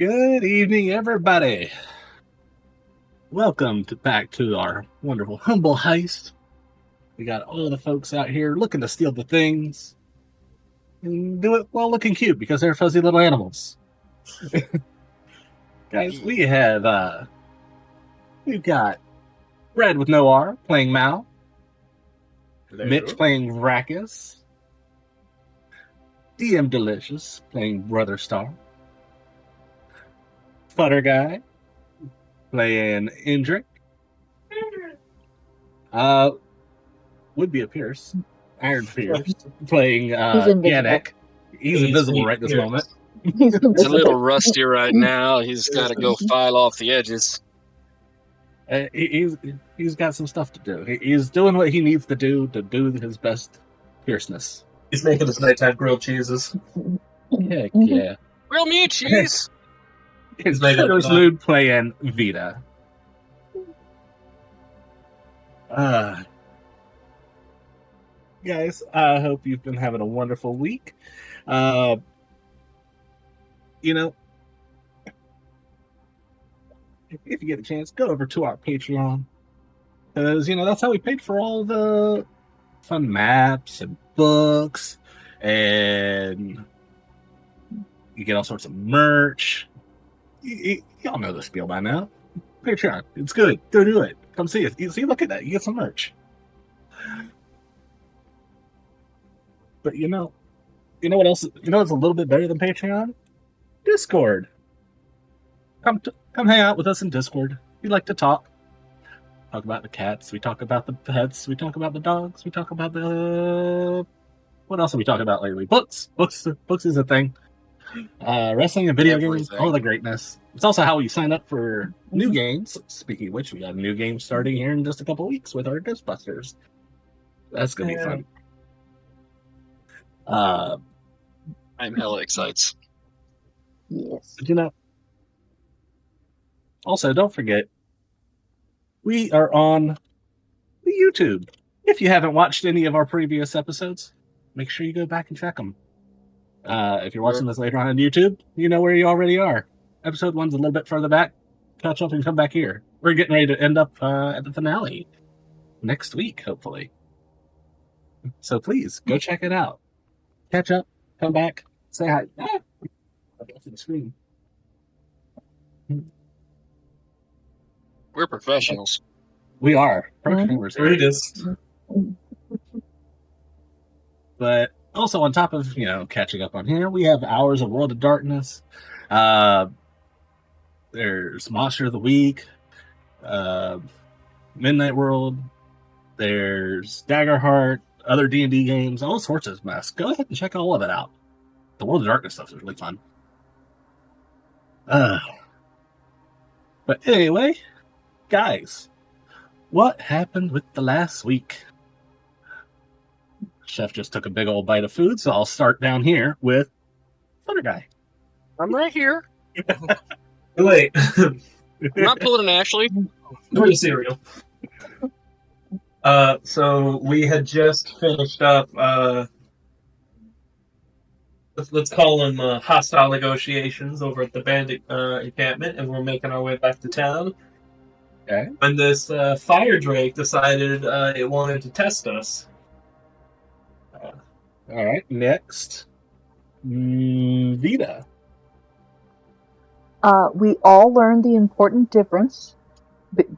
Good evening, everybody. Welcome back to our wonderful Humble Heist. We got all the folks out here looking to steal the things and do it while looking cute because they're fuzzy little animals. Guys, we've got Red with no R playing Mal, Hello. Mitch playing Vracus, DM Delicious playing Brother Star, Futter Guy playing Indric, would be a Pierce, Iron Pierce playing He's invisible. Yannick. He's invisible right this moment. He's He's a invisible. little rusty right now. He's got to go file off the edges. He's got some stuff to do. He's doing what he needs to do his best fierceness. He's making his nighttime grilled cheeses. Heck yeah. Real meat cheese. His making Shutter's it Mood playing Vita. Guys, I hope you've been having a wonderful week. If you get a chance, go over to our Patreon. Because, that's how we paid for all the fun maps and books. And you get all sorts of merch. Y'all know the spiel by now. Patreon, it's good. Go do it. Come see us. See, look at that. You get some merch. But you know what else? You know what's a little bit better than Patreon? Discord. Come hang out with us in Discord. We like to talk about the cats. We talk about the pets. We talk about the dogs. We talk about the what else have we talked about lately? Books is a thing. Wrestling and video games, all the greatness. It's also how we sign up for new games. Speaking of which, we got a new game starting here in just a couple weeks with our Ghostbusters. That's gonna be fun. I'm hella excited. Yes. But also, don't forget, we are on the YouTube. If you haven't watched any of our previous episodes, make sure you go back and check them. If you're watching this later on YouTube, you know where you already are. Episode 1's a little bit further back. Catch up and come back here. We're getting ready to end up at the finale next week, hopefully. So please, go check it out. Catch up, come back, say hi. I'll get to the screen. We're professionals. We are. Professionals. Read this. But also on top of, catching up on here, we have Hours of World of Darkness. There's Monster of the Week. Midnight World. There's Daggerheart. Other D&D games. All sorts of mess. Go ahead and check all of it out. The World of Darkness stuff is really fun. But anyway, guys, what happened with the last week? Chef just took a big old bite of food, so I'll start down here with Thunder Guy. I'm right here. Wait. I'm not pulling an Ashley. Where's the cereal? So we had just finished up, let's call them hostile negotiations over at the bandit encampment, and we're making our way back to town. Okay. When this fire drake decided it wanted to test us. All right, next. Vita. We all learned the important difference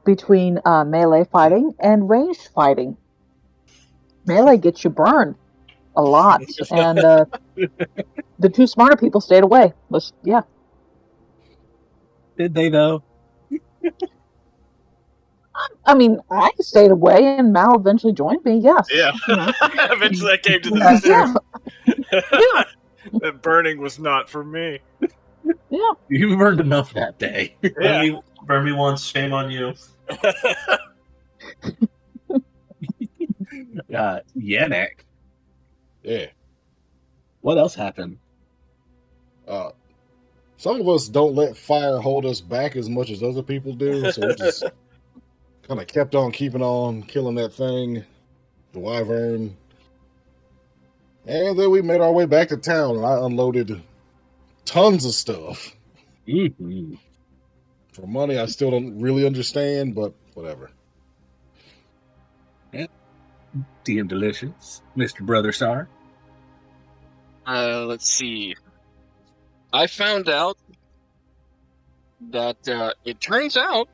between melee fighting and ranged fighting. Melee gets you burned a lot, and the two smarter people stayed away. Did they, though? I mean, I stayed away, and Mal eventually joined me. Yes. Yeah. Eventually, I came to the Yeah. That burning was not for me. Yeah. You burned enough that day. Yeah. Burn me once, shame on you. Yannick. Yeah. What else happened? Some of us don't let fire hold us back as much as other people do, so we just kind of kept on keeping on, killing that thing, the wyvern. And then we made our way back to town, and I unloaded tons of stuff. Mm-hmm. For money, I still don't really understand, but whatever. DM Delicious, Mr. Brother Star. Let's see. I found out that it turns out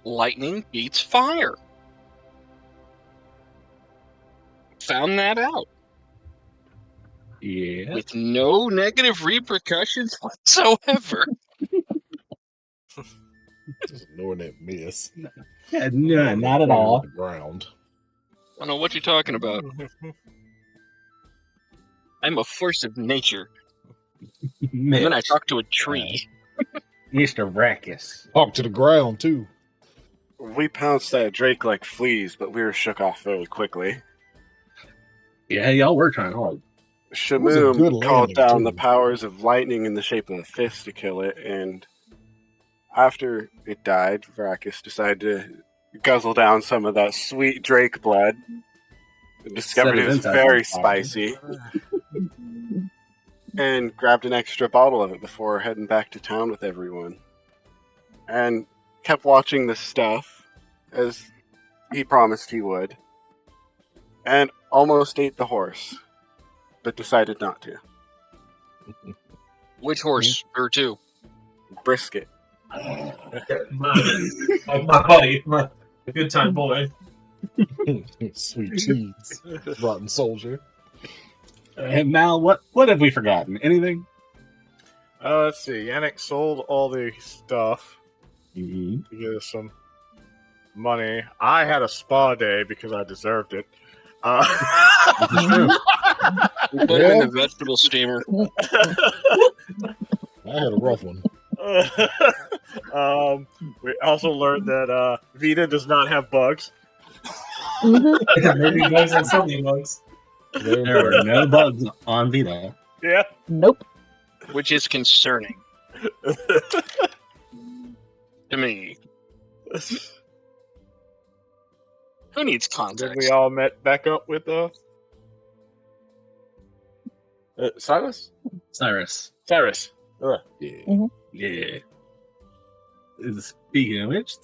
lightning beats fire. Found that out Yeah. with no negative repercussions whatsoever. Just ignoring that miss. Yeah, no, not at all. The ground. I don't know what you're talking about. I'm a force of nature. And then I talk to a tree. Mr. Brackus. Talk to the ground too. We pounced that Drake like fleas, but we were shook off very quickly. Yeah, y'all were trying hard. good Shamoom called landing, down too. the powers of lightning in the shape of a fist to kill it, and after it died, Vracus decided to guzzle down some of that sweet Drake blood. And discovered Set it was his insides very on fire. spicy, and grabbed an extra bottle of it before heading back to town with everyone. And kept watching the stuff, as he promised he would, and almost ate the horse, but decided not to. Which horse? Or two? Brisket. My buddy, my good time boy. Sweet cheese. Rotten soldier. And now, what have we forgotten? Anything? Let's see. Yannick sold all the stuff Mm-hmm. to get us some money. I had a spa day because I deserved it. We put him in the vegetable steamer. I had a rough one. We also learned that Vita does not have bugs. Maybe bugs and some bugs. There were no bugs on Vita. Yeah. Nope. Which is concerning to me. Who needs Then context? we all met back up with Silas? Cyrus. Cyrus. Yeah. Yeah. Speaking of which,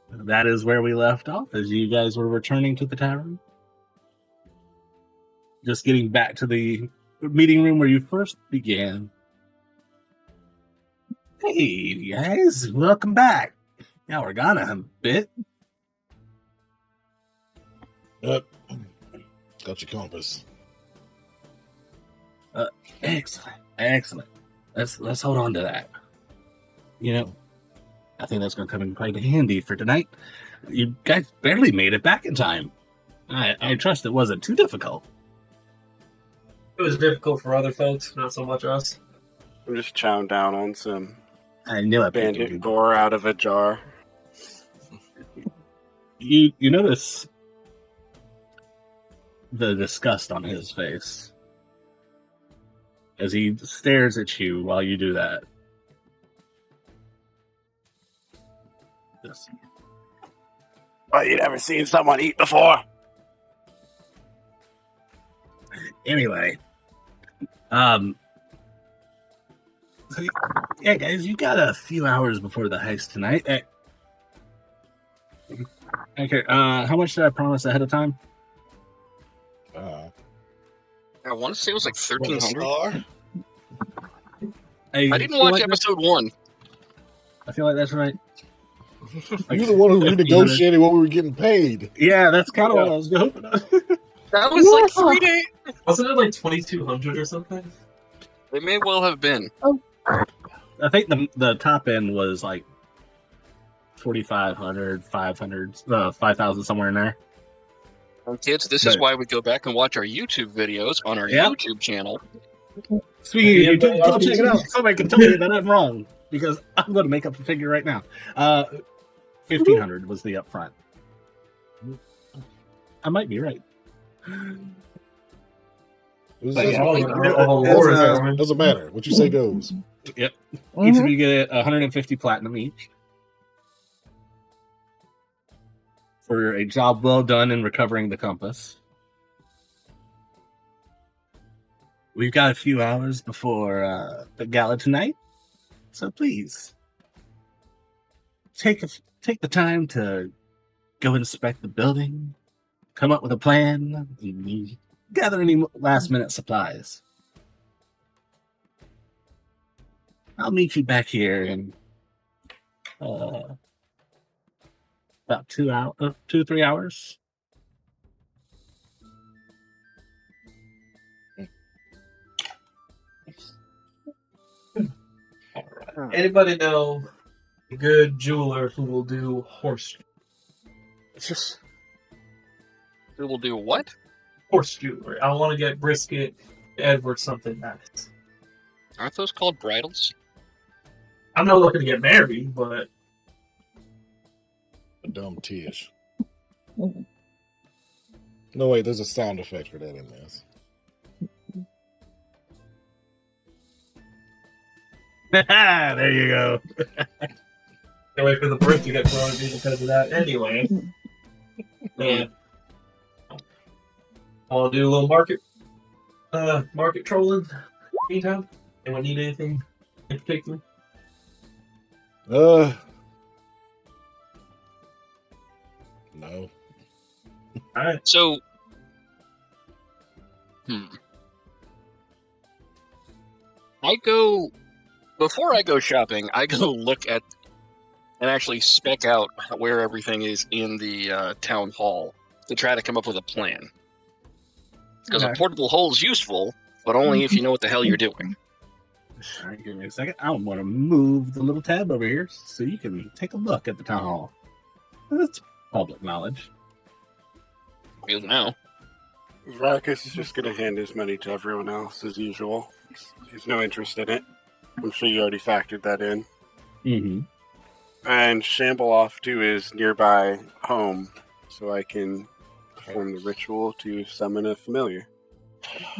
that is where we left off as you guys were returning to the tavern. Just getting back to the meeting room where you first began. Hey, guys, welcome back. Yeah, we're gone a bit. Yep. Got your compass. Excellent. Let's hold on to that. You know, I think that's going to come in quite handy for tonight. You guys barely made it back in time. I trust it wasn't too difficult. It was difficult for other folks, not so much us. I'm just chowing down on some I knew it. bandit gore out of a jar. You notice the disgust on his face as he stares at you while you do that. Yes. Oh, you never seen someone eat before? Anyway, so, yeah, guys, you got a few hours before the heist tonight. Okay, how much did I promise ahead of time? I want to say it was like 1,300. I didn't feel watch like episode 1. I feel like that's right. You're the one who renegotiated what we were getting paid. Yeah, that's kind of what I was hoping. That was like 3 days. Wasn't it like 2,200 or something? It may well have been. I think the top end was like 4,500, 500, 5,000, somewhere in there. And kids, this is why we go back and watch our YouTube videos on our YouTube channel. Speaking of YouTube, go check it out. Somebody can tell me that I'm wrong because I'm going to make up a figure right now. 1,500 was the upfront. I might be right. Doesn't matter. What you say goes. Yep. Each of you get 150 platinum each for a job well done in recovering the compass. We've got a few hours before the gala tonight. So please, take the time to go inspect the building, come up with a plan, and gather any last-minute supplies. I'll meet you back here in about 2-3 hours. Anybody know a good jeweler who will do horse We will do what? jewelry? I want to get brisket, Edward something nice. Aren't those called bridles? I'm not looking to get married, but A dumb tish. No, wait, there's a sound effect for that in this. There you go. can't wait for the brick to get thrown at me because of that. Anyway, I'll do a little market trolling. Meantime, anyone need anything in particular? No. All right. So, before I go shopping, I go look at and actually spec out where everything is in the town hall to try to come up with a plan. Because a portable hole is useful, but only if you know what the hell you're doing. All right, give me a second. I want to move the little tab over here so you can take a look at the town hall. That's public knowledge. Feels now. Rakus is just going to hand his money to everyone else as usual. He's no interest in it. I'm sure you already factored that in. Mm-hmm. And shamble off to his nearby home so I can perform the ritual to summon a familiar.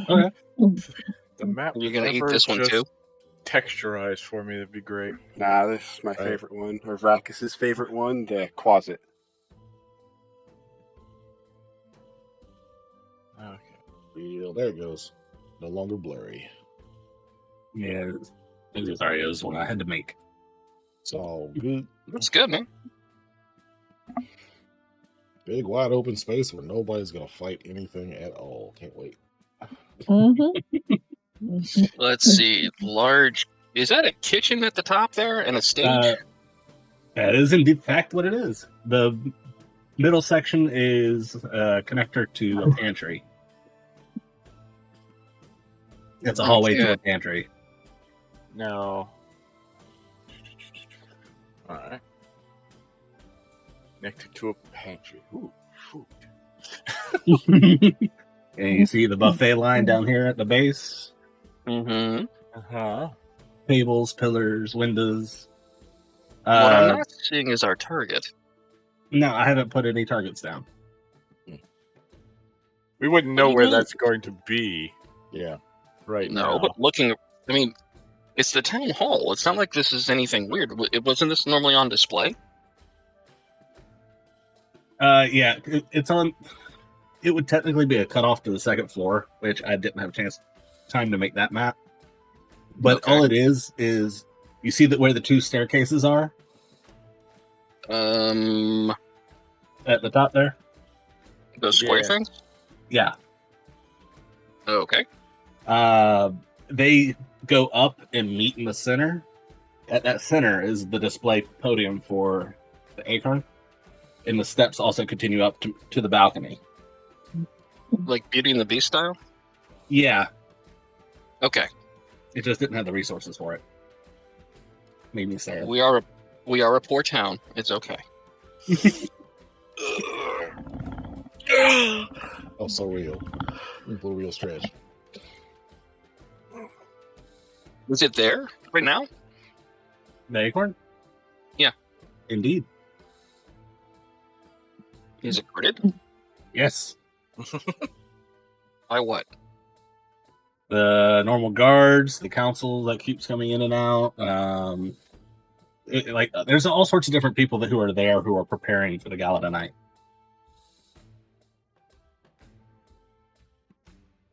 Okay. The map. You're gonna eat ever this one just too? Texturized for me, that'd be great. Nah, this is my favorite one, or Rakus' favorite one, the closet. Okay. Yeah, there it goes. No longer blurry. Yeah, it was one I had to make. It's all good. That's good, man. Big wide open space where nobody's gonna fight anything at all. Can't wait. Let's see. Large. Is that a kitchen at the top there and a stage? That is in fact what it is. The middle section is a connector to a pantry. It's a hallway to a pantry. No. Alright. Connected to a pantry. Ooh, food. And you see the buffet line down here at the base. Mm-hmm. Uh-huh. Tables, pillars, windows. What I'm not seeing is our target. No, I haven't put any targets down. We wouldn't know where that's going to be. Yeah. Right No, now. but looking, I mean, it's the town hall. It's not like this is anything weird. It wasn't this normally on display? Yeah, it's on. It would technically be a cutoff to the second floor, which I didn't have time to make that map. But Okay. all it is you see that where the two staircases are Those at the top there. square Yeah. things? Yeah, Okay. they go up and meet in the center. At that center is the display podium for the acorn, and the steps also continue up to the balcony. Like Beauty and the Beast style? Yeah, Okay. it just didn't have the resources for it. Made me sad. We are a poor town. It's okay. Oh, so real. A real stretch. Is it there right now? The acorn? Yeah. Indeed. Is it guarded? Yes. By what? The normal guards, the council that keeps coming in and out. There's all sorts of different people who are there who are preparing for the gala tonight.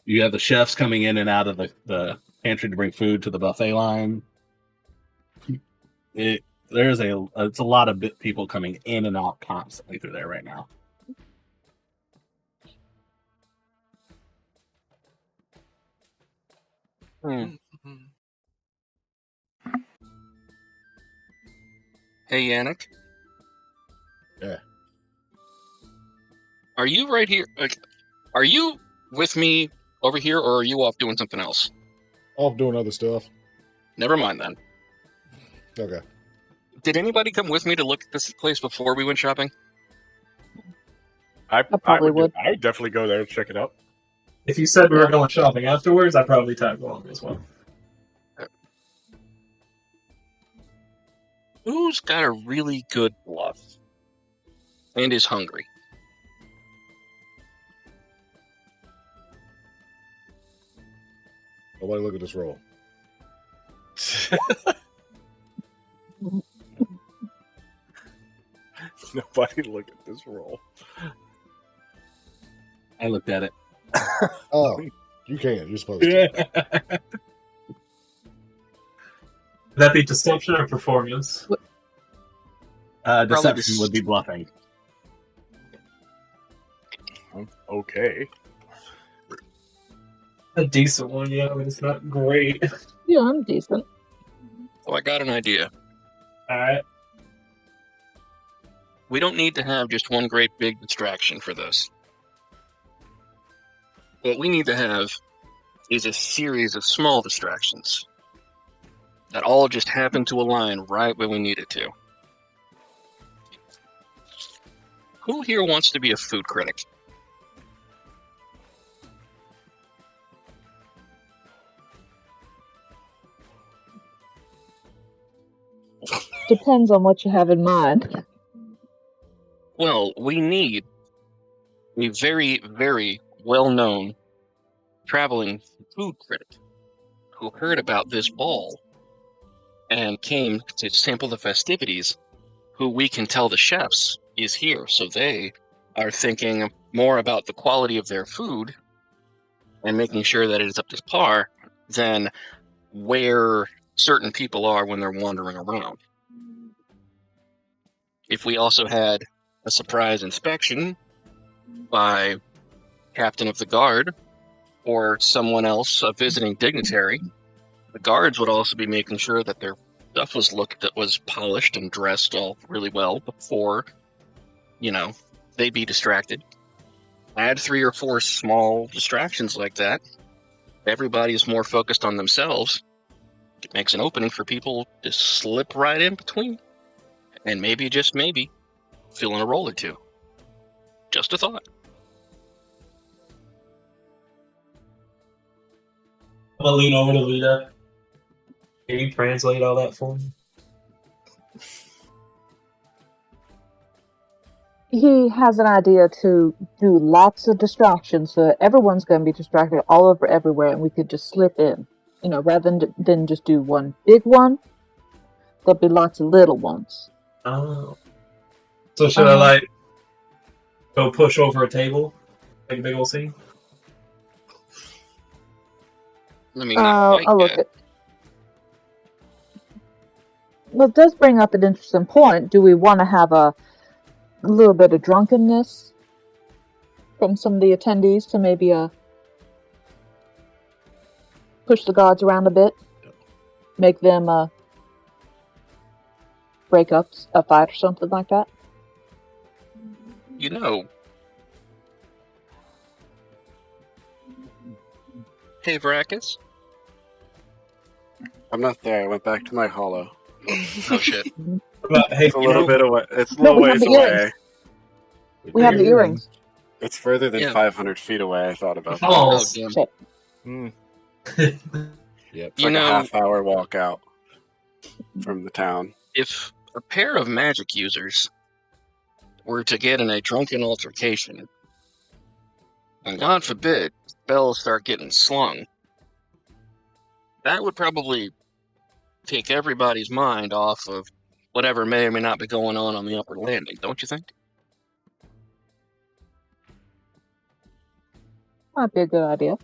You have the chefs coming in and out of the pantry to bring food to the buffet line. There's it's a lot of people coming in and out constantly through there right now. Hey, Yannick. Yeah. Are you right here? Like, are you with me over here, or are you off doing something else? Off doing other stuff. Never mind then. Okay. Did anybody come with me to look at this place before we went shopping? I probably would. I would definitely go there and check it out. If you said we were going shopping afterwards, I'd probably tag along as well. Who's got a really good bluff and is hungry? Nobody look at this roll. Nobody look at this roll. I looked at it. Oh, you can't. You're supposed to. Yeah. Would that be deception or performance? Deception would be bluffing. Okay. A decent one, yeah, but it's not great. Yeah, I'm decent. So I got an idea. Alright. We don't need to have just one great big distraction for this. What we need to have is a series of small distractions that all just happen to align right where we need it to. Who here wants to be a food critic? Depends on what you have in mind. Well, we need a very, very well-known traveling food critic who heard about this ball and came to sample the festivities, who we can tell the chefs is here, so they are thinking more about the quality of their food and making sure that it is up to par than where certain people are when they're wandering around. If we also had a surprise inspection by captain of the guard or someone else, a visiting dignitary, the guards would also be making sure that their stuff was polished and dressed all really well before, they'd be distracted. Add 3 or 4 small distractions like that. Everybody's more focused on themselves. It makes an opening for people to slip right in between. And maybe, just maybe, fill in a roll or two. Just a thought. I'm gonna lean over to Lita. Can you translate all that for me? He has an idea to do lots of distractions, so everyone's going to be distracted all over everywhere, and we could just slip in. Rather than just do one big one, there'll be lots of little ones. Oh. So should I, go push over a table? Make a big old scene? Let me not I'll look at. Well, it does bring up an interesting point. Do we want to have a little bit of drunkenness from some of the attendees to maybe push the guards around a bit, make them break up a fight or something like that? Hey, Varacus. I'm not there. I went back to my hollow. Oh, shit. But, hey, It's a little bit away. It's a No, little we have ways the away. earrings. We have the earrings. It's further than Yeah. 500 feet away. I thought about that. Oh, damn. Shit. Yep. It's like a half-hour walk out from the town. If a pair of magic users were to get in a drunken altercation, and God forbid, spells start getting slung, that would probably take everybody's mind off of whatever may or may not be going on the upper landing, don't you think? Might be a good idea.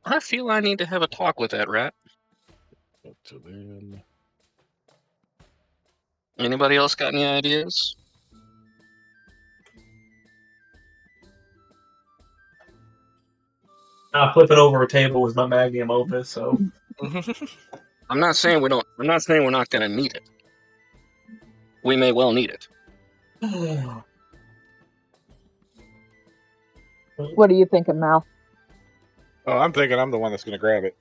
I feel I need to have a talk with that rat. To them. Anybody else got any ideas? I flip it over a table with my magnum opus, so I'm not saying we don't. I'm not saying we're not going to need it. We may well need it. What are you thinking, Mal? Oh, I'm thinking I'm the one that's going to grab it.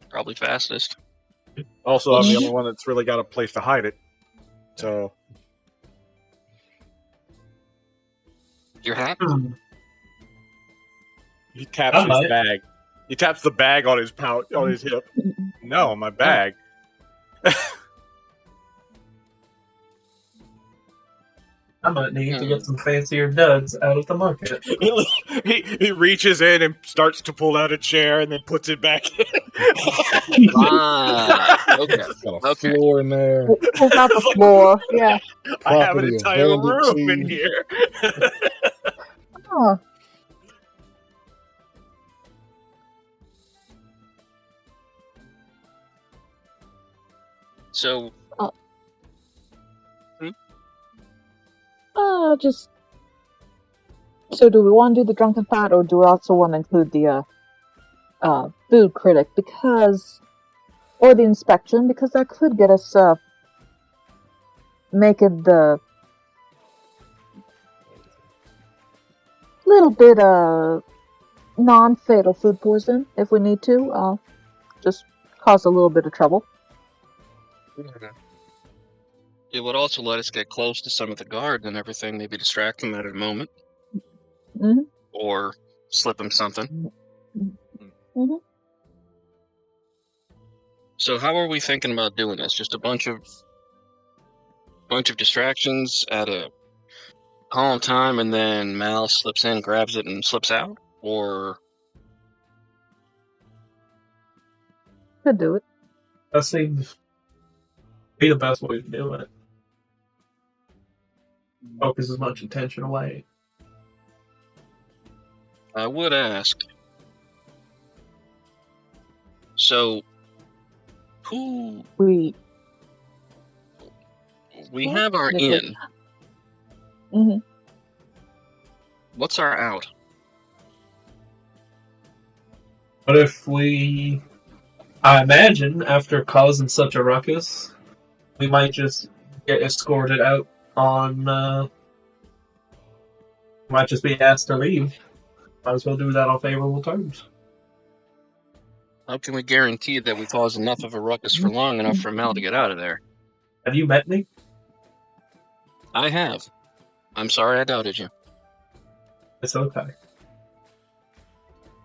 Probably fastest. Also, I'm the Mhm. only one that's really got a place to hide it. So, Your hat? he taps I his might. bag. He taps the bag on his pouch, on his hip. No, my bag. I might need to get some fancier duds out of the market. he reaches in and starts to pull out a chair and then puts it back in. Okay. Got a Okay. floor in there. Pulls out the floor. Yeah. I have an Property of entire Bandit room in Seed. here. Oh, So, just. So, do we want to do the drunken fight, or do we also want to include the food critic, or the inspection, because that could get us making the little bit of non-fatal food poison if we need to. Just cause a little bit of trouble. it would also let us get close to some of the guards and everything, maybe distract them at a moment. Mhm. Or slip them something. Mhm. So how are we thinking about doing this? Just a bunch of distractions at a calm time, and then Mal slips in, grabs it, and slips out? Or Could do it. That seems to be the best way to do it. Focus as much attention away. I would ask, so who We. have our Yes, in? Mhm. What's our out? But if I imagine after causing such a ruckus, we might just get escorted out on. Might just be asked to leave. Might as well do that on favorable terms. How can we guarantee that we cause enough of a ruckus for long enough for Mal to get out of there? Have you met me? I have. I'm sorry I doubted you. It's okay.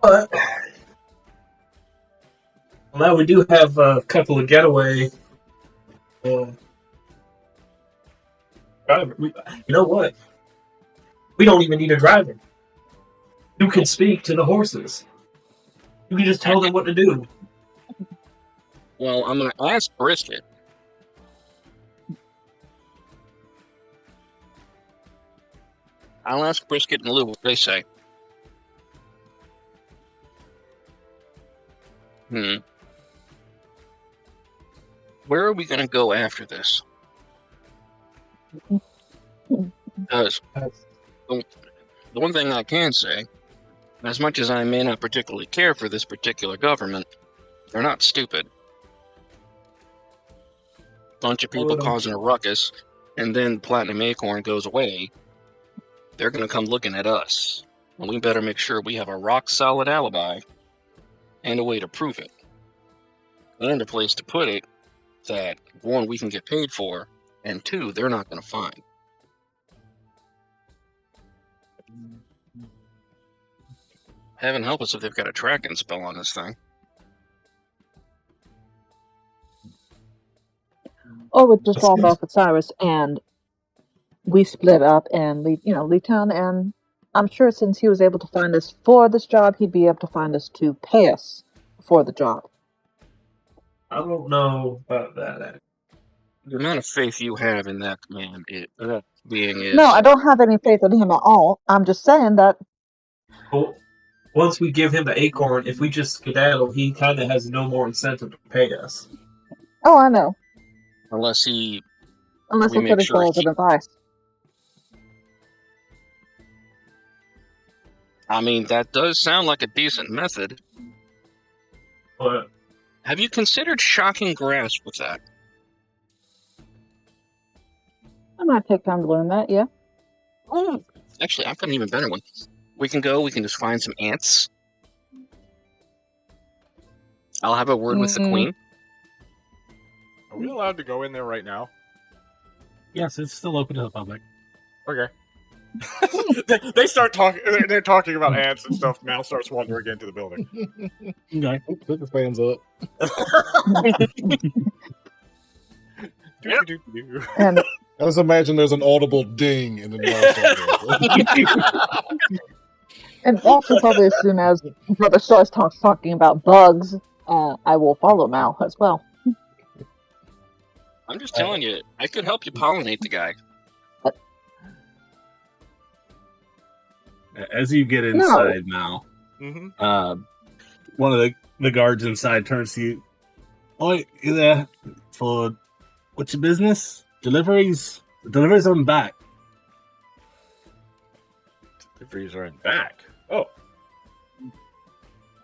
But now we do have a couple of getaway. Driver. You know what? We don't even need a driver. You can speak to the horses. You can just tell them what to do. Well, I'm going to ask Brisket. I'll ask Brisket and Lou what they say. Where are we going to go after this? Because the one thing I can say, as much as I may not particularly care for this particular government, they're not stupid. Bunch of people causing a ruckus, and then Platinum Acorn goes away. They're going to come looking at us. And we better make sure we have a rock-solid alibi and a way to prove it. And a place to put it that, one, we can get paid for, and two, they're not going to find. Heaven help us if they've got a tracking spell on this thing. Or we just drop it off with Cyrus and we split up and leave town. And I'm sure since he was able to find us for this job, he'd be able to find us to pay us for the job. I don't know about that. The amount of faith you have in that man, being is... No, I don't have any faith in him at all. I'm just saying that. Well, once we give him the acorn, if we just skedaddle, he kind of has no more incentive to pay us. Oh, I know. Unless he Unless We he make put his sure balls in his eyes. I mean, that does sound like a decent method. But Have you considered shocking grass with that? I might take time to learn that, yeah. Oh, actually, I've got an even better one. We can just find some ants. I'll have a word with the queen. Are we allowed to go in there right now? Yes, it's still open to the public. Okay. they start talking. They're talking about ants and stuff. Mal starts wandering into the building. Okay. Put the fans up. Doo-doo-doo-doo. And I just imagine there's an audible ding and then and also probably as soon as Brother starts talking about bugs, I will follow Mal as well. I'm just telling you, I could help you pollinate the guy. As you get inside now, Mm-hmm. one of the guards inside turns to you. Oi, you there? For what's your business? Deliveries? The deliveries on back. Deliveries are in back. Oh.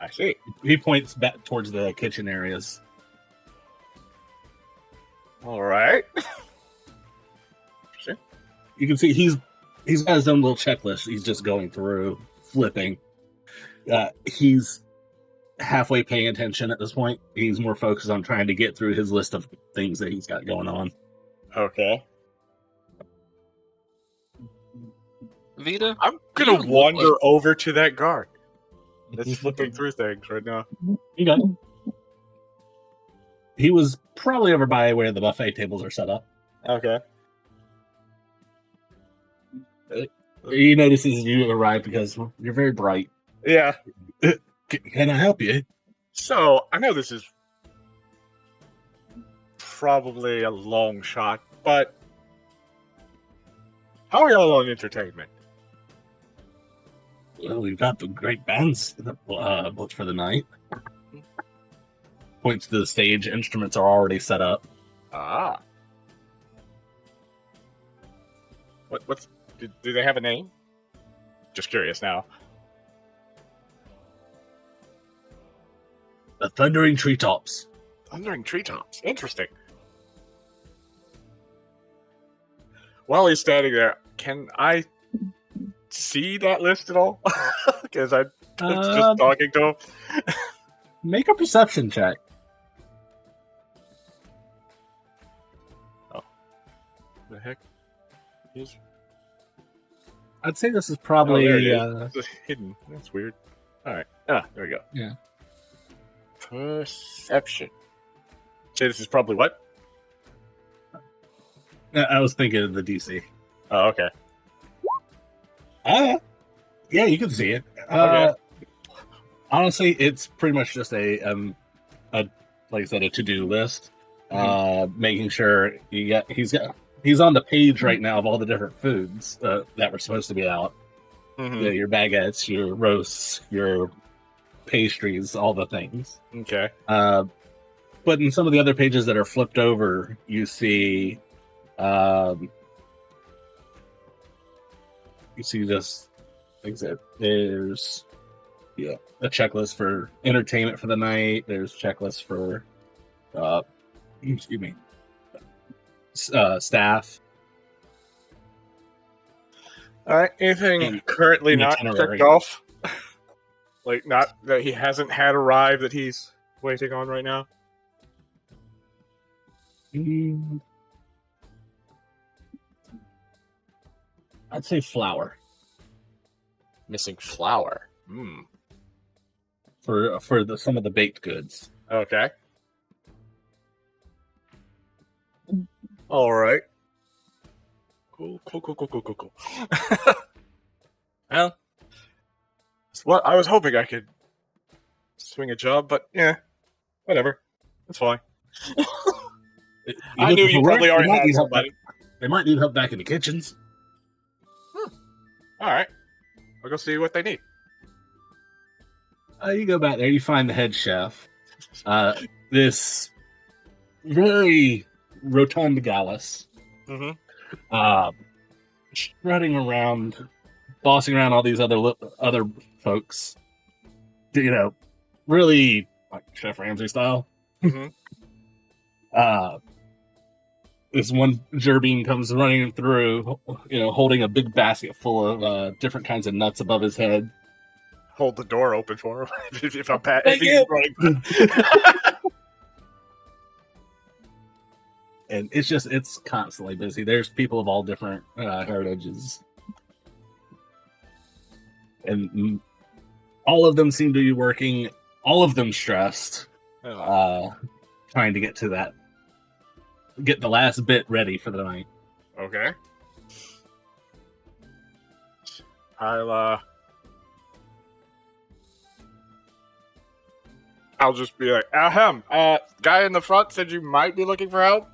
I see. He points back towards the kitchen areas. All right. You can see he's got his own little checklist. He's just going through, flipping. He's halfway paying attention at this point. He's more focused on trying to get through his list of things that he's got going on. Okay. Vita, I'm gonna You wander look over to that guard that's flipping through things right now. You got. He was probably over by where the buffet tables are set up. Okay. He notices you arrive because you're very bright. Yeah. Can I help you? So I know this is probably a long shot, but how are y'all on entertainment? Well, we've got the great bands booked for the night. Points to the stage. Instruments are already set up. Ah. What's do they have a name? Just curious now. The Thundering Treetops. Thundering Treetops. Interesting. While he's standing there, can I see that list at all? Because I'm just talking to him. Make a perception check. The heck? Is I'd say this is probably. it's hidden. That's weird. All right. Ah, there we go. Yeah. Perception. Say this is probably what? I was thinking of the DC. Oh, okay. Yeah, you can see it. Okay. Honestly, it's pretty much just a like I said, a to-do list. Making sure he's on the page right now of all the different foods that were supposed to be out. Your baguettes, your roasts, your pastries, all the things. Okay. But in some of the other pages that are flipped over, you see just things that there's a checklist for entertainment for the night. There's checklists for staff. All right. Anything And currently an not itinerary. checked off? Like, not that he hasn't had arrived that he's waiting on right now? I'd say flour Missing flour. for some of the baked goods. Okay. All right. Cool. Well, it's what I was hoping I could swing a job, but yeah, whatever. That's fine. I knew you probably already had somebody. They might need help back in the kitchens. All right. I'll go see what they need. You go back there, you find the head chef. This very rotund gallus. Mm-hmm. Strutting around, bossing around all these other folks. You know, really like Chef Ramsay style. Mm-hmm. This one Jerbean comes running through, holding a big basket full of different kinds of nuts above his head. Hold the door open for him if I'm Thank if he's you. running. And it's constantly busy. There's people of all different heritages. And all of them seem to be working, all of them stressed, trying to get the last bit ready for the night. Okay. I'll just be like, ahem, guy in the front said you might be looking for help.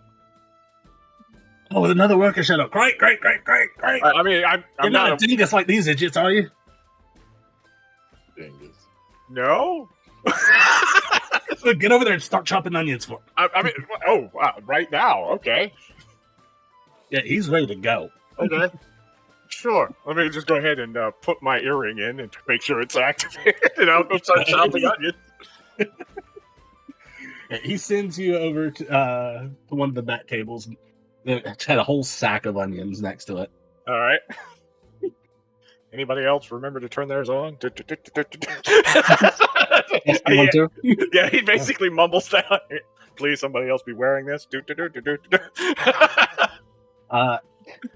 Oh, with another worker shut up. Great. I mean, I'm You're not not a dingus like these idiots, are you? Dingus. No. So get over there and start chopping onions for him. I mean, wow, right now. Okay. Yeah, he's ready to go. Okay. Sure. Let me just go ahead and put my earring in and make sure it's activated, and I'll go start chopping onions. Yeah, he sends you over to one of the back tables. It had a whole sack of onions next to it. All right. Anybody else remember to turn theirs on? Yeah, he basically mumbles that. Please, somebody else be wearing this.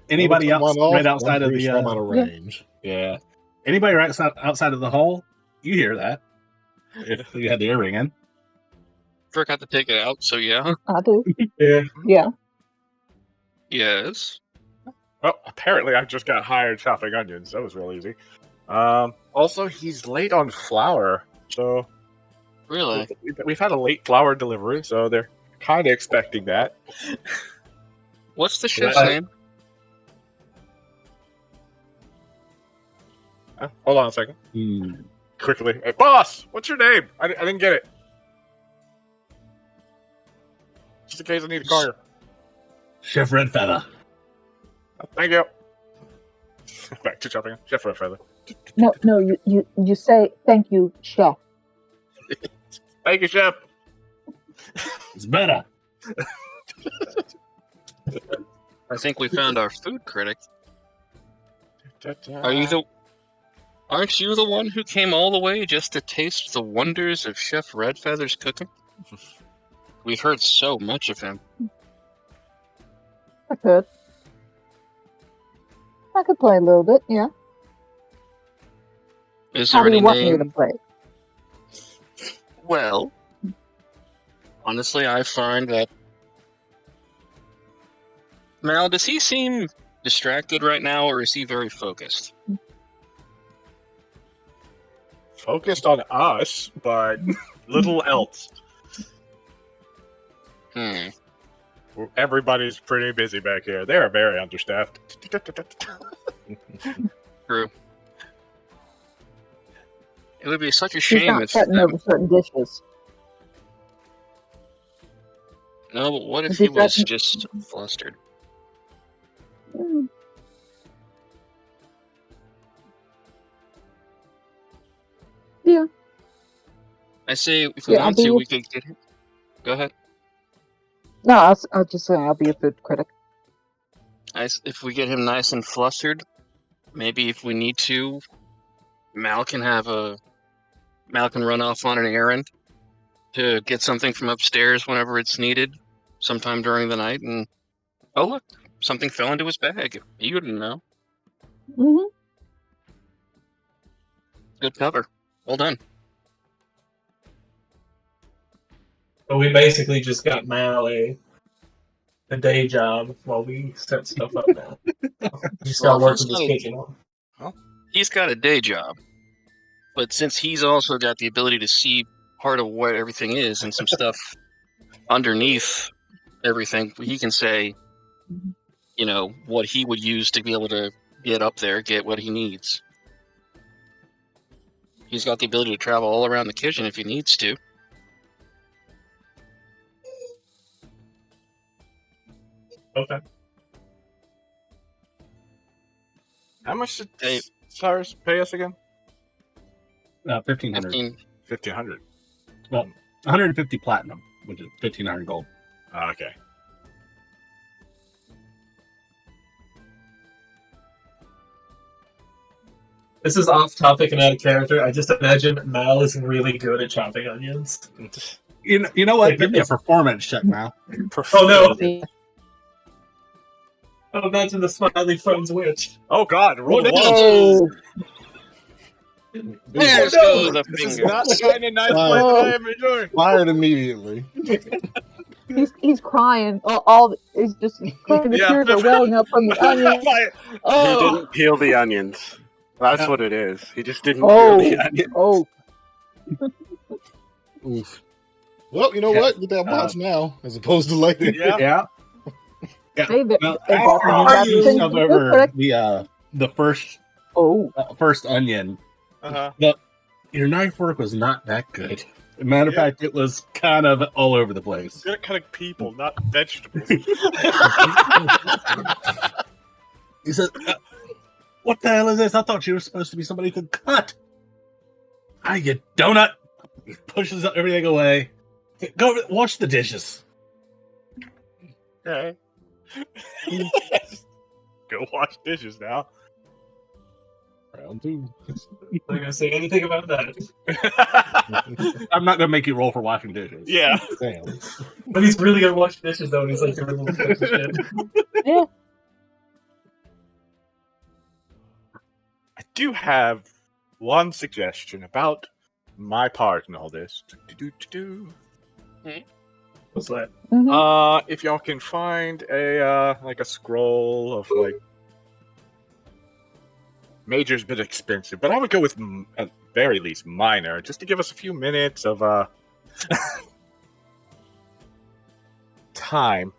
Anybody else right outside of the I'm out of range. yeah. Anybody right outside of the hall? You hear that? If you had the earring in. Forgot to take it out, so yeah. I do. Yeah. Yeah. Yes. Well, apparently I just got hired chopping onions. That was real easy. Also, he's late on flour, so Really? we've had a late flour delivery, so they're kind of expecting that. What's the chef's Right. name? Hold on a second. Quickly. Hey, boss, what's your name? I didn't get it. Just in case I need to call you. Chef Redfeather. Thank you. Back to chopping. Chef Redfeather. No, you say thank you, chef. Thank you, chef. It's better. I think we found our food critic. Aren't you the one who came all the way just to taste the wonders of Chef Redfeather's cooking? We've heard so much of him. I could play a little bit, yeah. Is How there do any you want me to name? play? Well, honestly, I find that Mal, does he seem distracted right now, or is he very focused? Focused on us, but little else. Everybody's pretty busy back here. They're very understaffed. True. It would be such a He's shame not if cutting over certain dishes. no, but what if Is he he was cutting- just flustered? Mm, Yeah. I say if we Yeah, I'll want to, be- we could get him. Go ahead. No, I'll just say I'll be a food critic. If we get him nice and flustered, maybe if we need to, Mal can run off on an errand to get something from upstairs whenever it's needed, sometime during the night, and oh look, something fell into his bag. You wouldn't know. Hmm. Good cover. Well done. But we basically just got Mal a day job while we set stuff up now. Just got to work with his kitchen. He's got a day job, but since he's also got the ability to see part of what everything is and some stuff underneath everything, he can say, what he would use to be able to get up there, get what he needs. He's got the ability to travel all around the kitchen if he needs to. Okay. How much did Hey. Cyrus pay us again? 1,500. 1,500. 150 platinum, which is 1,500 gold. Okay. This is off topic and out of character. I just imagine Mal is really good at chopping onions. You know what? Give me a performance check now. Oh no! See, Oh, imagine the smiley friend's witch. Oh God! Roll the one. oh, There no! goes a This is finger. not the kind of nice play Oh. that I am enjoying. Fired immediately. he's crying. All is just crying. The Yeah. tears are welling up from the onion. He Oh, didn't peel the onions. That's what it is. He just didn't Oh. peel the onions. oh, Oof. Well, you know Yeah. what? Get that box now, as opposed to later. Yeah. Yeah. they Well, they both after have you that shove thing. over the first onion, Uh-huh. your knife work was not that good. Matter of Yeah. fact, it was kind of all over the place. Good at cutting people, not vegetables. He said, "What the hell is this? I thought you were supposed to be somebody who could cut." You donut. He pushes everything away. Go wash the dishes. Okay. Go wash dishes now. Round two. I'm not gonna say anything about that. I'm not gonna make you roll for washing dishes. Yeah. Damn. But he's really gonna wash dishes though, and he's like doing little flips and shit. I do have one suggestion about my part in all this. Do-do-do-do-do. What's that? Mhm. If y'all can find a like a scroll of like major's a bit expensive, but I would go with at very least minor, just to give us a few minutes of time.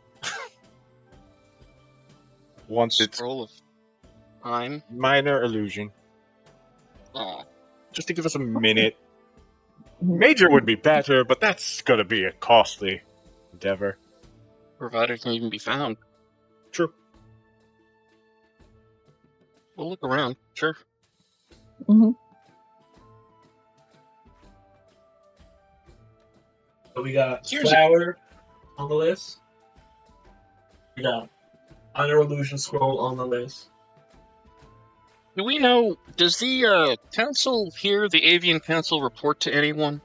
Once it's Scroll of time. minor illusion, Oh, just to give us a minute. Major would be better, but that's gonna be a costly endeavor. provided it can even be found. True. We'll look around. Sure. Mhm. So we got Here's flower on the list. We got honor illusion scroll on the list. Do we know? Does the council here, the Avian Council, report to anyone?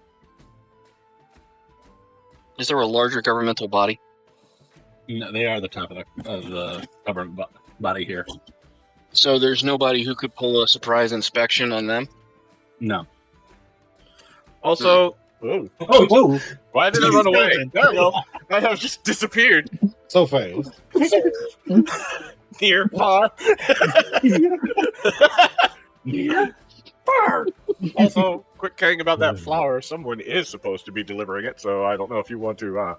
Is there a larger governmental body? No, they are the top of the government body here. So there's nobody who could pull a surprise inspection on them? No. Also, whoa, Oh, Whoa! why did I run away? There we go. I have just disappeared. So fast. Near far. Also, quick thing about that flower, someone is supposed to be delivering it, so I don't know if you want to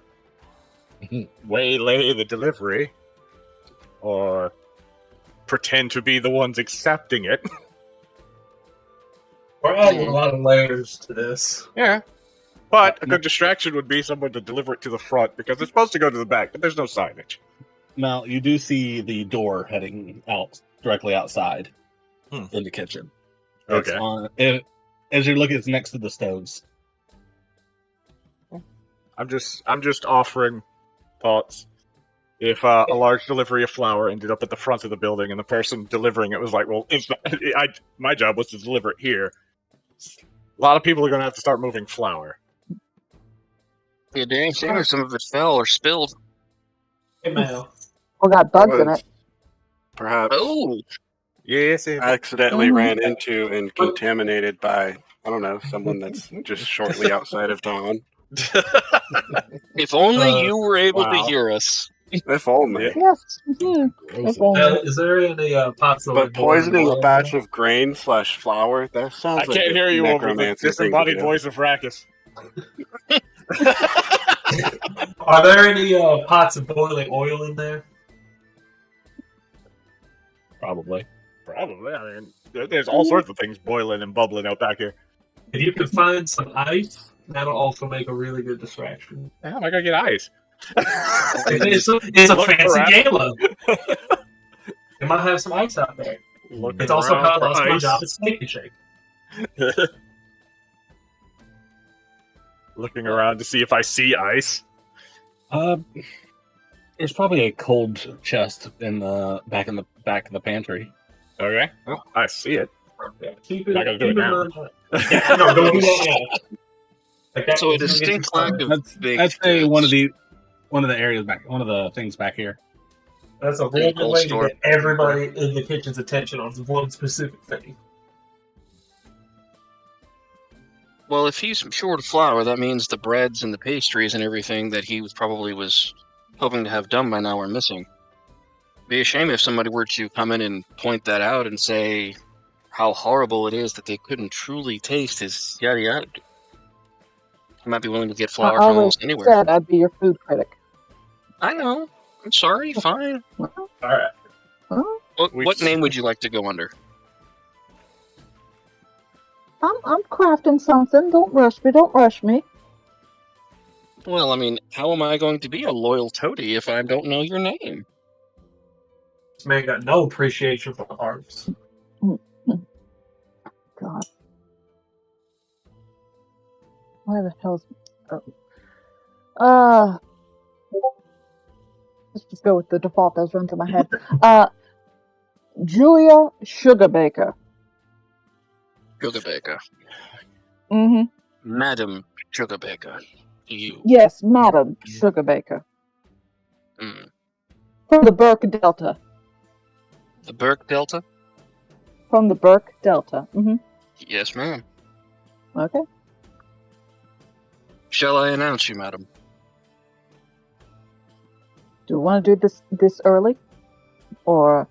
waylay the delivery or pretend to be the ones accepting it. we're adding a lot of layers to this. Yeah. But a good distraction would be someone to deliver it to the front, because it's supposed to go to the back, but there's no signage. Now, you do see the door heading out directly outside in the kitchen. It's Okay. as you're looking, it's next to the stoves. I'm just offering thoughts. If a large delivery of flour ended up at the front of the building and the person delivering it was like, well, it's not, my job was to deliver it here. A lot of people are going to have to start moving flour. Yeah, dang shame if some of it fell or spilled. Hey, Mal. Or got bugs in it. Perhaps Oh! Yes, accidentally Mhm. ran into and contaminated by, I don't know, someone that's just shortly outside of dawn. If only you were able wow. to hear us. If only. Yes. Mhm. Gross. If only. Mal, is there any pots of But poisoning a boiling batch oil? of grain / flour, that sounds I like can't a hear you over the necromancy thing to disembodied do. voice of Rakkus. Are there any pots of boiling oil in there? Probably. Probably. I mean, there's all sorts of things boiling and bubbling out back here. If you can find some ice, that'll also make a really good distraction. How am I gonna get ice? It's a Looking fancy around. gala. They might have some ice out there. Looking It's also around kind of for lost my ice. job at Snake and Shake. Looking around to see if I see ice. There's probably a cold chest in the back of the pantry. Okay. Well, I see it. Yeah, keep it. Not gonna do keep it now. in mind. Yeah, no, don't do that now. Like that, So a it's gonna get you distinct lack started. of baked I'd say goods. one of the areas back, one of the things back here. That's a real good Cold way to store. get everybody in the kitchen's attention on one specific thing. Well, if he's short of flour, that means the breads and the pastries and everything that he was hoping to have done by now are missing. Be a shame if somebody were to come in and point that out and say how horrible it is that they couldn't truly taste his yada yada. He might be willing to get I flour from always almost anywhere. said I'd be your food critic. I know. I'm sorry. Fine. All right. What name would you like to go under? I'm crafting something. Don't rush me. Don't rush me. Well, I mean, how am I going to be a loyal toady if I don't know your name? This man got no appreciation for the arts. God. Why the hell's... let's just go with the default that was run through my head. Julia Sugarbaker. Sugarbaker. Mm-hmm. Madam Sugarbaker. To you. Yes, Madam Sugarbaker. Mm. From the Burke Delta. The Burke Delta? From the Burke Delta. Mm-hmm. Yes, ma'am. Okay. Shall I announce you, madam? Do you want to do this early? Or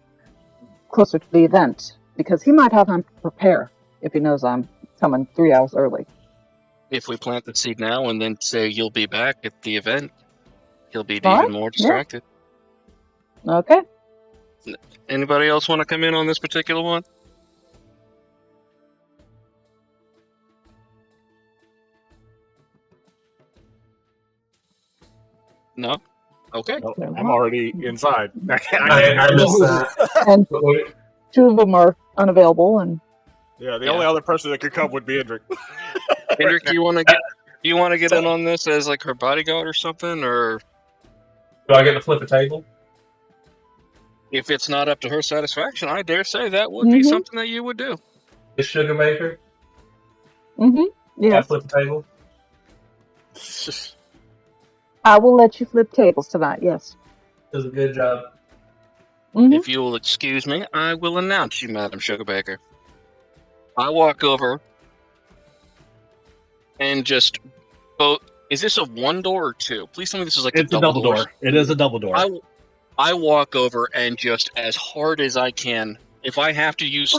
closer to the event? Because he might have time to prepare if he knows I'm coming 3 hours early. If we plant the seed now and then say you'll be back at the event, he'll be All even right, more distracted. Okay. Anybody else want to come in on this particular one? No? Okay. Well, I'm already inside. I missed that. And two of them are unavailable, and Yeah, the only other person that could come would be Indrik. Hendrik, do you want to get in on this as like her bodyguard or something, or Do I get to flip a table? if it's not up to her satisfaction, I dare say that would be something that you would do. The sugar maker? I Yeah. Flip a table? I will let you flip tables tonight. Yes. Does a good job. If you will excuse me, I will announce you, Madam Sugarbaker. I walk over and just both. Is this a one door or two? Please tell me this is like It's a double door. It is a double door. I walk over and just as hard as I can. If I have to use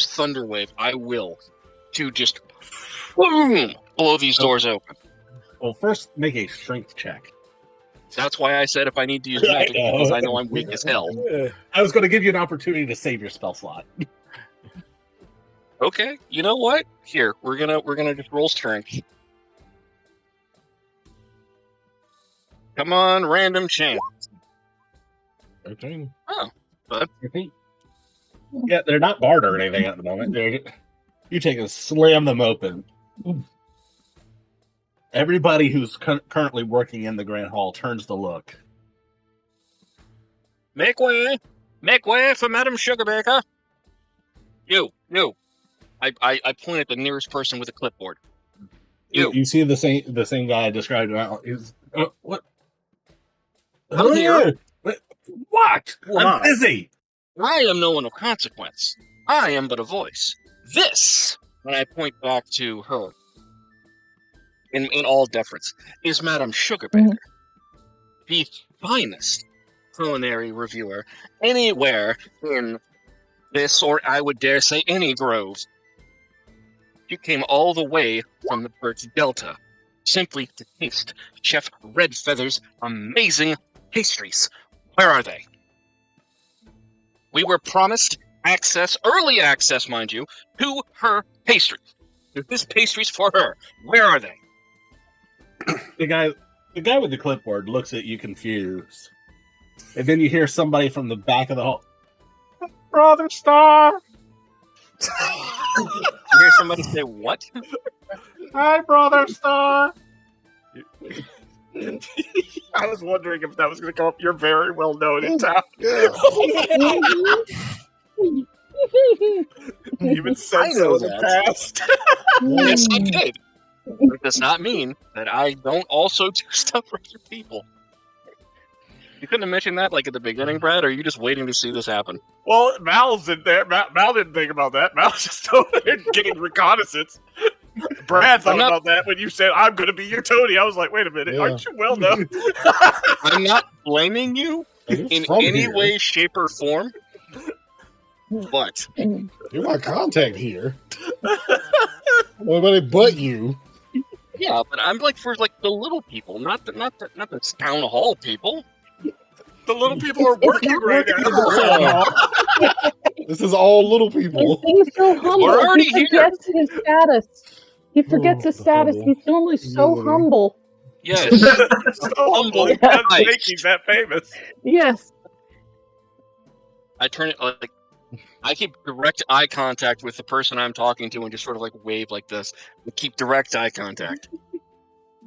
Thunder Wave, I will. To just boom, blow these doors open. Well, first make a strength check. That's why I said if I need to use magic, because I know I'm weak as hell. I was going to give you an opportunity to save your spell slot. Okay, you know what? Here, we're gonna just roll strength. Come on, random chance. 13. Oh, but 13. Yeah, they're not barred or anything at the moment. You take and slam them open. Everybody who's currently working in the Grand Hall turns to look. Make way for Madam Sugarbaker. You. I point at the nearest person with a clipboard. You see the same guy I described. He's what? I'm here. What? I'm busy. I am no one of consequence. I am but a voice. This, when I point back to her, in all deference, is Madam Sugarbaker, the finest culinary reviewer anywhere in this, or I would dare say any grove. You came all the way from the Birch Delta, simply to taste Chef Redfeather's amazing pastries. Where are they? We were promised access, early access, mind you, to her pastries. This pastry's for her. Where are they? The guy with the clipboard looks at you confused. And then you hear somebody from the back of the hall. Brother Star! You hear somebody say what? Hi, Brother Star! I was wondering if that was going to come up. You're very well known in town. You even said I so know in the that. past. Yes, I did. But it does not mean that I don't also do stuff for other people. You couldn't have mentioned that like at the beginning, Brad, or are you just waiting to see this happen? Well, Mal's in there. Mal didn't think about that. Mal's just over there getting reconnaissance. Brad thought about that when you said, I'm going to be your Tony. I was like, wait a minute. Yeah. Aren't you well known? I'm not blaming you in any way, shape, or form. But You're my contact here. Nobody but you. yeah, but I'm like for like the little people, not the town hall people. The little people are working not right working. now. This is all little He's people. being so humble. We're already He forgets his status. He forgets his status. humble. He's normally so Humility. humble. Yes, So humble. humble. That's Right. making that famous. Yes. I turn it like I keep direct eye contact with the person I'm talking to and just sort of like wave like this. Keep direct eye contact.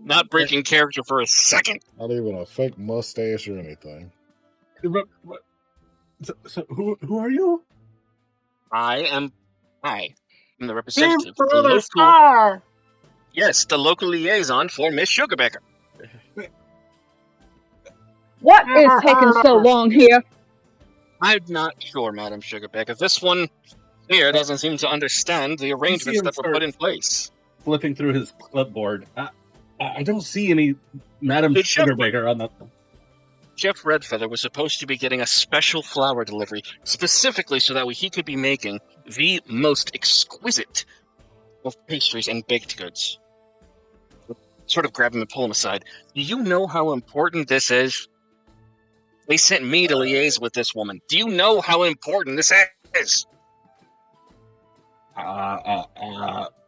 Not breaking character for a second. Not even a fake mustache or anything. So who are you? I am the representative. Brother The local, Star! yes, the local liaison for Miss Sugarbaker. What is taking so long here? I'm not sure, Madam Sugarbaker. This one here doesn't seem to understand the arrangements him that were put start- in place. Flipping through his clipboard. I don't see any Madam Did Jeff- Sugarbaker on the. Jeff Redfeather was supposed to be getting a special flower delivery, specifically so that he could be making the most exquisite of pastries and baked goods. Sort of grab him and pull him aside. Do you know how important this is? They sent me to liaise with this woman. Do you know how important this is?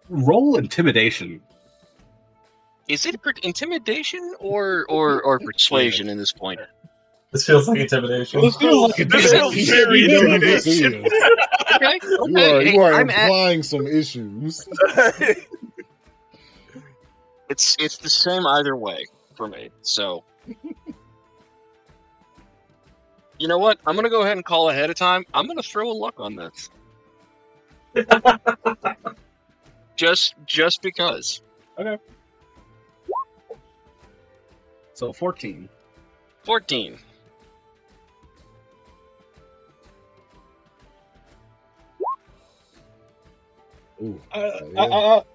Roll intimidation. Is it intimidation or persuasion in this point? This feels like intimidation. This feels like This feels very You know what this intimidation. is. Okay. You are I'm implying some issues. It's the same either way for me. So, you know what? I'm gonna go ahead and call ahead of time. I'm gonna throw a luck on this, just because. Okay. So 14. 14. Ooh, All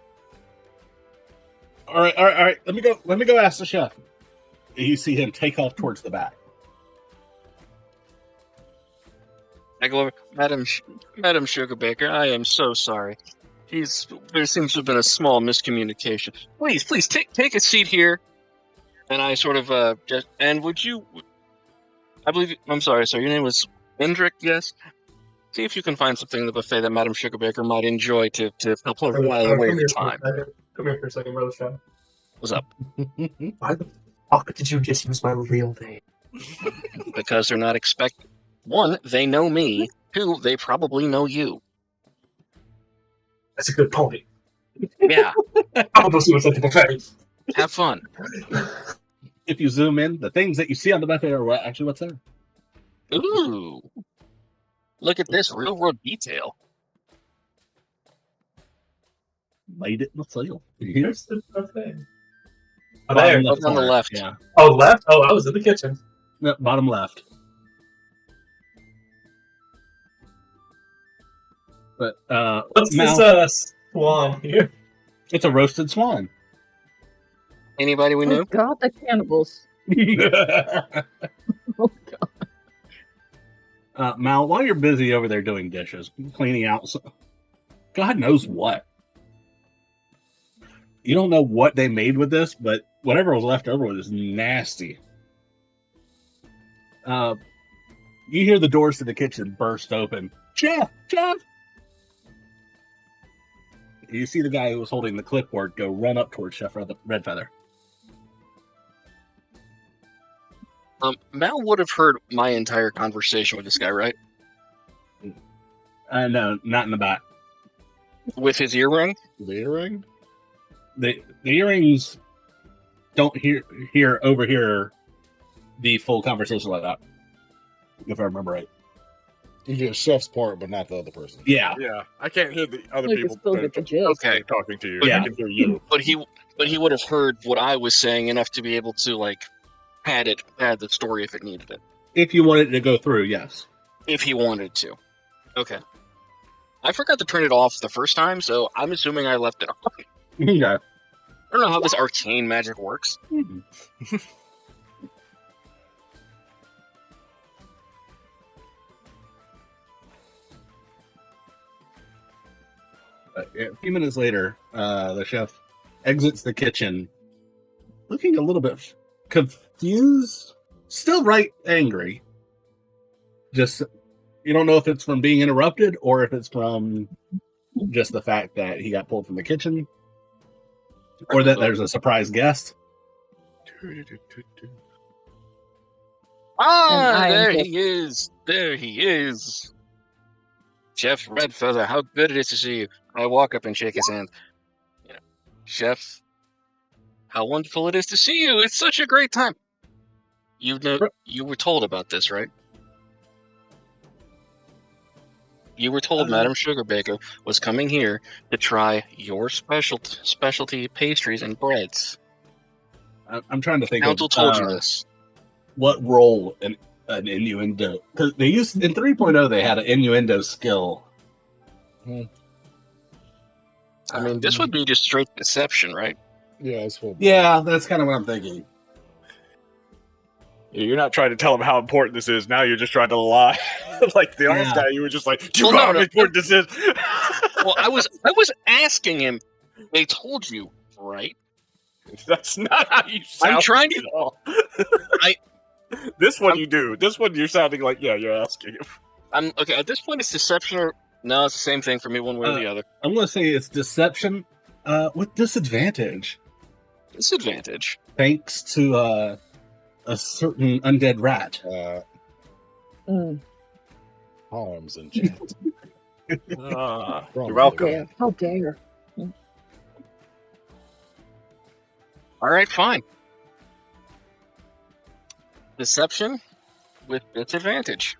right. Let me go ask the chef. You see him take off towards the back. I go over, Madam Sugarbaker. I am so sorry. There seems to have been a small miscommunication. Please take a seat here. And I sort of would you? I believe. I'm sorry, sir. Your name was Hendrik, yes. See if you can find something in the buffet that Madam Sugarbaker might enjoy to help her while away the time. Come here for a second, Brother Shadow. What's up? Why the fuck did you just use my real name? Because they're not expecting. One, they know me. Two, they probably know you. That's a good point. Yeah, I'll go see what's at the buffet. have fun. If you zoom in, the things that you see on the buffet are actually what's there. Ooh, look at this real world detail. Laid it in the sale. Here's the buffet. Oh, Bottom there. left on the corner. left. Yeah. Oh, left? Oh, I was in the kitchen. No, bottom left. But What's Mal, this swan here? it's a roasted swan. Anybody we Oh knew? God, the cannibals. Oh God. Mal, while you're busy over there doing dishes, cleaning out, God knows what. You don't know what they made with this, but whatever was left over was nasty. You hear the doors to the kitchen burst open. Jeff! you see the guy who was holding the clipboard go run up towards Chef Redfeather. Mal would have heard my entire conversation with this guy, right? No, not in the back. With his earring? The earring? The earrings don't overhear the full conversation like that. If I remember right. You get Chef's part, but not the other person. Yeah. Yeah, I can't hear the other You can people still that get the are gist. Okay. talking to you. Yeah. I can hear you. But he would have heard what I was saying enough to be able to like pad the story if it needed it. If you wanted it to go through, yes. If he wanted to. Okay. I forgot to turn it off the first time, so I'm assuming I left it on. Yeah. I don't know how this arcane magic works. A few minutes later, the chef exits the kitchen, looking a little bit confused, still right angry. Just, you don't know if it's from being interrupted or if it's from just the fact that he got pulled from the kitchen or that there's a surprise guest. Ah, And there I'm he is. There he is. Chef Redfeather, how good it is to see you. I walk up and shake his hand. You know, Chef, how wonderful it is to see you. It's such a great time. You were told about this, right? You were told Madame Sugarbaker was coming here to try your specialty pastries and breads. I'm trying to think Council of told you this. what role an innuendo, because they used in 3.0 they had an innuendo skill. I mean, this would be just straight deception, right? Yeah, that's what. Yeah, that's kind of what I'm thinking. You're not trying to tell him how important this is. Now you're just trying to lie. Like the last guy, you were just like, "Do you know how important this is?" Well, I was asking him. They told you, right? That's not how you sound. I'm trying to. At all. This one you do. This one you're sounding like, yeah, you're asking him. I'm okay. At this point, it's deception or no? It's the same thing for me, one way or the other. I'm going to say it's deception with disadvantage. Disadvantage. Thanks to a certain undead rat. Harms and chant. You're welcome. Yeah, how dare. All right, fine. Deception with disadvantage.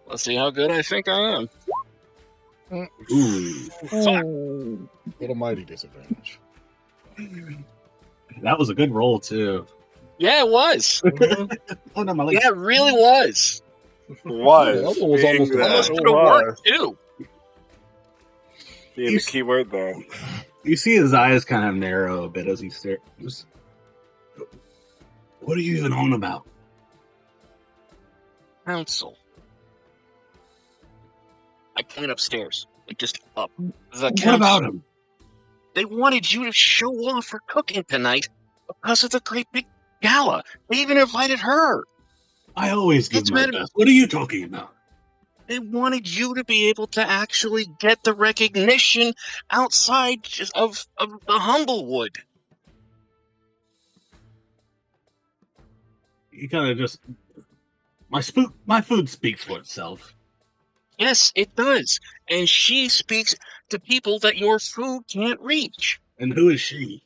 Let's see how good I think I am. Ooh, Oh. What a mighty disadvantage. that was a good roll too. Yeah, it was. Oh no, my legs. Yeah, it really was. Was. The other was being almost the- Almost it could have was. worked too. being the key word there. You see his eyes kind of narrow a bit as he stares. What are you even on about? Council. I point upstairs, like just up. The What council. about him? They wanted you to show off for cooking tonight because of the great big gala. They even invited her. I always give That's my better. best. What are you talking about? They wanted you to be able to actually get the recognition outside of the Humblewood. You kind of just my food speaks for itself. Yes, it does. And she speaks to people that your food can't reach. And who is she?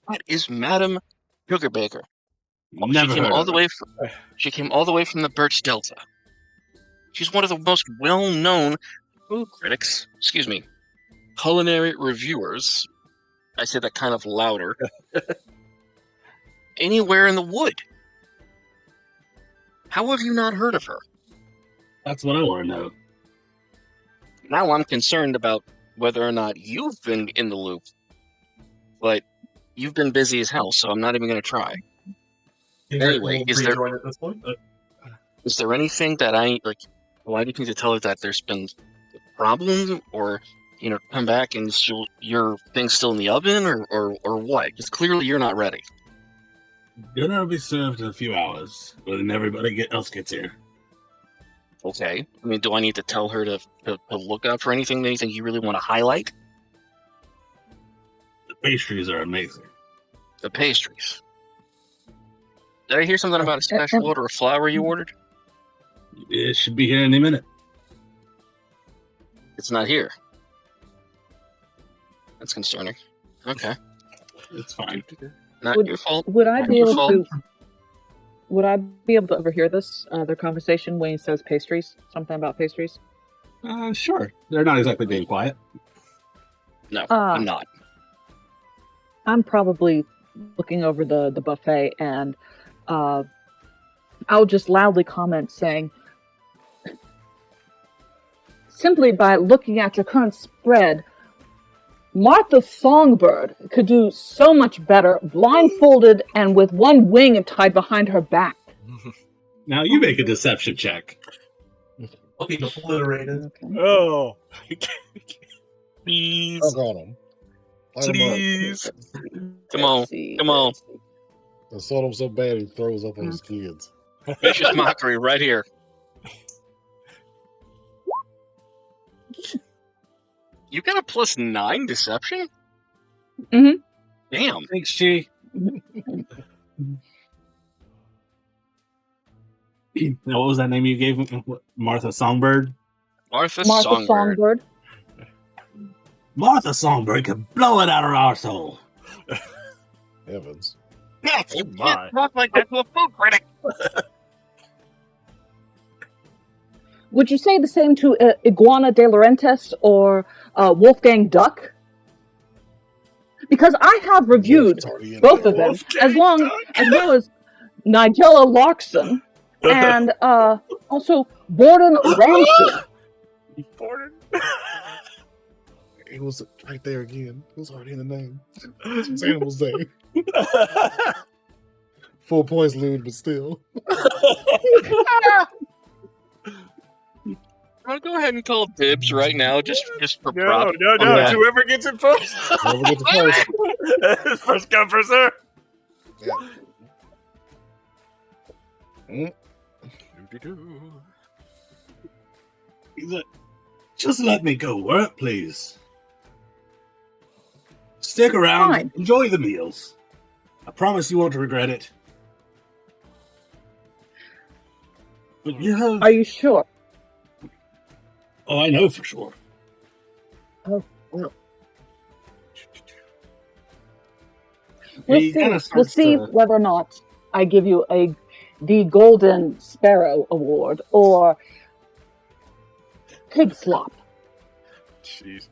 That is Madame Sugarbaker. Never she came heard all of the her. way from She came all the way from the Birch Delta. She's one of the most well-known food critics, culinary reviewers. I say that kind of louder. Anywhere in the wood. How have you not heard of her? That's what I want to know. Now I'm concerned about whether or not you've been in the loop. But you've been busy as hell, so I'm not even going to try. Anyway, is there rejoin at this point? is there anything that I like? Why do you need to tell her that there's been a problem, or come back and your thing's still in the oven, or what? Because clearly you're not ready. Dinner will be served in a few hours when everybody else gets here. Okay. I mean, do I need to tell her to look out for anything you really want to highlight? The pastries are amazing. The pastries. Did I hear something about a special order of flour you ordered? It should be here any minute. It's not here. That's concerning. Okay. It's fine. Not your fault. Would I Not be your able fault. to? Would I be able to overhear this their conversation when he says pastries? Something about pastries. Sure. They're not exactly being quiet. No, I'm not. I'm probably looking over the buffet, and I'll just loudly comment saying, simply by looking at your current spread, Martha Songbird could do so much better blindfolded and with one wing tied behind her back. Now you make a deception check. I'll be obliterated. Okay. Oh. Please. Dunk on him. Light him Please. up. Come on. Let's see, Come on. let's see. Assault him so bad he throws up on his kids. Vicious mockery right here. You got a +9 deception? Mhm. Damn. Thanks, Chi. Now, what was that name you gave him? Martha Songbird? Martha Martha Songbird. Martha Songbird can blow it out her arsehole. Heavens. Yes, you my. can't talk like that to a food critic. Would you say the same to Iguana de Laurentiis or Wolfgang Duck? Because I have reviewed both of them, as well as Nigella Larkson and also Borden Ramsey. Borden? It was right there again. It was already in the name. It's Animal's name. 4 points, lewd, but still. I'll go ahead and call dibs right now, just for No, prop. no. Yeah. Whoever gets it first. Whoever gets it first. First come, first serve. Yeah. Mm. He's like, just let me go work, please. Stick around. Fine. Enjoy the meals. I promise you won't regret it. But you have... Are you sure? Oh, I know for sure. Oh, well. He kinda We'll starts see to- whether or not I give you the Golden Sparrow Award or Pig Slop. Jeez.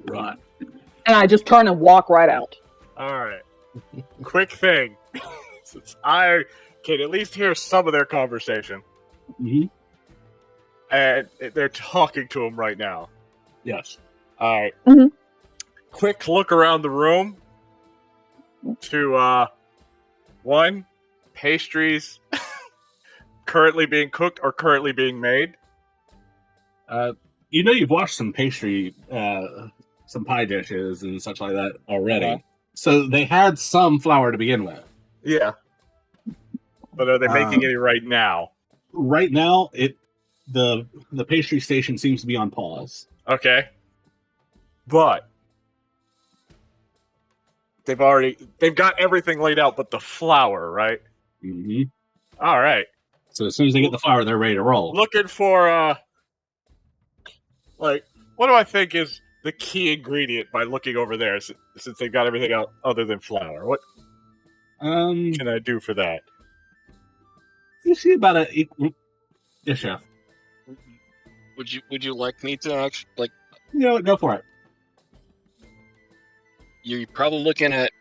Right. And I just turn and walk right out. All right. Quick thing. Since I can at least hear some of their conversation, Mm-hmm. and they're talking to him right now. Yes. All right. Mhm. Quick look around the room to one, pastries currently being cooked or currently being made. You know you've watched some pastry, some pie dishes and such like that already. Uh-huh. So they had some flour to begin with. Yeah. But are they making any right now? Right now, the pastry station seems to be on pause. Okay. But they've got everything laid out but the flour, right? Mm-hmm. All right. So as soon as they get the flour, they're ready to roll. Looking for what do I think is the key ingredient by looking over there since they've got everything out other than flour? What can I do for that? You see about a equal. Yeah, chef. Would you like me to actually You know what? Go for it. You're probably looking at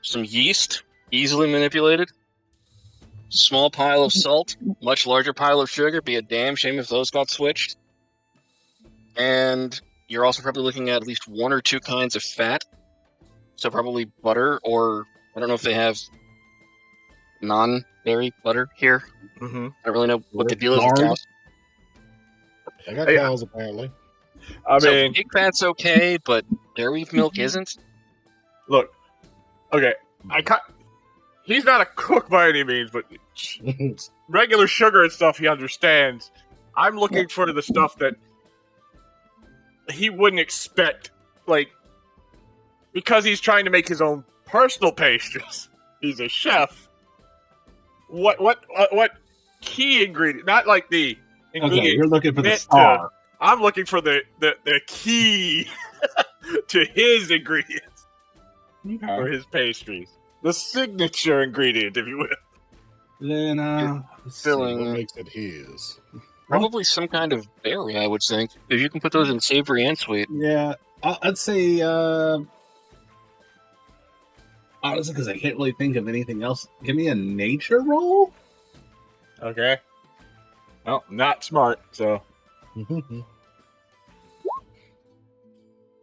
some yeast, easily manipulated. Small pile of salt, much larger pile of sugar. Be a damn shame if those got switched. And you're also probably looking at least 1 or 2 kinds of fat. So probably butter, or I don't know if they have non-dairy butter here. Mm-hmm. I don't really know what the deal is with Lard? cows. I got cows, apparently. I So mean, pig fat's okay, but dairy milk isn't. look. Okay, he's not a cook by any means, but regular sugar and stuff he understands. I'm looking for the stuff that he wouldn't expect, like, because he's trying to make his own personal pastries. He's a chef. What key ingredient? Not like the ingredient. Okay, you're looking for the meant star. I'm looking for the key to his ingredients for his pastries. The signature ingredient, if you will. Then, let's see. What Filling makes it his? probably some kind of berry, I would think. If you can put those in savory and sweet. Yeah, I'd say, honestly, because I can't really think of anything else. Give me a nature roll? Okay. Well, not smart, so.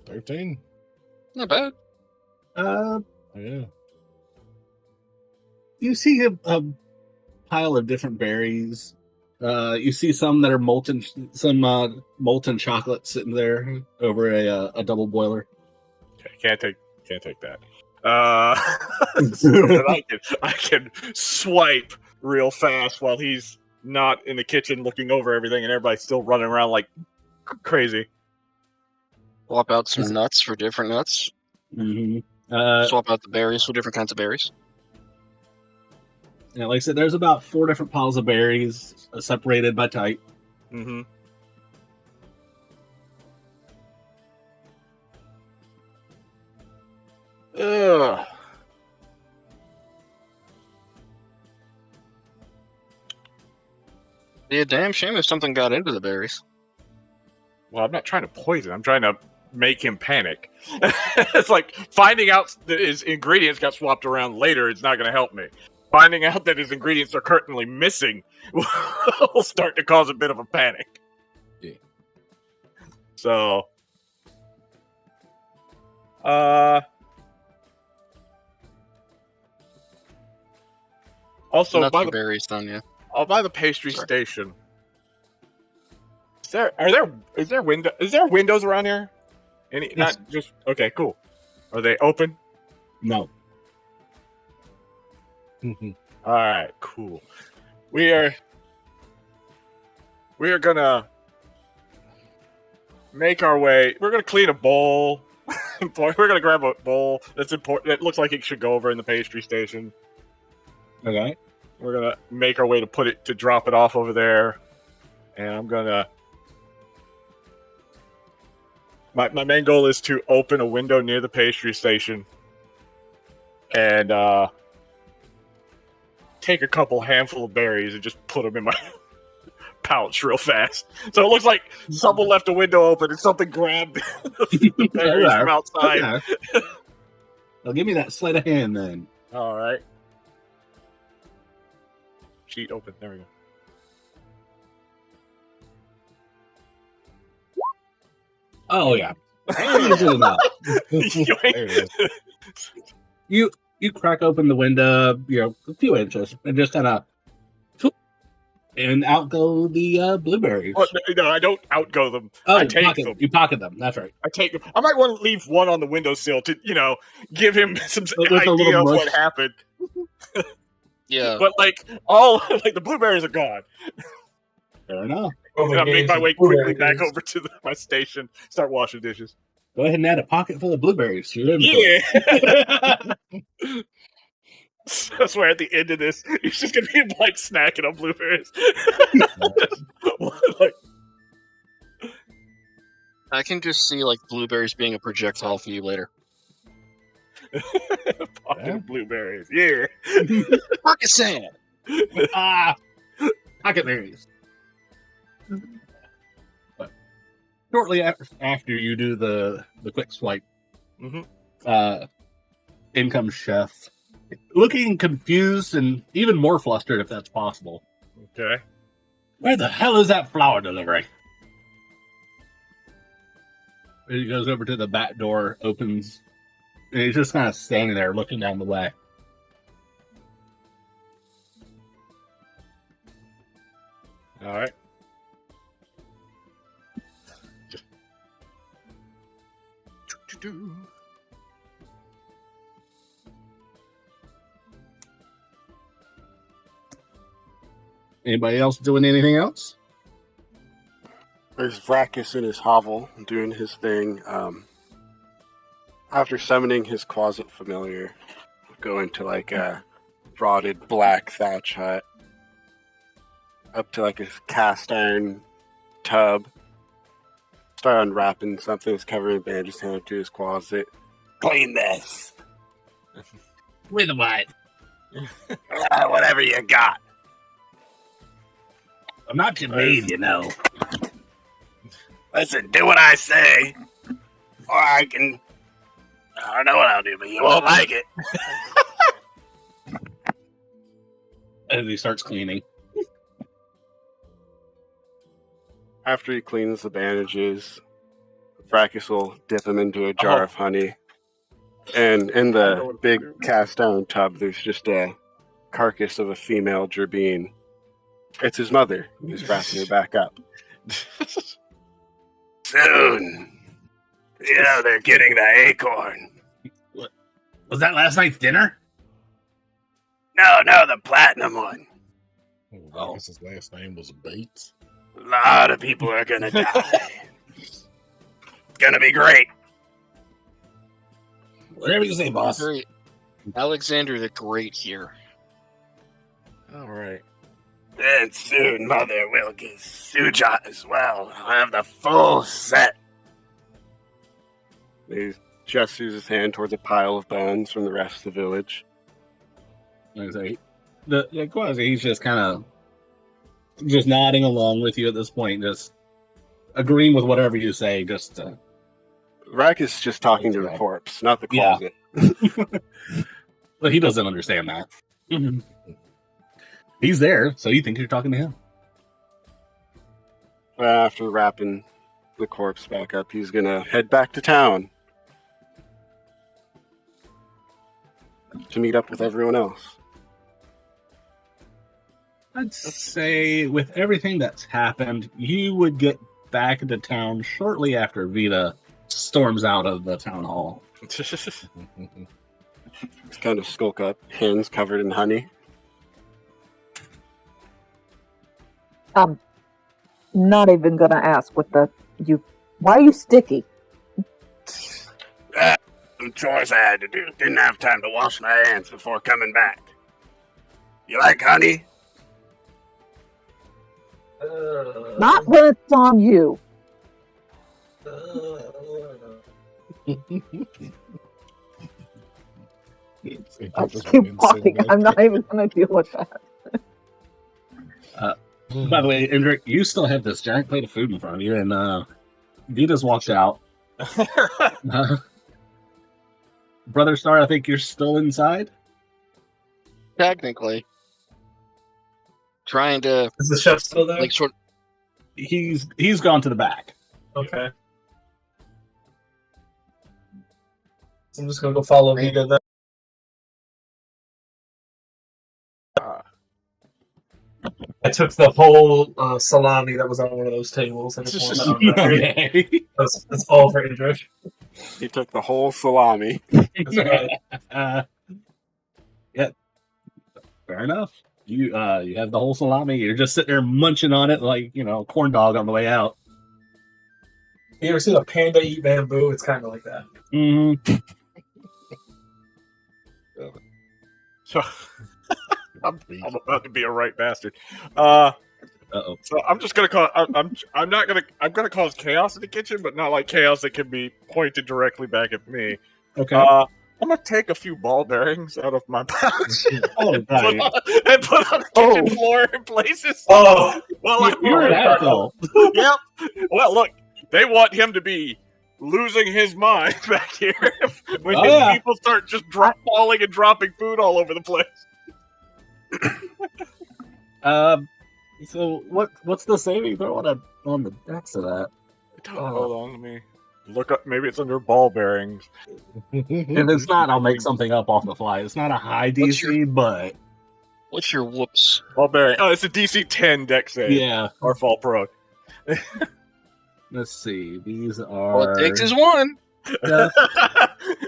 13? Not bad. Oh, yeah. You see a pile of different berries. You see some that are molten, molten chocolate sitting there over a double boiler. Okay, can't take that. So that I can swipe real fast while he's not in the kitchen looking over everything, and everybody's still running around like crazy. Swap out some nuts for different nuts. Mm-hmm. Swap out the berries for different kinds of berries. Yeah, like I said, there's about 4 different piles of berries separated by type. Mm-hmm. Ugh. Be a damn shame if something got into the berries. Well, I'm not trying to poison. I'm trying to make him panic. It's like finding out that his ingredients got swapped around later is not going to help me. Finding out that his ingredients are currently missing will start to cause a bit of a panic. Yeah. So, also Nuts by for the berries, then, yeah. I'll buy the pastry Sorry. station. Is there windows around here? Any? Yes. Not just okay. Cool. Are they open? No. All right. Cool. We are gonna make our way. We're gonna clean a bowl. We're gonna grab a bowl that's important. That looks like it should go over in the pastry station. Okay. We're gonna make our way to drop it off over there, and I'm gonna. My main goal is to open a window near the pastry station, and take a couple handful of berries and just put them in my pouch real fast. So it looks like someone left a window open and something grabbed the berries from outside. Okay. Well, give me that sleight of hand then. All right. Sheet open. There we go. Oh yeah. Easy enough. There it is. You crack open the window, a few inches, and just kind of, and out go the blueberries. Oh, no, I don't outgo them. Oh, I take them. You pocket them. That's right. I take them. I might want to leave one on the windowsill to, give him some With a little idea of what mush. happened. Yeah. But the blueberries are gone. Fair enough. And I make my way quickly back over to my station, start washing dishes. Go ahead and add a pocket full of blueberries to your inventory. Yeah. I swear at the end of this, he's just gonna be like snacking on blueberries. Like, I can just see like blueberries being a projectile for you later. pocket of blueberries, yeah. Pocket sand. Pocket berries. But shortly after you do the quick swipe, in comes Chef, looking confused and even more flustered, if that's possible. Okay. Where the hell is that flower delivery? And he goes over to the back door, opens, and he's just kind of standing there looking down the way. All right. Anybody else doing anything else? There's Vracus in his hovel doing his thing. After summoning his closet familiar, go into like a rotted black thatch hut, up to like a cast iron tub. Start unwrapping something that's covered in bandages, hand it to his closet. Clean this. With what? Whatever you got. I'm not your maid, you know. Listen, do what I say, or I don't know what I'll do, but you won't like it. As he starts cleaning. After he cleans the bandages, Vracus will dip him into a jar of honey. And in the big cast iron tub, there's just a carcass of a female gerbine. It's his mother who's wrapping her back up. Soon. You know they're getting the acorn. What? Was that last night's dinner? No, the platinum one. Oh, I guess his last name was Bates. A lot of people are gonna die. It's gonna be great. Whatever you say, boss. Great. Alexander the Great here. All right. And soon Mother will get Suja as well. I'll have the full set. He gestures his hand towards a pile of bones from the rest of the village. The Quasi, he's just kind of just nodding along with you at this point, just agreeing with whatever you say. Just Rack is just talking to the corpse, not the closet. But he doesn't understand that. He's there, so you think you're talking to him. After wrapping the corpse back up, he's gonna head back to town to meet up with everyone else. I'd say with everything that's happened, you would get back into town shortly after Vita storms out of the town hall. Just kind of skulk up, hands covered in honey. I'm not even gonna ask why are you sticky? Some chores I had to do. Didn't have time to wash my hands before coming back. You like honey? Not when it's on you. I'll keep walking. I'm not even gonna deal with that. By the way, Indrik, you still have this giant plate of food in front of you, and Vita's walks out. Brother Star, I think you're still inside? Technically. Trying to... Is the chef still there? like sort of, He's gone to the back. Okay. So I'm just gonna go follow Vita then. I took the whole salami that was on one of those tables and just Okay. That's all for Indrik. He took the whole salami. That's right. Yeah, fair enough. You have the whole salami. You're just sitting there munching on it like, a corn dog on the way out. You ever seen a panda eat bamboo? It's kind of like that. Mm-hmm. So I'm about to be a right bastard. Uh-oh. So I'm just gonna call. I'm gonna cause chaos in the kitchen, but not like chaos that can be pointed directly back at me. Okay. I'm gonna take a few ball bearings out of my pouch and put on the kitchen floor in places. Oh, well, you're an asshole. Yep. Well, look, they want him to be losing his mind back here when people start just falling and dropping food all over the place. So what's the saving throw on the decks of that? Hold on, let me look up. Maybe it's under ball bearings. If it's not, I'll make something up off the fly. It's not a high DC, but what's your whoops? Ball bearing. Oh, it's a DC 10 deck save. Yeah. Or fall pro. Let's see. These are. All it takes is one.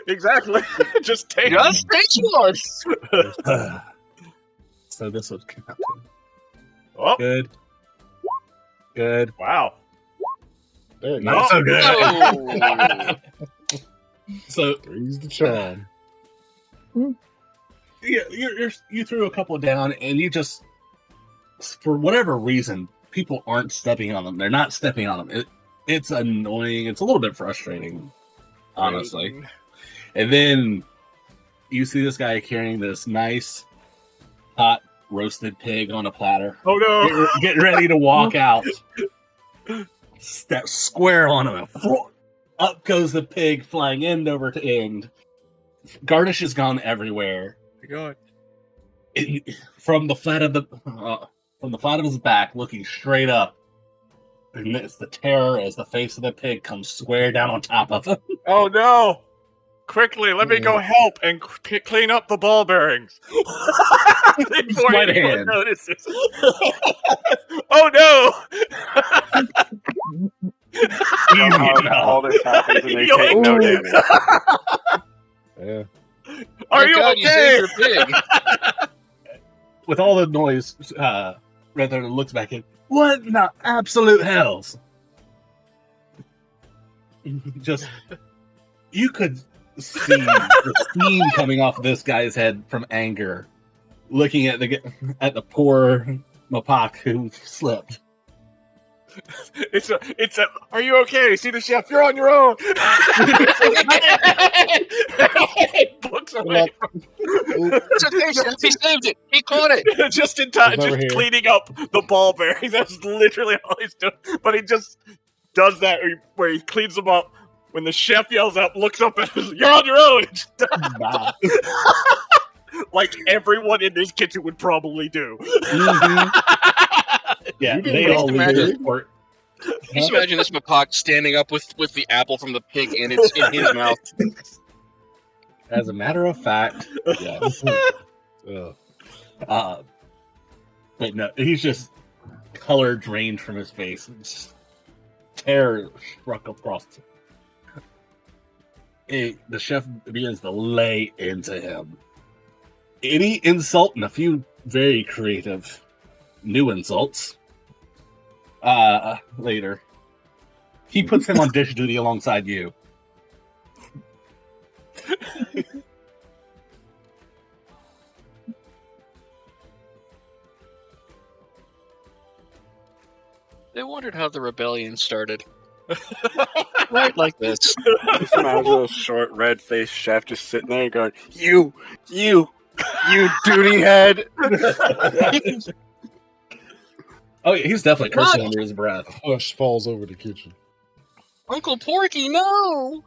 Exactly. Just take one. So this would count. Oh, Good. Good. wow. There it Not goes. so good. Oh. So Three's the charm. you threw a couple down, and you just, for whatever reason, people aren't stepping on them. They're not stepping on them. It's annoying. It's a little bit frustrating, honestly. And then you see this guy carrying this nice, hot, roasted pig on a platter. Oh no! Getting ready to walk out. Step square on him. Up goes the pig, flying end over to end. Garnish has gone everywhere. Oh my God. From the flat of his back, looking straight up. And it's the terror as the face of the pig comes square down on top of him. Oh no! Quickly, let me go help and clean up the ball bearings. Before Sleight of anyone hand. notices. Oh no! All this happens and they Yo. take no damage. Yeah. Are Thank you God okay? You saved your pig. With all the noise, Rather looks back at, what in the absolute hells? Just, you could see the steam coming off this guy's head from anger, looking at the poor Mapak who slipped. It's a. Are you okay? See the chef? You're on your own. Books away. It's okay, Chef. He saved it. He caught it. Just in time, He's over just here. cleaning up the ball bearings. That's literally all he's doing. But he just does that where he cleans them up. When the chef yells out, looks up and says, "You're on your own." Nah. Like everyone in this kitchen would probably do. Yeah, You didn't they waste all a leave minute. this court. Just imagine this Mapak standing up with the apple from the pig and it's in his mouth. As a matter of fact, yes. Ugh. But no, he's just color drained from his face. And just terror struck across him. The chef begins to lay into him. Any insult and a few very creative new insults. Later. He puts him on dish duty alongside you. They wondered how the rebellion started. Right like this. Just imagine a short, red-faced chef just sitting there going, You duty head! Oh, yeah, he's definitely cursing under his breath. Hush falls over the kitchen. Uncle Porky, no!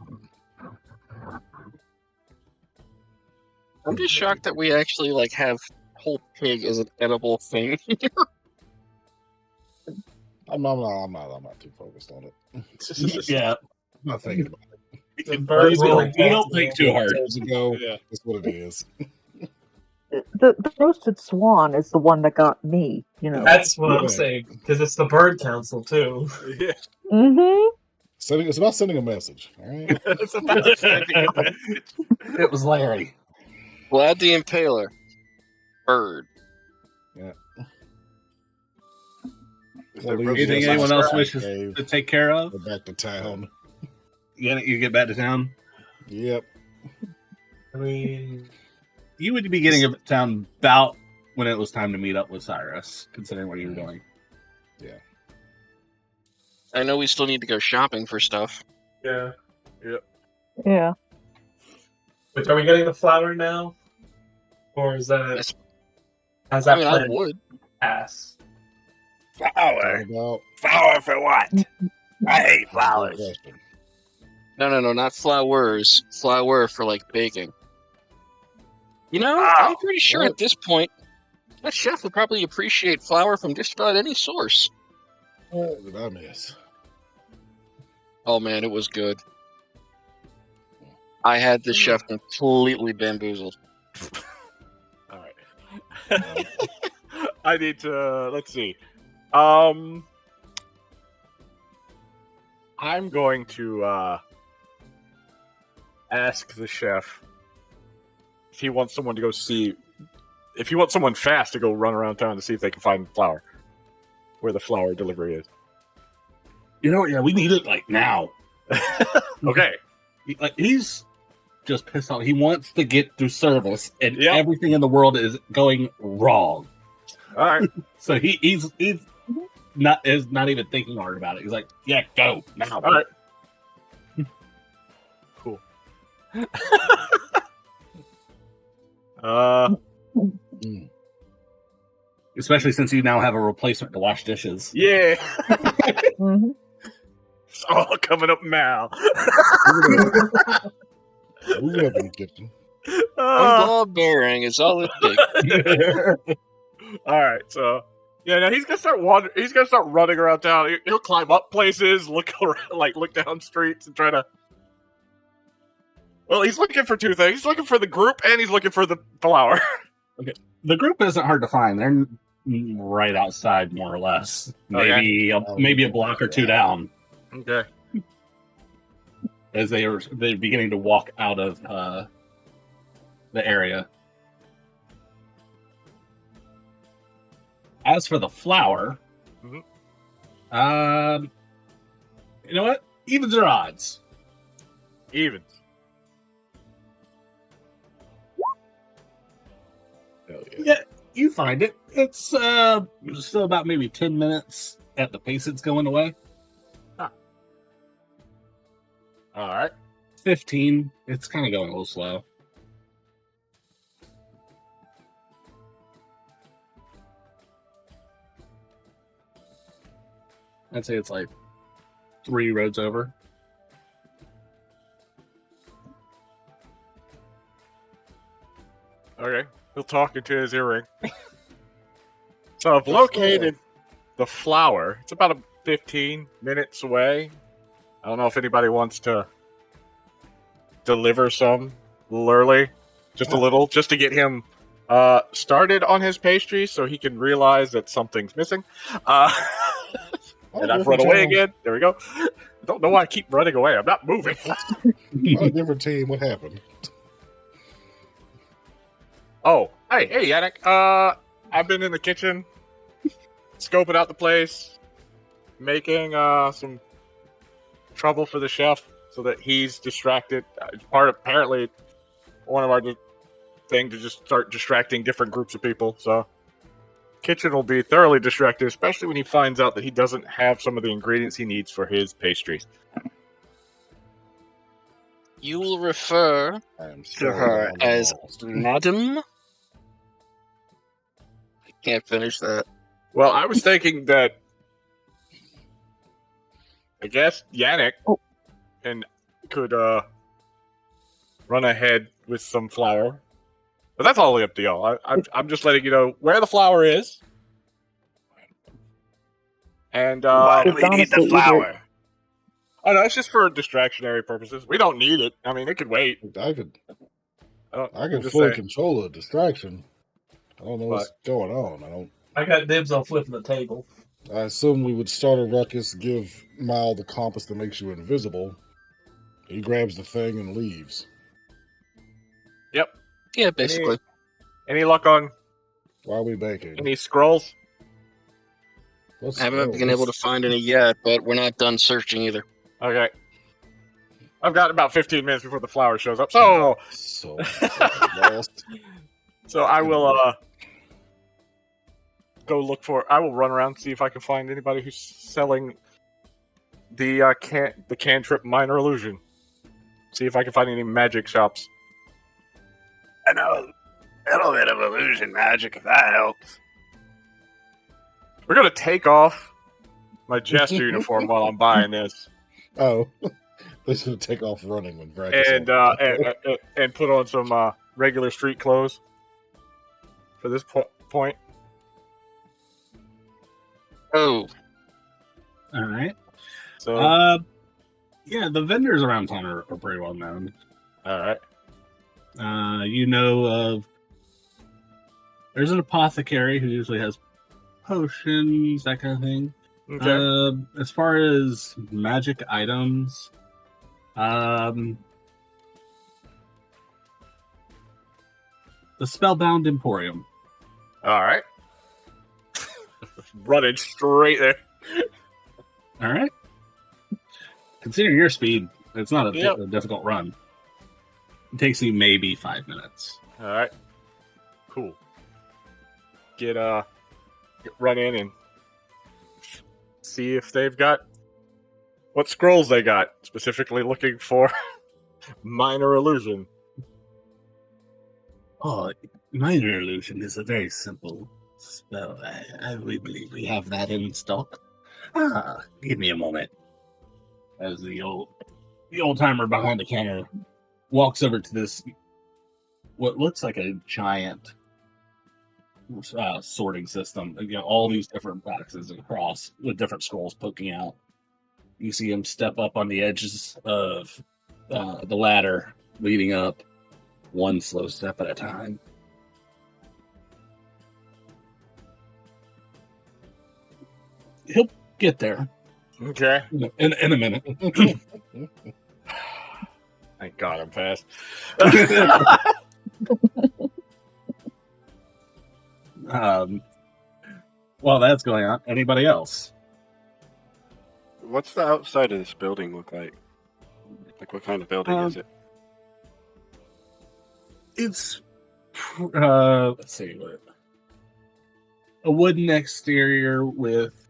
I'm just shocked that we actually have whole pig as an edible thing. I'm not too focused on it. Yeah. I'm not thinking about it. You don't think too hard. Years ago, Yeah. that's what it is. The roasted swan is the one that got me, you know. That's what I'm Yeah. saying, because it's the Bird Council, too. Yeah. Mm-hmm. It's about sending a message. All right. It's about It was Larry. Vlad the Impaler. Bird. Anything anyone else wishes Cave, to take care of? go back to town. You get back to town? Yep. I mean, You would be getting to town about when it was time to meet up with Cyrus, considering where you were going. I know we still need to go shopping for stuff. yeah. Yeah. But are we getting the flower now? Or is that... Yes. Has I that mean, I plan would. passed? Flower? About Flower for what? I hate flowers. question. No, not flowers. Flour for, baking. You know, Oh, I'm pretty sure what? at this point, that chef would probably appreciate flour from just about any source. What did I miss? Oh man, it was good. I had the chef completely bamboozled. All right. I need to. Let's see. I'm going to ask the chef if he wants someone to go see. If he wants someone fast to go run around town to see if they can find flour. where the flower delivery is. You know what? Yeah, we need it like now. Okay. He's just pissed off. He wants to get through service, and Yep. everything in the world is going wrong. All right. So he's not even thinking hard about it. He's like, yeah, go now. All right. Cool. Especially since you now have a replacement to wash dishes. Yeah. Mhm. It's all coming up now. Moving up in the kitchen. One ball bearing is all it takes. All right, so yeah, now he's gonna start wandering. He's gonna start running around town. He'll climb up places, look around, look down streets, and try to. Well, he's looking for two things. He's looking for the group, and he's looking for the flower. The group isn't hard to find. They're right outside, more or less. Maybe a block or two down. Okay. As they're beginning to walk out of the area. As for the flower, Mhm. You know what? Evens or odds? Evens. Hell Yeah, you find it. It's still about maybe 10 minutes at the pace it's going away. All right. 15. It's kind of going a little slow. I'd say it's like 3 roads over. Okay. He'll talk into his earring. So I've located the flower. It's about 15 minutes away. I don't know if anybody wants to deliver some a little early. Just a little, just to get him started on his pastry so he can realize that something's missing. And I've run away again. There we go. I don't know why I keep running away. I'm not moving. A different team. What happened? Oh, hey, Yannick. I've been in the kitchen, scoping out the place, making some trouble for the chef so that he's distracted. It's apparently one of our thing to just start distracting different groups of people. So, kitchen will be thoroughly distracted, especially when he finds out that he doesn't have some of the ingredients he needs for his pastries. You will refer to her as Madam. I can't finish that. Well, I was thinking that I guess Yannick could run ahead with some flour. But that's all up to y'all. I'm just letting you know where the flour is. And Why do we need the flower? Oh no, it's just for distractionary purposes. We don't need it. I mean, it could wait. I could I'm just fully saying. control a distraction. I don't know what's going on. I got dibs on flipping the table. I assume we would start a ruckus, give Mal the compass that makes you invisible. He grabs the thing and leaves. Yep. Yeah, basically. Any luck on Why are we baking? any scrolls? What's I haven't been able to find any yet, but we're not done searching either. Okay. I've got about 15 minutes before the flower shows up. So lost. So I will go look for. I will run around and see if I can find anybody who's selling the cantrip minor illusion. See if I can find any magic shops. I know a little bit of illusion magic, if that helps. We're gonna take off my jester uniform while I'm buying this, Oh, they're gonna take off running when practice. and put on some regular street clothes for this point. Oh, All right. So Yeah, the vendors around town are pretty well known. all right. You know of. There's an apothecary who usually has potions, that kind of thing. Okay. As far as magic items, the Spellbound Emporium. All right. running straight there. All right. Considering your speed, it's not a, Yep. a difficult run. It takes you maybe 5 minutes. All right, cool. Get run in and see if they've got what scrolls they got. Specifically looking for minor illusion. Oh, minor illusion is a very simple spell. We believe we have that in stock. Give me a moment. As the old timer behind the counter walks over to this, what looks like a giant sorting system. You know, all these different boxes across with different scrolls poking out. You see him step up on the edges of the ladder leading up, one slow step at a time. He'll get there Okay. in a minute. Thank God I'm fast. While that's going on, anybody else? What's the outside of this building look like? Like, what kind of building is it? It's let's see, a wooden exterior with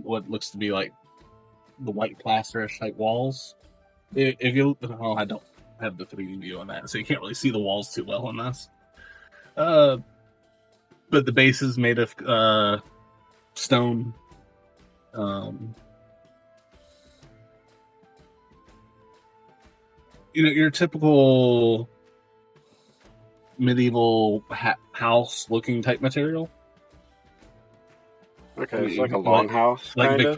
what looks to be like the white plasterish type walls. If you, I don't have the 3D view on that, so you can't really see the walls too well on this. But the base is made of stone. You know, your typical medieval house-looking type material. Okay, it's like a longhouse, like kind of.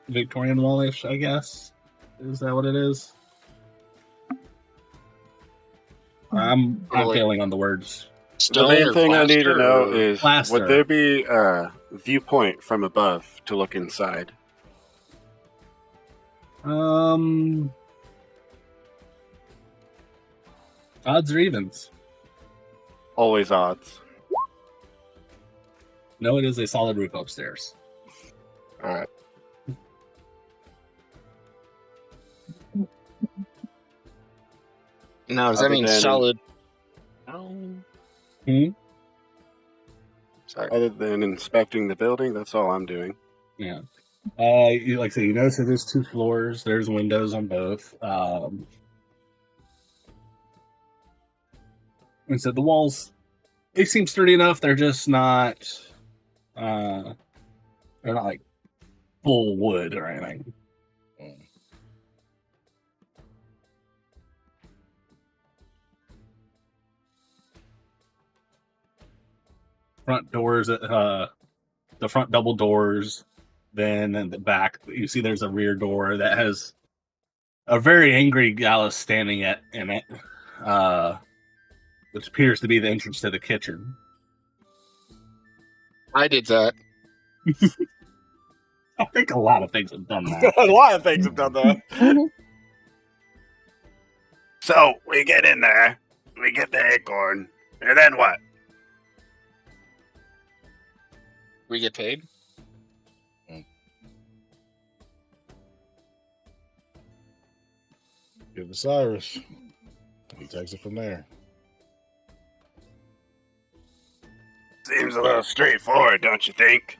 Victorian wallish, I guess. Is that what it is? I'm failing on the words. The main thing I need to know is, plaster. would there be a viewpoint from above to look inside? Odds or evens? Always odds. No, it is a solid roof upstairs. Alright. Now, does that mean solid? Sorry. Other than inspecting the building, that's all I'm doing. Yeah. You, like I say, you notice that there's 2 floors. There's windows on both. And so the walls, they seem sturdy enough. They're just not, they're not like full wood or anything. Front doors, the front double doors, then in the back, you see there's a rear door that has a very angry Gallus standing in it, which appears to be the entrance to the kitchen. I did that. I think a lot of things have done that. A lot of things have done that. So, we get in there, we get the acorn, and then what? We get paid? Give it Cyrus. He takes it from there. Seems a little straightforward, don't you think?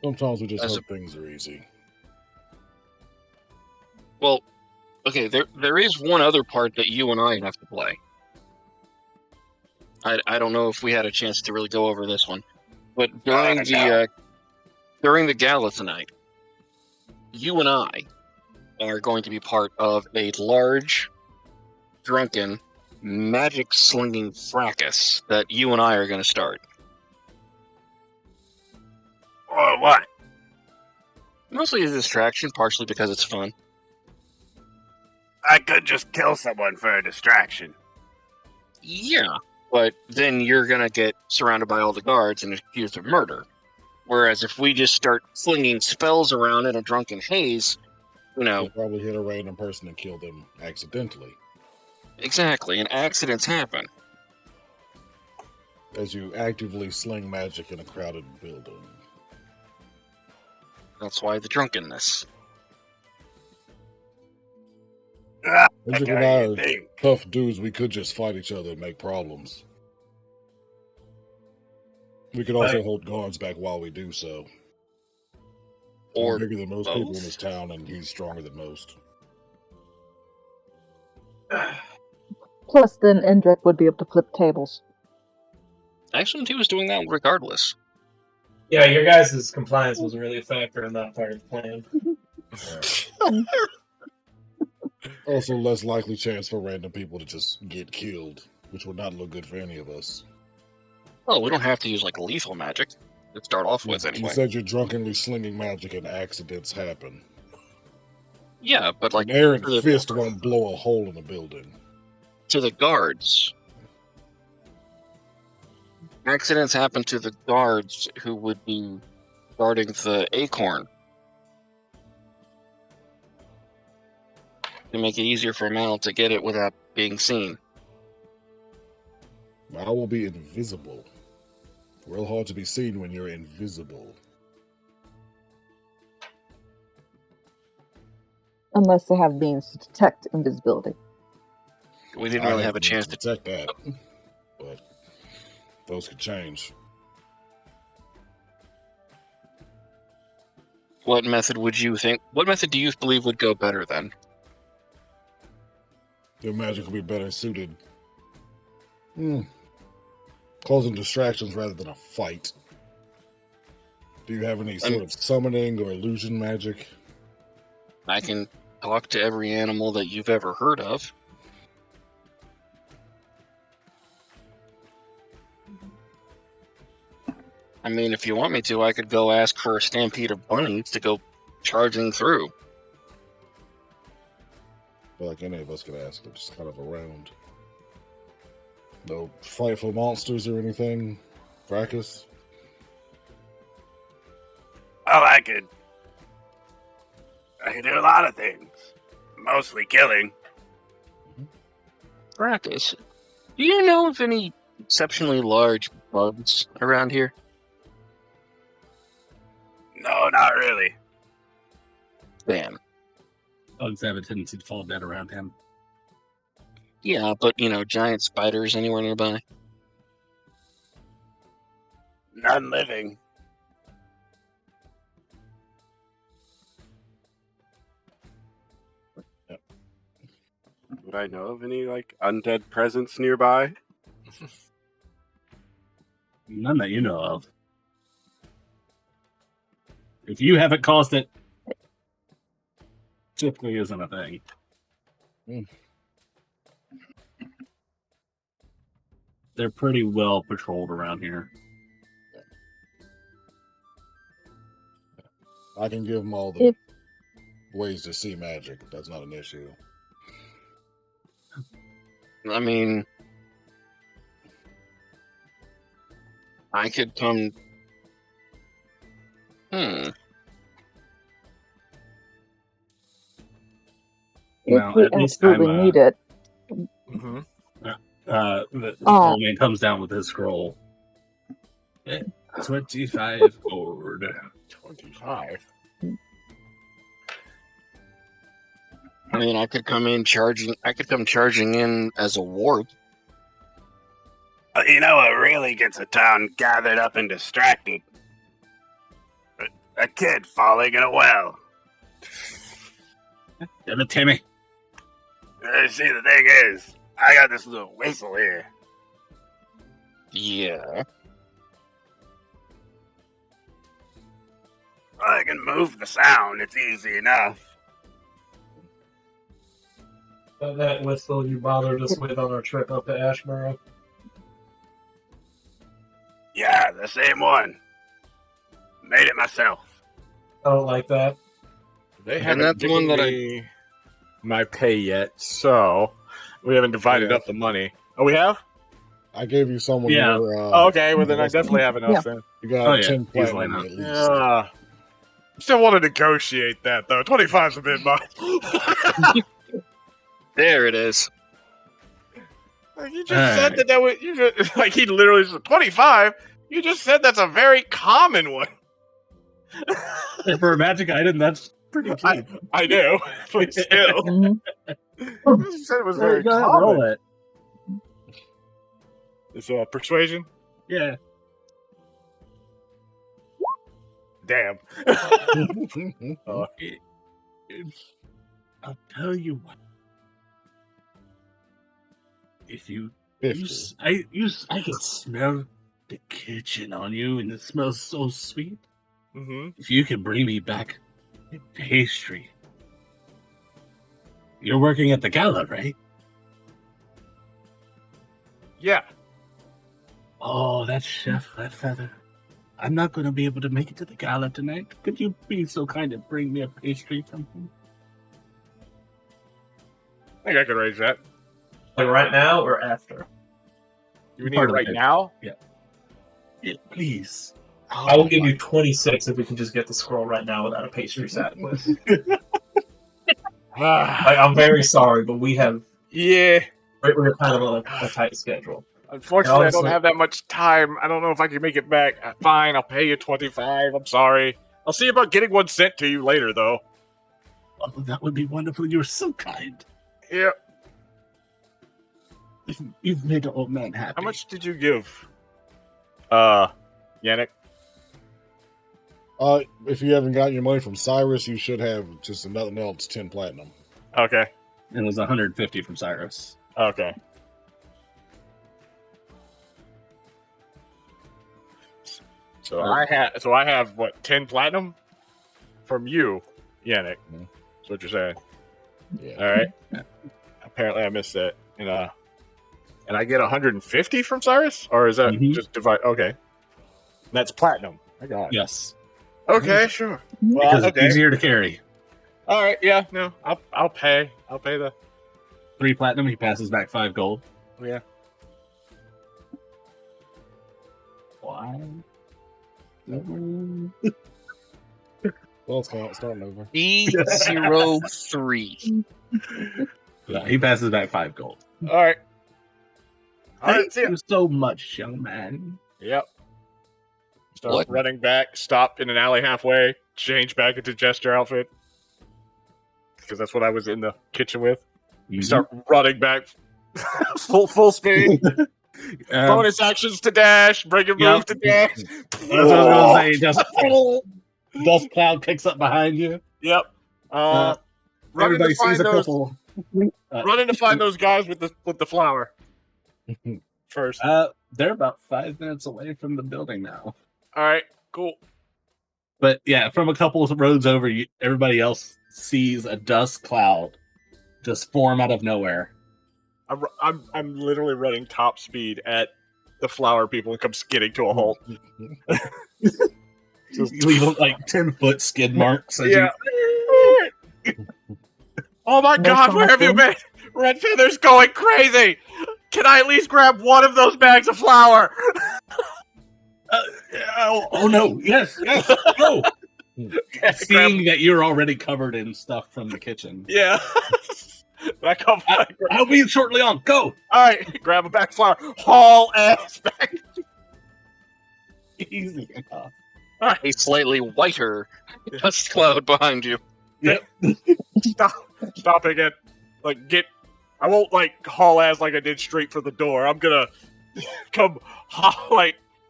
Sometimes we just As hope things are easy. Well, okay, there is one other part that you and I have to play. I don't know if we had a chance to really go over this one, but during the gala tonight, you and I are going to be part of a large, drunken, magic-slinging fracas that you and I are going to start. Or what? Mostly a distraction, partially because it's fun. I could just kill someone for a distraction. Yeah, but then you're going to get surrounded by all the guards and accused of murder. Whereas if we just start flinging spells around in a drunken haze, you know... We'll probably hit a random person and kill them accidentally. Exactly, and accidents happen. as you actively sling magic in a crowded building. That's why the drunkenness. Magic and I are tough dudes. We could just fight each other and make problems. We could also hold guards back while we do so. Or I'm bigger than most both? people in this town, and he's stronger than most. Plus, then Endrick would be able to flip tables. Actually, he was doing that regardless. Yeah, your guys' compliance wasn't really a factor in that part of the plan. Also, less likely chance for random people to just get killed, which would not look good for any of us. Well, we don't have to use like lethal magic to start off with anyway. You said you're drunkenly slinging magic and accidents happen. Yeah, but like An errant fist won't blow a hole in a building. to the guards. Accidents happen to the guards who would be guarding the acorn. To make it easier for Mal to get it without being seen. I will be invisible. Real hard to be seen when you're invisible. Unless they have means to detect invisibility. We didn't really have a chance to detect that, but those could change. What method would you think? What method do you believe would go better then? Your magic would be better suited. Causing distractions rather than a fight. Do you have any sort of summoning or illusion magic? I can talk to every animal that you've ever heard of. I mean, if you want me to, I could go ask for a stampede of bunnies to go charging through. I feel like any of us could ask. They're just kind of around. No frightful monsters or anything? Fracas? Oh, I could do a lot of things. Mostly killing. Fracas, do you know of any exceptionally large bugs around here? No, not really. Damn. Bugs have a tendency to fall dead around him. Yeah, but, giant spiders anywhere nearby? None living. Would I know of any, undead presence nearby? None that you know of. If you haven't caused it, typically isn't a thing. They're pretty well patrolled around here. I can give them all the ways to see magic. That's not an issue. I mean, I could come... If we absolutely need it. The old man comes down with his scroll. 25 gourd. 25. I mean, I could come charging in as a warp. You know what really gets a town gathered up and distracted? A kid falling in a well. Damn it, Timmy. See, the thing is, I got this little whistle here. Yeah. I can move the sound. It's easy enough. That whistle you bothered us with on our trip up to Ashboro. Yeah, the same one. Made it myself. I don't like that. They And haven't that's the one given that me my pay yet, so we haven't divided up the money. Oh, we have? I gave you someone. Yeah. Okay, well then I definitely have enough then. You got 10 easily platinum enough. at least. Yeah. Still want to negotiate that though. 25's a bit much. There it is. You just said that was you just, like he literally said 25. You just said that's a very common one. For a magic item, that's pretty cheap. I know, but still, Mhm. you said it was very Go ahead, common. roll it. It's persuasion. Yeah. Damn. I'll tell you what. If you, 50. I can smell the kitchen on you, and it smells so sweet. Mm-hmm. If you can bring me back a pastry, you're working at the gala, right? Yeah. Oh, that's Chef Redfeather. I'm not going to be able to make it to the gala tonight. Could you be so kind and bring me a pastry from him? I think I could raise that. Like right now or after? You need it Part of right it. now? Yeah, please. I will give you 26 if we can just get the scroll right now without a pastry set. I'm very sorry, but we have Yeah. we're kind of on a tight schedule. Unfortunately, I Honestly- don't have that much time. I don't know if I can make it back. Fine, I'll pay you 25. I'm sorry. I'll see about getting one sent to you later, though. Oh, that would be wonderful. You're so kind. Yeah. You've made the old man happy. How much did you give? Yannick? If you haven't got your money from Cyrus, you should have just nothing else 10 platinum. Okay. It was 150 from Cyrus. Okay. So I have what, 10 platinum from you, Yannick. Mhm. That's what you're saying. Yeah. All right. Apparently, I missed that. And I get 150 from Cyrus, or is that Mhm. just divide? Okay, that's platinum. I got it. Yes. Okay, sure. Because Well, it's okay. easier to carry. All right. Yeah. No, I'll pay. I'll pay the. 3 platinum, he passes back 5 gold. Yeah. Why? Well, it's starting over. E03. Yeah, he passes back 5 gold. All right. All right. Thank See ya. you so much, young man. Yep. Start What? running back. Stop in an alley halfway. Change back into jester outfit. Because that's what I was in the kitchen with. Start running back. full speed. Bonus actions to dash. Break a move Yep. to dash. That's what I was going to say. Dust cloud kicks up behind you. Yep. Running Everybody to find sees a those. couple. Running to find those guys with the flower. First. They're about 5 minutes away from the building now. All right. Cool. But yeah, from a couple of roads over, everybody else sees a dust cloud just form out of nowhere. I'm literally running top speed at the flower people and come skidding to a halt. You leave like 10-foot skid marks. As Yeah. Oh my No god, where have you problem. been? Red Feather's going crazy! Can I at least grab one of those bags of flour? Oh no! Yes, no! Seeing that you're already covered in stuff from the kitchen. Yeah. I come back. I'll be shortly on. Go! Alright, grab a bag of flour. Haul ass back. Easy enough. A slightly whiter dust cloud behind you. Stop again. I won't haul ass like I did straight for the door. I'm gonna I'm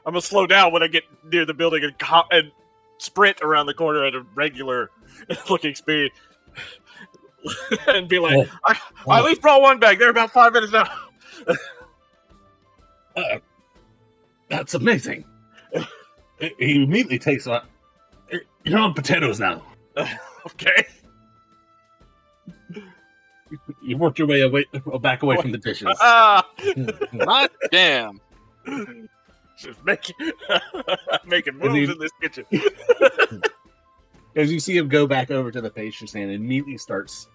gonna slow down when I get near the building and sprint around the corner at a regular looking speed. And be like, I at least brought one bag. They're about 5 minutes now. That's amazing. He immediately takes on. You're on potatoes now. Okay. You worked your way back away from the dishes. Not damn. Just making moves in this kitchen. As you see him go back over to the pastry stand and immediately starts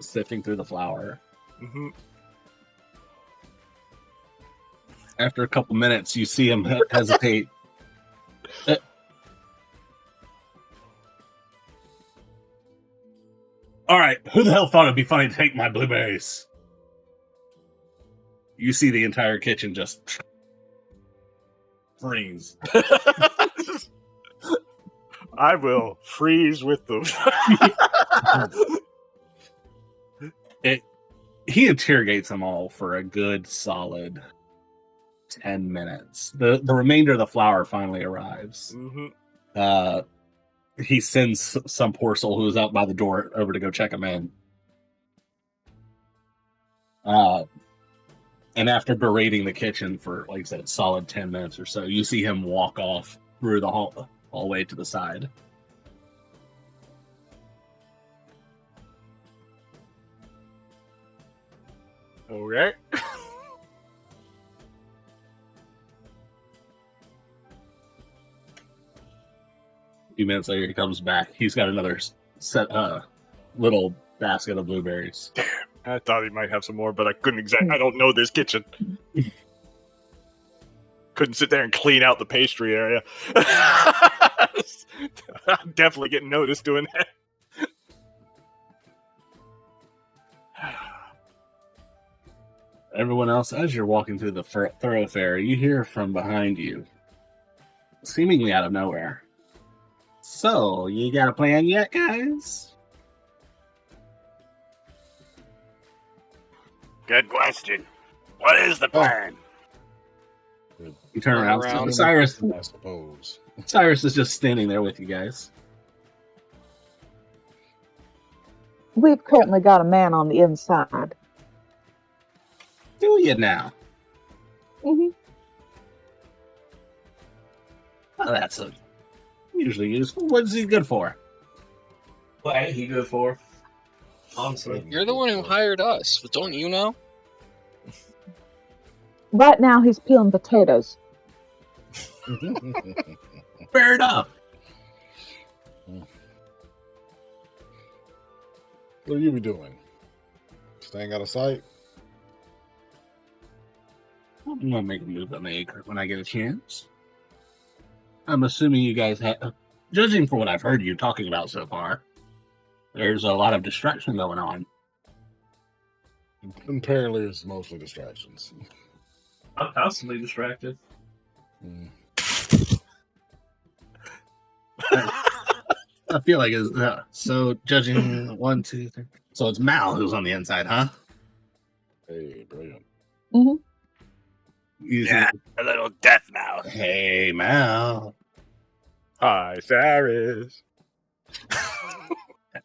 sifting through the flour. Mm-hmm. After a couple minutes, you see him hesitate. All right, who the hell thought it'd be funny to take my blueberries? You see the entire kitchen just freeze. I will freeze with them. He interrogates them all for a good solid 10 minutes. The remainder of the flour finally arrives. Mm-hmm. He sends some poor soul who was out by the door over to go check him in. And after berating the kitchen for, like I said, a solid 10 minutes or so, you see him walk off through the hallway to the side. Okay. A few minutes later, he comes back. He's got another little basket of blueberries. I thought he might have some more, but I couldn't I don't know this kitchen. Couldn't sit there and clean out the pastry area. I'm definitely getting noticed doing that. Everyone else, as you're walking through the thoroughfare, you hear from behind you, seemingly out of nowhere. So, you got a plan yet, guys? Good question. What is the plan? You turn around. Around. Cyrus I suppose. is just standing there with you guys. We've currently got a man on the inside. Do you now? Hmm. Oh, that's usually useful. What's he good for? What ain't he good for? Honestly. You're the one who hired us, but don't you know? Right now, he's peeling potatoes. Fair enough. What are you be doing? Staying out of sight? I'm gonna make a move on the acre when I get a chance. I'm assuming you guys have, judging from what I've heard you talking about so far, there's a lot of distraction going on. Apparently, it's mostly distractions. I'm constantly distracted. Mm. I feel like it's so judging 1, 2, 3. So it's Mal who's on the inside, huh? Hey, brilliant. Yeah, a little death now. Hey, Mal. Hi, Cyrus.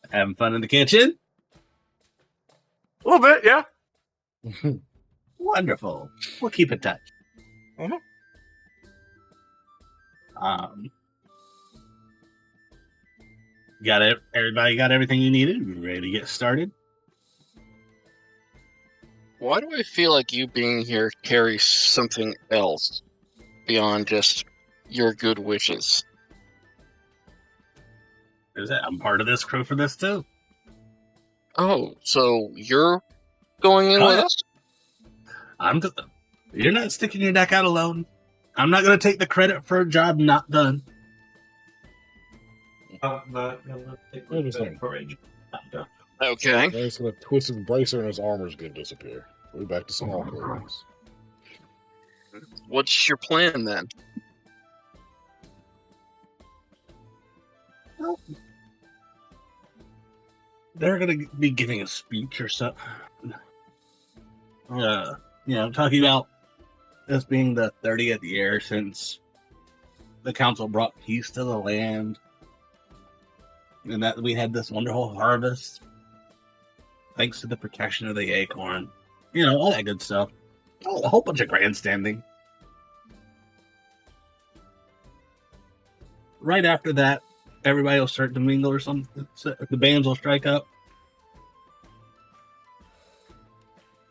Having fun in the kitchen? A little bit, yeah. Wonderful. We'll keep in touch. Mhm. Got it. Everybody got everything you needed? Ready to get started? Why do I feel like you being here carries something else beyond just your good wishes? I'm part of this crew for this too. Oh, so you're going in Oh, with yeah. us? You're not sticking your neck out alone. I'm not going to take the credit for a job not done. Interesting. Okay. There's a twisted bracer and his armor's going to disappear. We're back to small clothes. What's your plan then? They're going to be giving a speech or something. Talking about this being the 30th year since the council brought peace to the land, and that we had this wonderful harvest thanks to the protection of the acorn. All that good stuff. A whole bunch of grandstanding. Right after that, everybody will start to mingle or something. So the bands will strike up.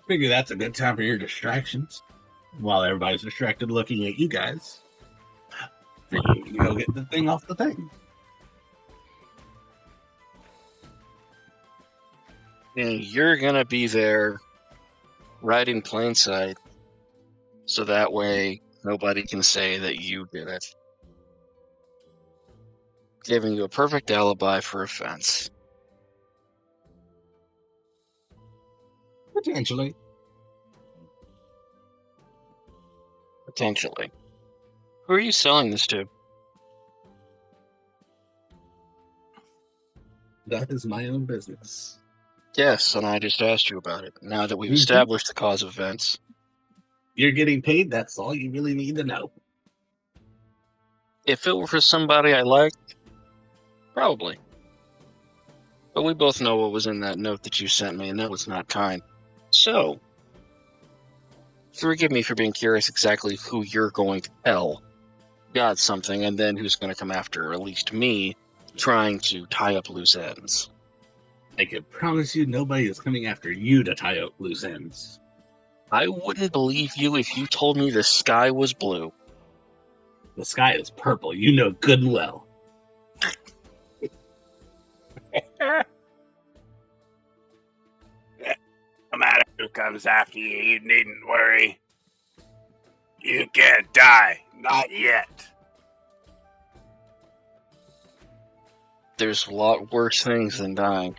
Figure that's a good time for your distractions. While everybody's distracted looking at you guys, figure you can go get the thing off the thing. And you're gonna be there right in plain sight, so that way nobody can say that you did it. Giving you a perfect alibi for offense. Potentially. Potentially. Who are you selling this to? That is my own business. Yes, and I just asked you about it. Now that we've Mhm. established the cause of events. You're getting paid. That's all you really need to know. If it were for somebody I liked, probably. But we both know what was in that note that you sent me, and that was not kind. So, forgive me for being curious exactly who you're going to tell got something, and then who's going to come after, at least me, trying to tie up loose ends. I can promise you nobody is coming after you to tie up loose ends. I wouldn't believe you if you told me the sky was blue. The sky is purple. You know good and well. No matter who comes after you, you needn't worry. You can't die. Not yet. There's a lot worse things than dying.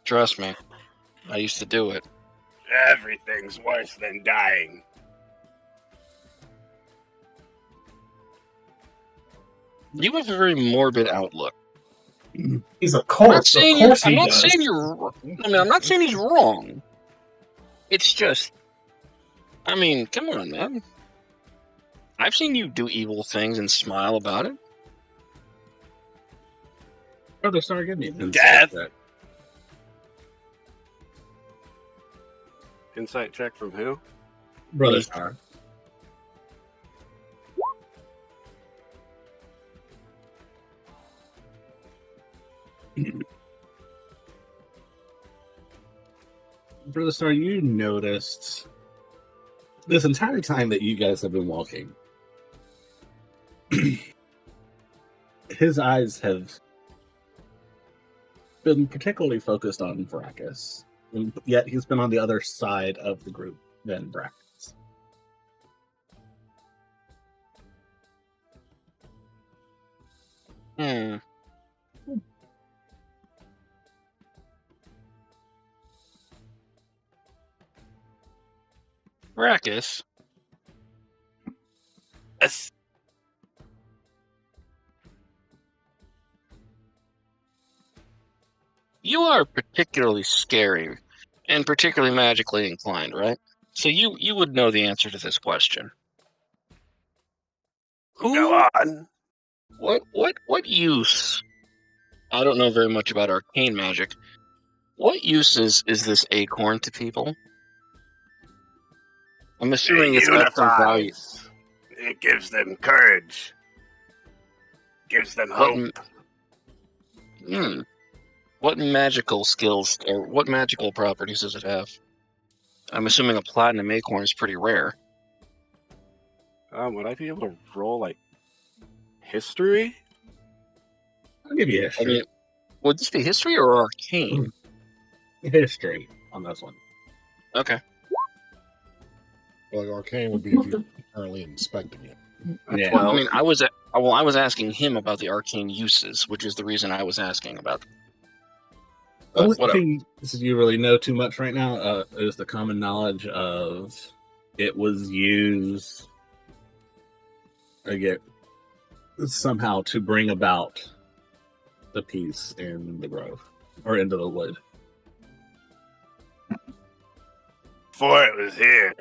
Trust me, I used to do it. Everything's worse than dying. You have a very morbid outlook. He's a I'm not corpse. Of saying course I'm he not does. saying you're. I mean, I'm not saying he's wrong. It's just, I mean, come on, man. I've seen you do evil things and smile about it. Brother Star, give me an insight Death. check. Insight check from who? Brother Me. Star. Brother Star, you noticed this entire time that you guys have been walking, his eyes have been particularly focused on Brackus, and yet he's been on the other side of the group than Brackus. Hmm. Brackus, Yes. you are particularly scary and particularly magically inclined, right? So you would know the answer to this question. Go on. What use? I don't know very much about arcane magic. What use is this acorn to people? I'm assuming It it's got some value. unifies. It gives them courage. Gives them What? hope. What magical skills or what magical properties does it have? I'm assuming a platinum acorn is pretty rare. Would I be able to roll like history? I'll give you I history. mean, would this be history or arcane? History on this one. Okay. Well, arcane would be if you're currently inspecting it. Yeah. Well, I mean, I was asking him about the arcane uses, which is the reason I was asking about. The only whatever. thing you really know too much right now is the common knowledge of it was used again somehow to bring about the peace in the grove or into the wood. Before it was here,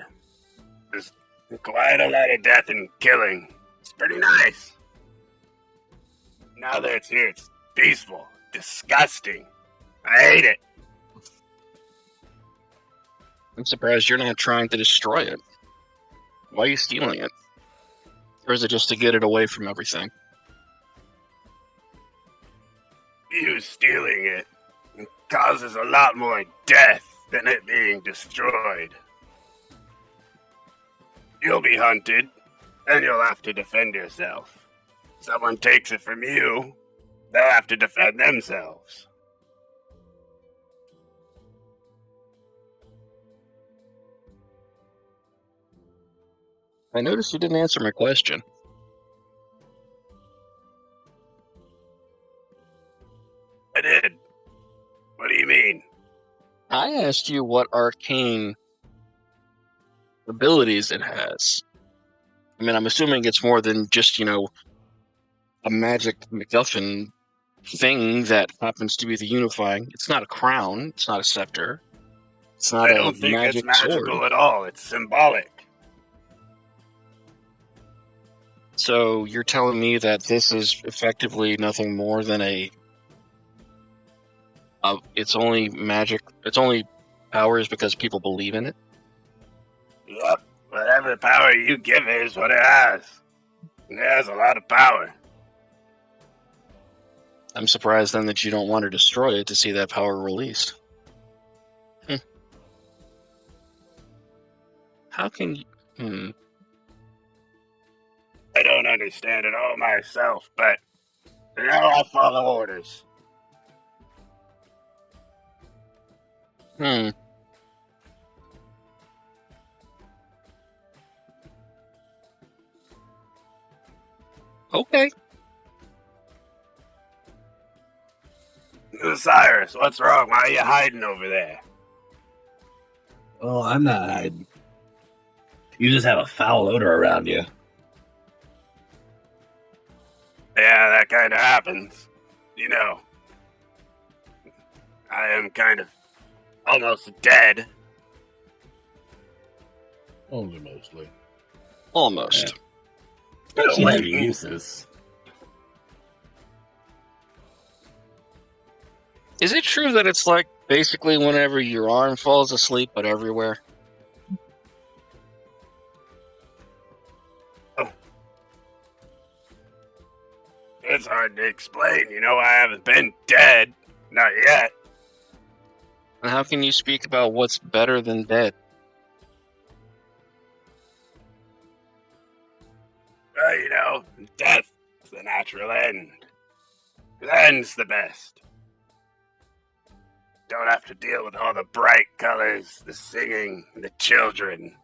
there's quite a lot of death and killing. It's pretty nice. Now that it's here, it's peaceful, disgusting. I hate it. I'm surprised you're not trying to destroy it. Why are you stealing it? Or is it just to get it away from everything? You stealing it causes a lot more death than it being destroyed. You'll be hunted, and you'll have to defend yourself. Someone takes it from you, they'll have to defend themselves. I noticed you didn't answer my question. I did. What do you mean? I asked you what arcane abilities it has. I mean, I'm assuming it's more than just, a magic MacGuffin thing that happens to be the unifying. It's not a crown. It's not a scepter. It's not I a don't think it's magic sword. magical at all. It's symbolic. So you're telling me that this is effectively nothing more than it's only magic. It's only powers because people believe in it. Yep. Whatever power you give it is what it has. It has a lot of power. I'm surprised then that you don't want to destroy it to see that power released. How can you... I don't understand it all myself, but I follow orders. Okay. Cyrus, what's wrong? Why are you hiding over there? Oh, I'm not hiding. You just have a foul odor around you. Yeah, that kind of happens. I am kind of almost dead. Only mostly. Almost. But you have your Waiting. uses. Is it true that it's like basically whenever your arm falls asleep, but everywhere? It's hard to explain. I haven't been dead. Not yet. And how can you speak about what's better than dead? Well, death is the natural end. The end's the best. Don't have to deal with all the bright colors, the singing, the children.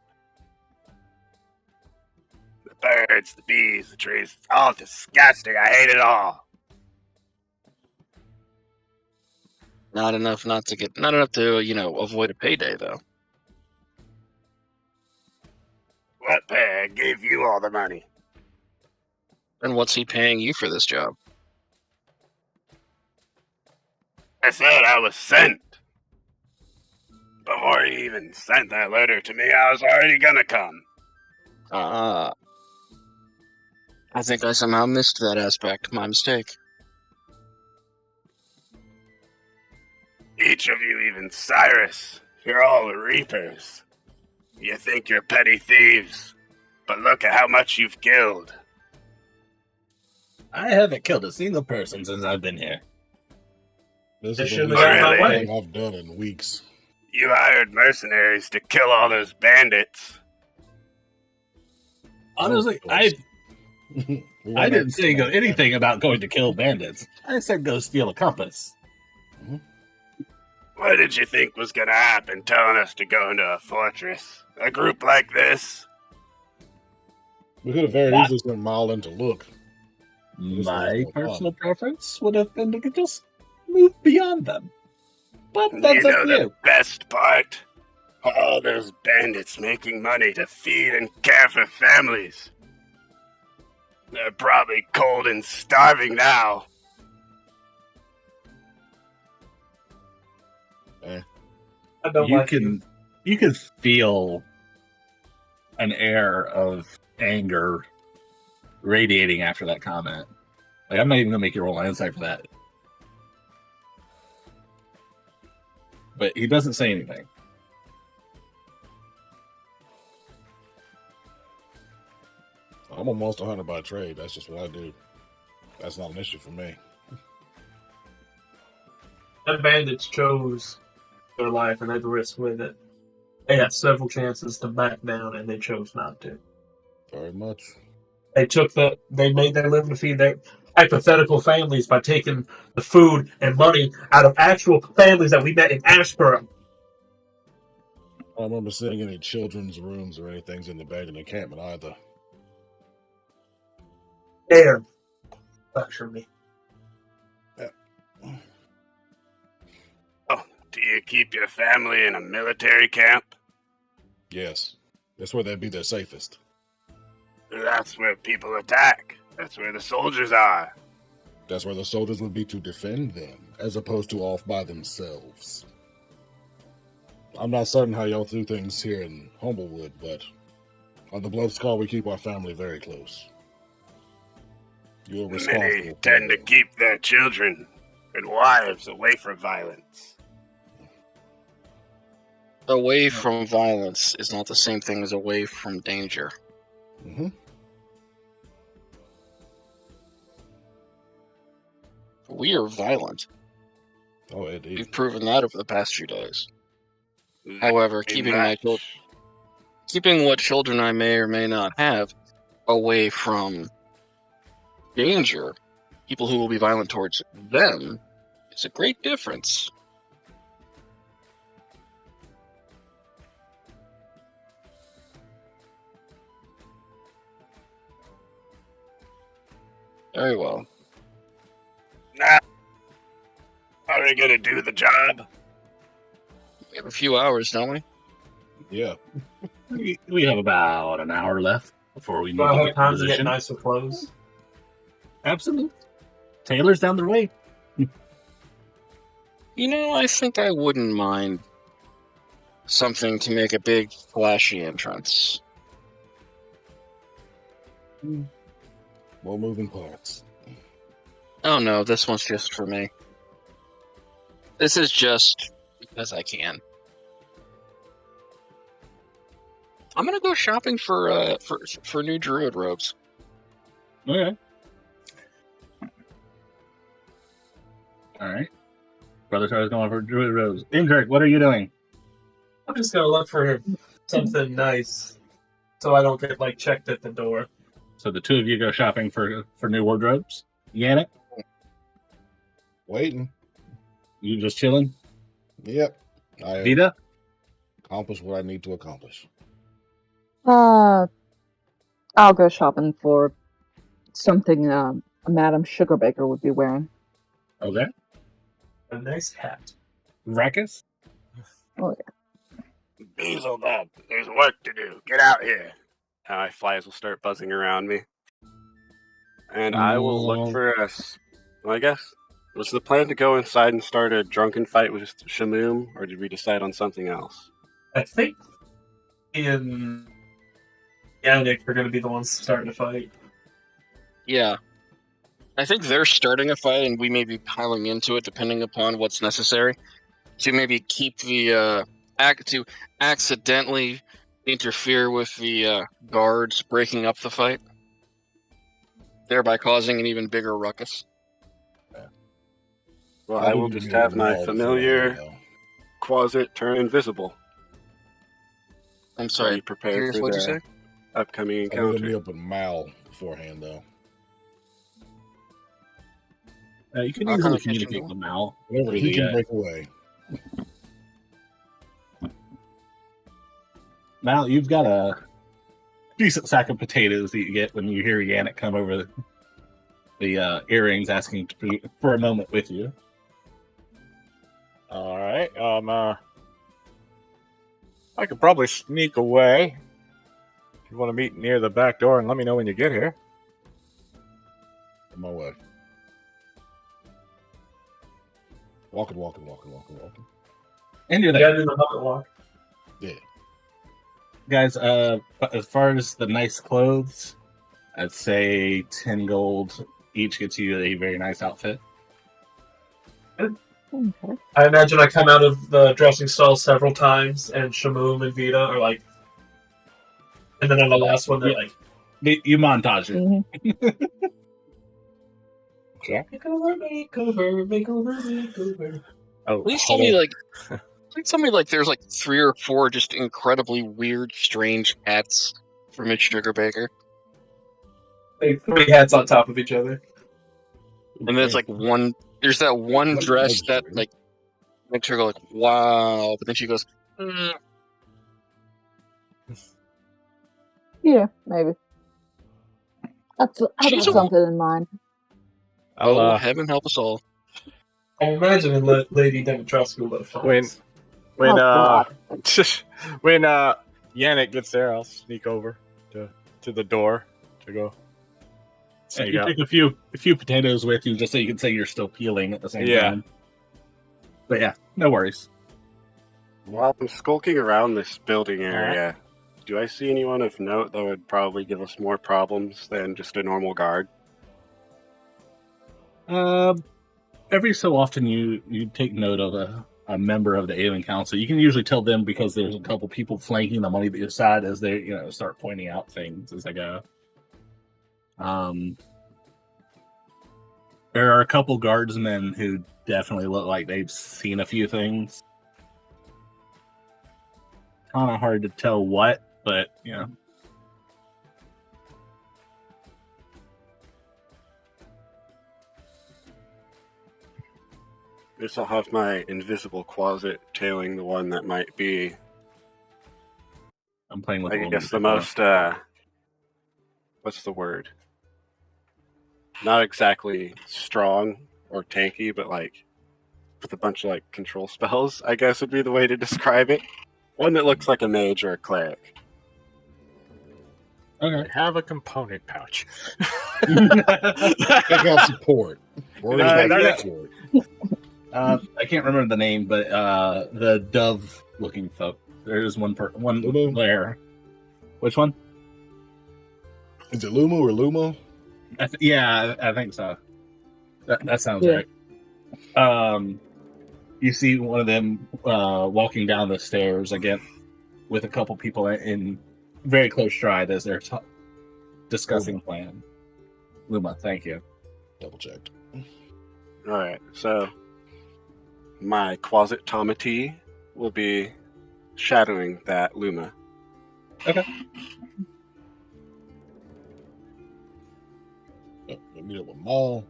The birds, the bees, the trees. It's all disgusting. I hate it all. Not enough to, avoid a payday, though. What pay? Gave you all the money. And what's he paying you for this job? I said I was sent. Before he even sent that letter to me, I was already gonna come. I think I somehow missed that aspect. My mistake. Each of you, even Cyrus, you're all reapers. You think you're petty thieves, but look at how much you've killed. I haven't killed a single person since I've been here. This They is the shouldn't least have got my thing way. I've done in weeks. You hired mercenaries to kill all those bandits. Honestly, I didn't say anything about going to kill bandits. I said go steal a compass. What did you think was gonna happen telling us to go into a fortress? A group like this? We could have very easily sent Marlin to look. My personal preference would have been to just move beyond them. But that's You up know to the you. best part? All those bandits making money to feed and care for families. They're probably cold and starving now. I don't like You can feel an air of anger radiating after that comment. Like, I'm not even gonna make you roll an insight for that. But he doesn't say anything. I'm a monster hunter by trade. That's just what I do. That's not an issue for me. The bandits chose their life and they risked with it. They had several chances to back down and they chose not to. Very much. They made their living to feed their hypothetical families by taking the food and money out of actual families that we met in Ashborough. I don't remember seeing any children's rooms or anything in the abandoned encampment either. There. Lecture me. Oh, do you keep your family in a military camp? Yes. That's where they'd be their safest. That's where people attack. That's where the soldiers are. That's where the soldiers would be to defend them, as opposed to off by themselves. I'm not certain how y'all do things here in Humblewood, but on the Blood Scar, we keep our family very close. You're responsible. Many tend to keep their children and wives away from violence. Away from violence is not the same thing as away from danger. Mm-hmm. We are violent. Oh, indeed. We've proven that over the past few days. However, keeping what children I may or may not have away from danger, people who will be violent towards them, is a great difference. Very well. Now, are we gonna do the job? We have a few hours, don't we? Yeah. We have about an hour left before we need Do I to have get in time to get position. nicer clothes? Absolutely. Taylor's down the way. You know, I think I wouldn't mind something to make a big, flashy entrance. More moving parts. Oh no, this one's just for me. This is just because I can. I'm gonna go shopping for new druid robes. Okay. All right. Brother Char's going for Druid Rose. Indrik, what are you doing? I'm just gonna look for something nice, so I don't get checked at the door. So the two of you go shopping for new wardrobes. Yannick, Waiting. you just chilling. Yep. I Vita, accomplished what I need to accomplish. I'll go shopping for something Madam Sugarbaker would be wearing. okay. A nice hat. Rakus, Oh yeah. Beelzebub, there's work to do. Get out here. Flies will start buzzing around me. And I will look for us. Well, I guess, was the plan to go inside and start a drunken fight with Shamoom, or did we decide on something else? I think he and Yannick are going to be the ones starting to fight. Yeah. I think they're starting a fight, and we may be piling into it, depending upon what's necessary, to maybe keep the to accidentally interfere with the guards breaking up the fight, thereby causing an even bigger ruckus. Well, I will just have my familiar Quasit turn invisible. I'm sorry. Be prepared for What'd you the say? upcoming I would have me encounter. up with Mal beforehand, though. you can I'll easily kinda catch communicate him. with Mal. Whenever he can break away. Mal, you've got a decent sack of potatoes that you get when you hear Yannick come over the earrings asking for a moment with you. All right. I could probably sneak away. If you want to meet near the back door, and let me know when you get here. On my way. Walking. And you're You there. gotta do the Hobbit walk. Yeah. Guys, as far as the nice clothes, I'd say 10 gold each gets you a very nice outfit. Okay. I imagine I come out of the dressing stall several times, and Shamoom and Vita are like, and then on the last one they're Yeah. like, You montage it. Mhm. makeover. Oh, Please tell me there's 3 or 4 just incredibly weird, strange hats for Mitch Sugarbaker. Like 3 hats on top of each other. And there's there's that one What dress luxury. that makes her go wow, but then she goes, Yeah, maybe. I She's got a- something in mind. oh, heaven help us all. I'm imagining Lady Dimitrescu would have When Oh, God. when Yannick gets there, I'll sneak over to the door to go. Sneak You out. take a few potatoes with you just so you can say you're still peeling at the same time. But yeah, no worries. While I'm skulking around this building area, do I see anyone of note that would probably give us more problems than just a normal guard? Every so often you take note of a member of the Avian Council. You can usually tell them because there's a couple people flanking them on either side as they start pointing out things as they go. There are a couple guardsmen who definitely look like they've seen a few things. Kind of hard to tell what, but Guess I'll have my invisible closet tailing the one that might be, I'm playing with. I guess, the most, what's the word? Not exactly strong or tanky, but like with a bunch of like control spells, I guess would be the way to describe it. One that looks like a mage or a cleric. Okay. I have a component pouch. Take out support. Where is my support? I can't remember the name, but the dove-looking folk. There's one Lumo? there. Which one? Is it Lumo or Lumo? I think so. That sounds right. You see one of them walking down the stairs again with a couple people in very close stride as they're discussing plan. Luma, thank you. Double checked. Alright, so my closet Tomati will be shadowing that Luma. Okay. Meet up with Maul.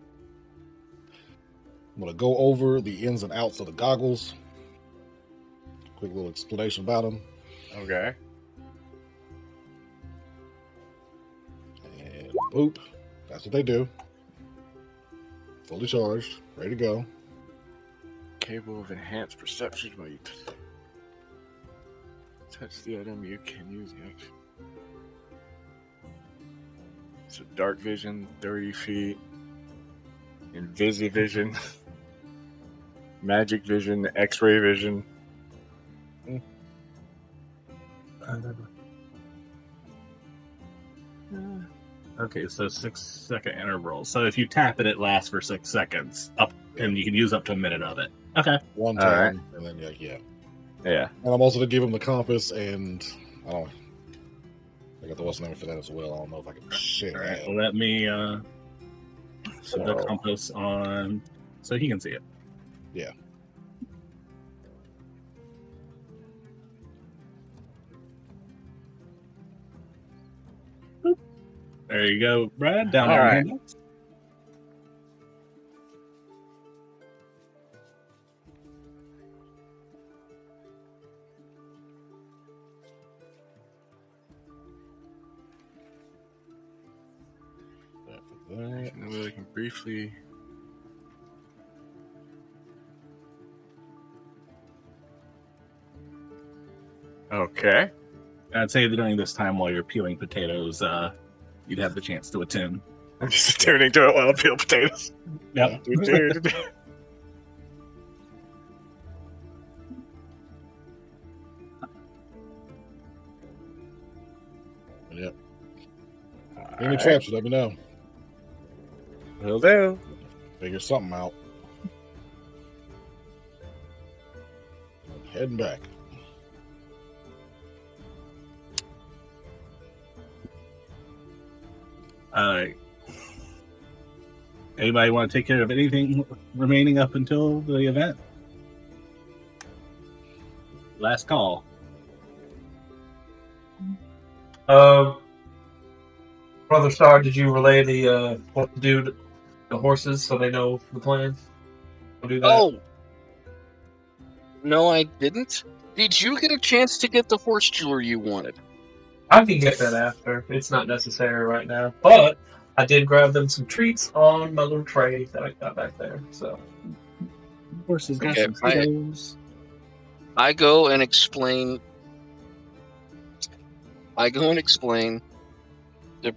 I'm going to go over the ins and outs of the goggles. Quick little explanation about them. Okay. And boop. That's what they do. Fully charged. Ready to go. Capable of enhanced perception while you touch the item, you can use the action. So dark vision, 30 feet. Invisivision. Magic vision, X-ray vision. Okay, so 6-second interval. So if you tap it, it lasts for 6 seconds. And you can use up to a minute of it. Okay. One All time, and then yeah. Yeah. And I'm also to give him the compass, and I got the what's name for that as well. I don't know if I can share All right. that. Well, let me put the compass on so he can see it. Yeah. Boop. There you go, Brad. Down All there. right. I can briefly. Okay. I'd say that during this time while you're peeling potatoes, you'd have the chance to attune. I'm just tuning to it while I peel potatoes. Yep. Yep. Any traps, let me know. Will do. Figure something out. I'm heading back. Anybody want to take care of anything remaining up until the event? Last call. Brother Star, did you relay the what to do to the horses so they know the plan? I'll do that. Oh! No, I didn't. Did you get a chance to get the horse jewelry you wanted? I can get that after. It's not necessary right now. But I did grab them some treats on my little tray that I got back there. So Horses got Okay, some potatoes. I go and explain. I go and explain to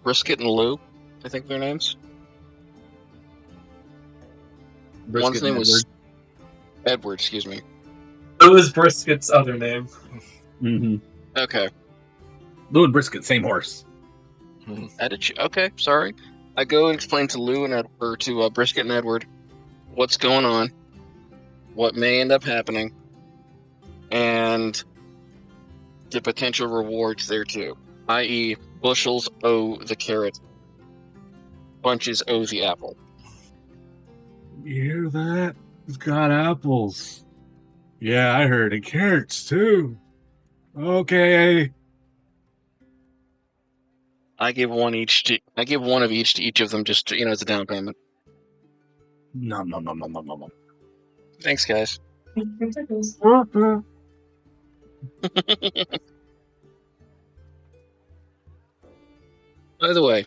Brisket and Lou, I think their names. One's name was Edward, excuse me. Who is Brisket's other name? Mm-hmm. Okay. Lou and Brisket, same horse. Okay, sorry. I go and explain to Lou and to Brisket and Edward what's going on, what may end up happening, and the potential rewards there too. I.e., bushels owe the carrot, bunches owe the apple. You hear that? It's got apples. Yeah, I heard. And carrots, too. Okay. I give one of each to each of them, just as a down payment. No. Thanks, guys. By the way,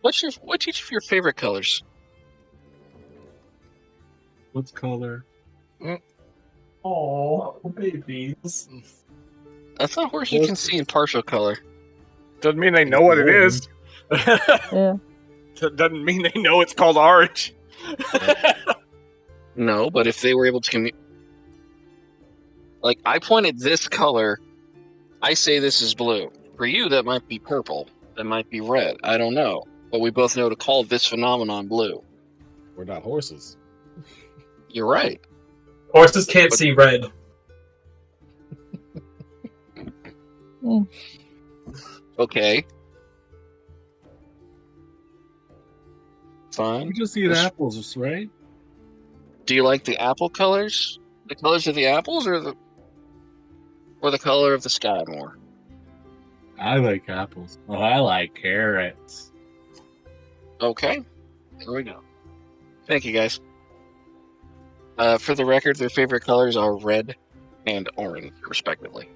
what's each of your favorite colors? What's color? Oh, babies. I thought horses can see in partial color. Doesn't mean they know what it is. Yeah. Doesn't mean they know it's called orange. No, but if they were able to like, I pointed this color, I say this is blue. For you, that might be purple. That might be red. I don't know. But we both know to call this phenomenon blue. We're not horses. You're right. Horses can't see red. Okay. Fine. We just eat apples, right? Do you like the apple colors? The colors of the apples, or the color of the sky more? I like apples. Oh, I like carrots. Okay. There we go. Thank you, guys. For the record, their favorite colors are red and orange, respectively.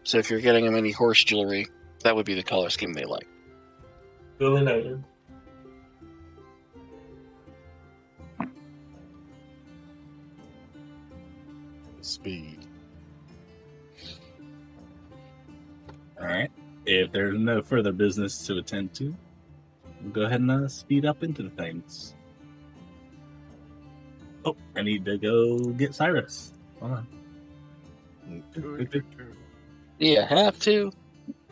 So if you're getting them any horse jewelry, that would be the color scheme they like. Duly noted. Speed. All right. If there's no further business to attend to, we'll go ahead and speed up into the things. Oh, I need to go get Cyrus. Hold on. You have to.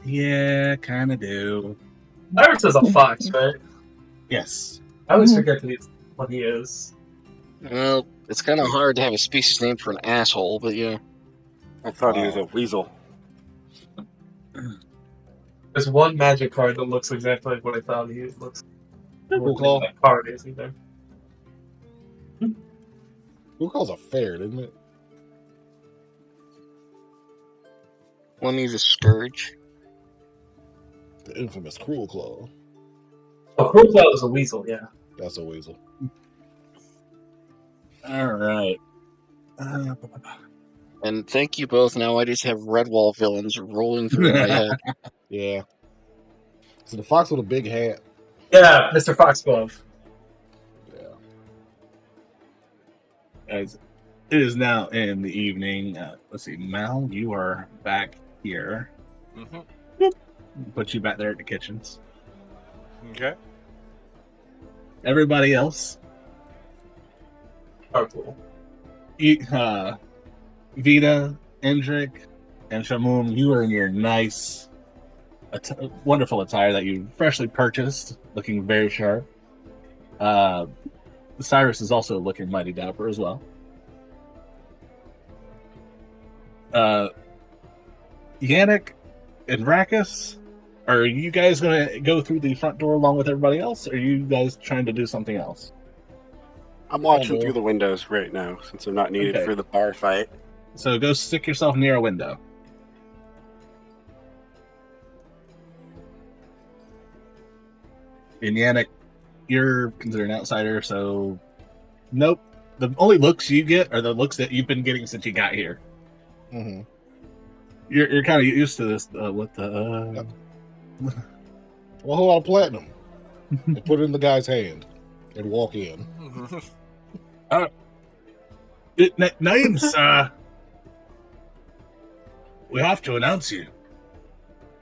Yeah, kind of do. Cyrus is a fox, right? Yes. I always forget what he is. Well, it's kind of hard to have a species named for an asshole, but yeah. I thought he was a weasel. There's one magic card that looks exactly like what I thought he looks. Cool. That card is either. Who calls a fair, isn't it? One needs a scourge. The infamous Cruel Claw. Oh, Cruel Claw is a weasel, yeah. That's a weasel. All right. And thank you both. Now I just have Redwall villains rolling through my head. Yeah. So the fox with a big hat. Yeah, Mr. Foxglove. Yeah. As it is now in the evening. Let's see, Mal, you are back here. Mm-hmm. Put you back there at the kitchens. Okay. Everybody else, Oh, cool. Vita, Endrick, and Shamoom, you are in your nice, wonderful attire that you freshly purchased, looking very sharp. Cyrus is also looking mighty dapper as well. Yannick and Rakus, are you guys going to go through the front door along with everybody else, or are you guys trying to do something else? I'm watching through the windows right now since I'm not needed for the bar fight. So go stick yourself near a window. And Yannick, you're considered an outsider, so nope. The only looks you get are the looks that you've been getting since you got here. Mm-hmm. You're kind of used to this with the. Well, a whole lot of platinum. And put it in the guy's hand and walk in. Name's We have to announce you.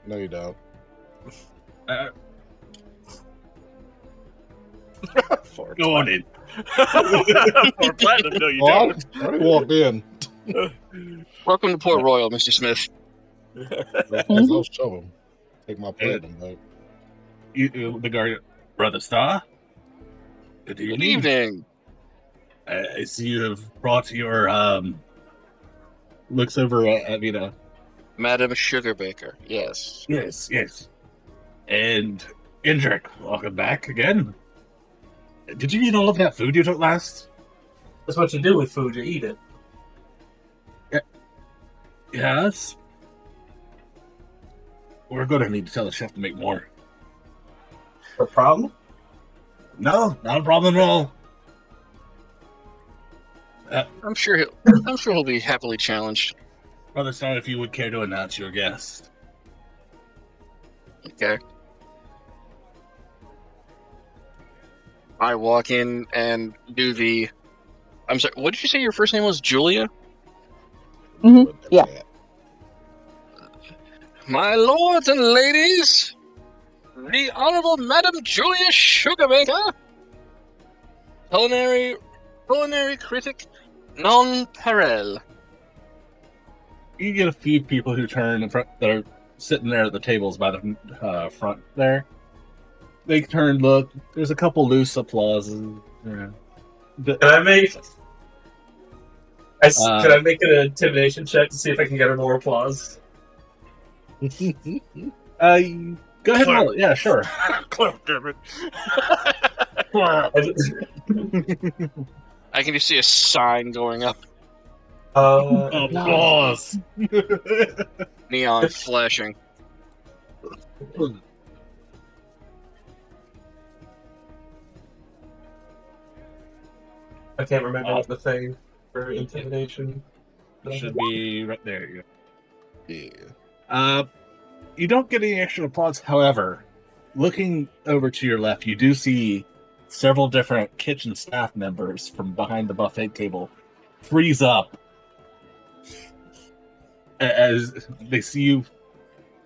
No, you don't. Go on in. For Platinum, no, you Oh, don't. I already walked in. Welcome to Port Royal, Mr. Smith. I'll show him. Take my platinum back. The guard, Brother Star. Good Good evening. I see you have brought your looks over at Vita. Madam Sugarbaker, yes. Yes. And Indrik, welcome back again. Did you eat all of that food you took last? That's what you do with food. You eat it. Yes. We're going to need to tell the chef to make more. A problem? No, not a problem at all. I'm sure he'll be happily challenged. Brother Star, if you would care to announce your guest. Okay. I walk in and do the. I'm sorry. What did you say your first name was? Julia? Yeah. My lords and ladies, the Honorable Madam Julia Sugarbaker, culinary critic, non-perel. You get a few people who turn in front, that are sitting there at the tables by the front there. They turn, look. There's a couple loose applauses. Yeah. Can I make? Can I make an intimidation check to see if I can get her more applause? Go ahead and roll it. Yeah, sure. Close, damn it. I can just see a sign going up, Applause. neon flashing. I can't remember what the thing for intimidation. It should be right there. You go. Yeah. You don't get any extra applause. However, looking over to your left, you do see several different kitchen staff members from behind the buffet table freeze up as they see you,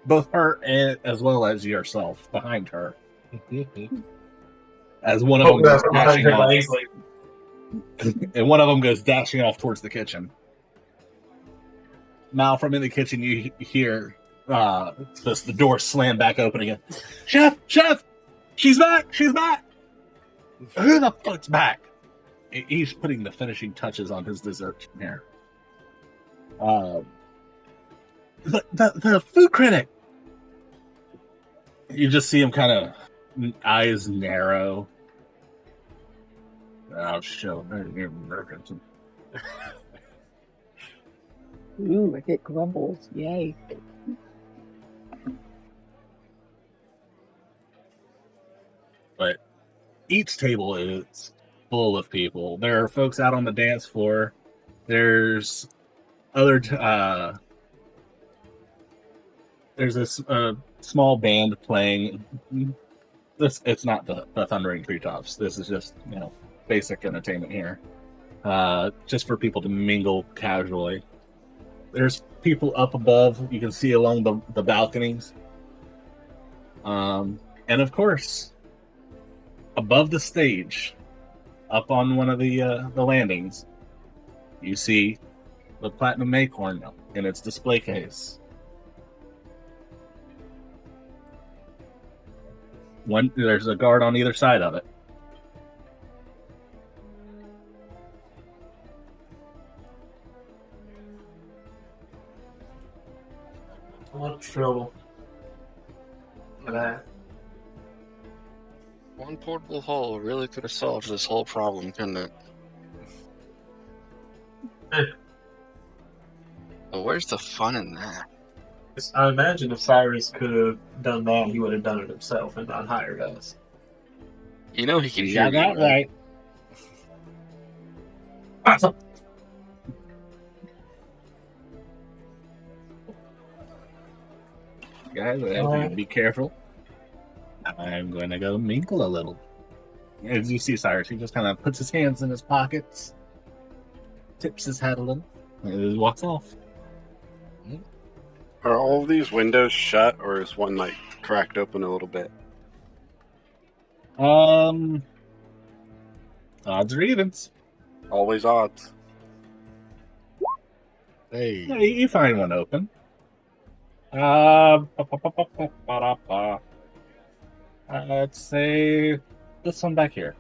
both her and as well as yourself behind her. As one of them goes dashing off, and one of them goes dashing off towards the kitchen. Now, from in the kitchen, you hear the door slam back open again. Chef, she's back. Who the fuck's back? He's putting the finishing touches on his dessert here. The food critic. You just see him kind of eyes narrow. I'll show her. Ooh, I get grumbles. Yay. But each table is full of people. There are folks out on the dance floor. There's other. There's this small band playing. It's not the Thundering Treetops. This is just basic entertainment here, just for people to mingle casually. There's people up above. You can see along the balconies, and of course, above the stage, up on one of the landings, you see the Platinum Acorn in its display case. There's a guard on either side of it. What trouble? One portable hole really could have solved this whole problem, couldn't it? But where's the fun in that? I imagine if Cyrus could have done that, he would have done it himself and not hired us. You know he can You hear got me, that right. Guys, I have to be careful. I'm going to go mingle a little. As you see Cyrus, he just kind of puts his hands in his pockets, tips his head a little, and walks off. Are all of these windows shut, or is one like cracked open a little bit? Odds or evens. Always odds. Hey, Yeah, you find one open. Let's say this one back here.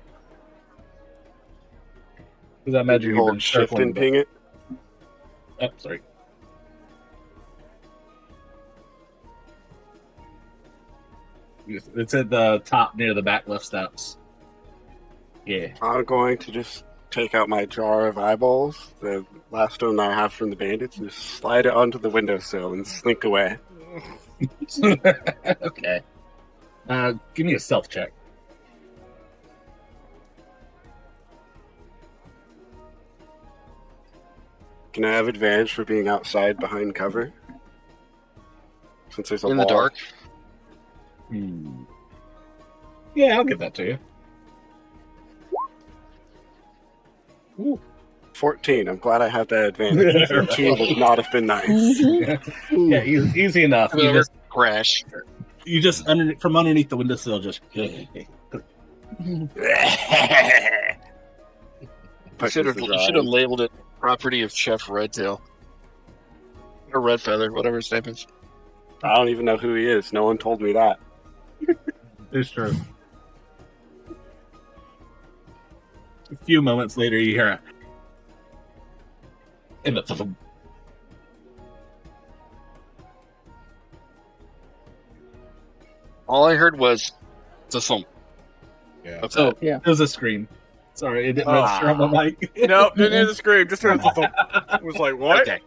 Because I Did imagine you you've been hold shift circling and ping it? Oh, sorry. It's at the top near the back left steps. Yeah. I'm going to just take out my jar of eyeballs, the last one I have from the bandits, and just slide it onto the windowsill and slink away. Okay. Give me a stealth check. Can I have advantage for being outside behind cover? Since there's a In wall. the dark. Yeah, I'll give that to you. Ooh. 14. I'm glad I had that advantage. Right. 2 would not have been nice. Yeah, easy enough. Whatever. Crash. You just from underneath the windowsill, just. Should Pushes have the jar. labeled it property of Chef Redtail. Or Red Feather, whatever his name is. I don't even know who he is. No one told me that. It's true. A few moments later, you hear a. And the. All I heard was the thump. yeah. That's Oh, it. Yeah. it was a scream. Sorry, it didn't register on the mic. Nope, didn't hear the scream. Just heard the thump. I was like, what? Okay.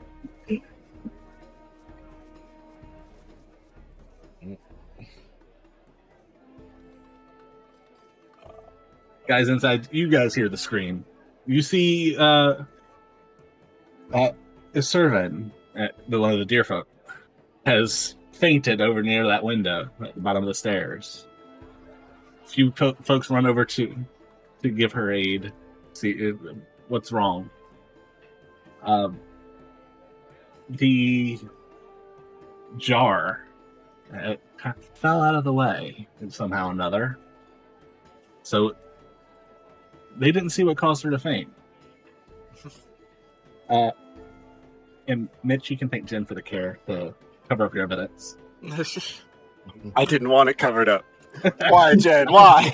Guys inside, you guys hear the scream. You see a servant at one of the deer folk has fainted over near that window at the bottom of the stairs. A few folks run over to give her aid, see what's wrong. The jar fell out of the way somehow or another. So they didn't see what caused her to faint. And Mitch, you can thank Jen for the care to cover up your evidence. I didn't want it covered up. Why, Jen? Why?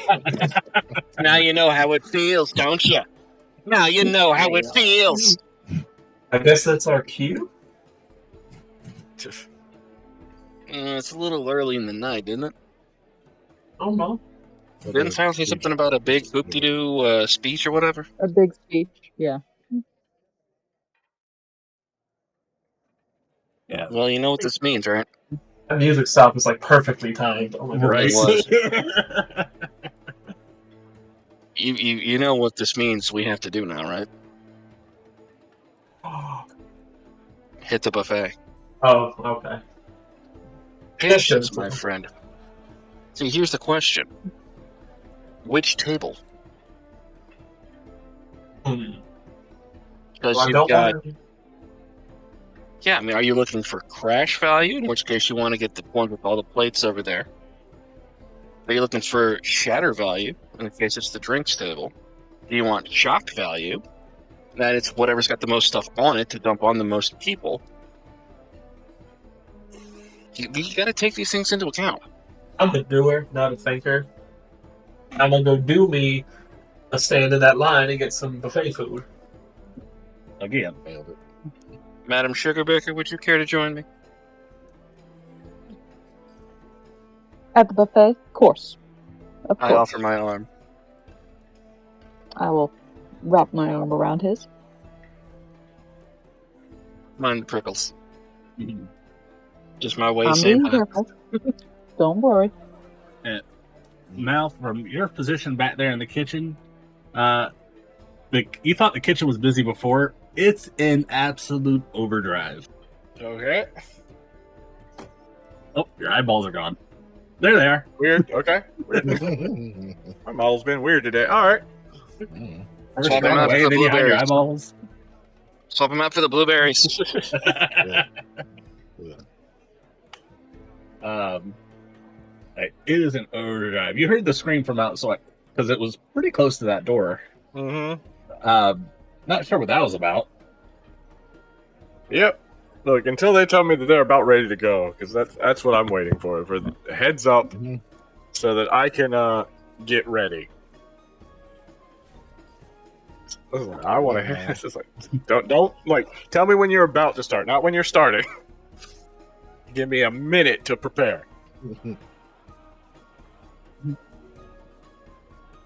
Now you know how it feels, don't you? Now you know how it feels. I guess that's our cue. Just It's a little early in the night, isn't it? Oh no. Didn't Sal say something about a big hoop-de-doo speech or whatever? A big speech. Yeah. Yeah. Well, you know what this means, right? That music stop was like perfectly timed. Oh my Right. goodness. You know what this means we have to do now, right? Hit the buffet. Oh, okay. Patience, my friend. See, here's the question. Which table? Because Well, I you've don't got... want Yeah, I mean, are you looking for crash value? In which case you want to get the one with all the plates over there. Are you looking for shatter value? In the case it's the drinks table. Do you want shock value? That it's whatever's got the most stuff on it to dump on the most people. You got to take these things into account. I'm a doer, not a thinker. I'm gonna go do me a stand in that line and get some buffet food. Again. Nailed it. Madam Sugarbaker, would you care to join me? At the buffet? Of course. Of I course. offer my arm. I will wrap my arm around his. Mind the prickles. Just my way I'm saying being hi. careful. Don't worry. Mal, from your position back there in the kitchen, you thought the kitchen was busy before. It's in absolute overdrive. Okay. Oh, your eyeballs are gone. There they are. Weird. Okay. Weird. My model's been weird today. All right. First Swap you them ran out away, for then you had your blueberries. eyeballs. Swap them out for the blueberries. It is an overdrive. You heard the scream from outside because it was pretty close to that door. Mm-hmm. Not sure what that was about. Yep. Look, until they tell me that they're about ready to go, because that's what I'm waiting for the heads up, so that I can get ready. I want to hit. This is like, don't like tell me when you're about to start, not when you're starting. Give me a minute to prepare.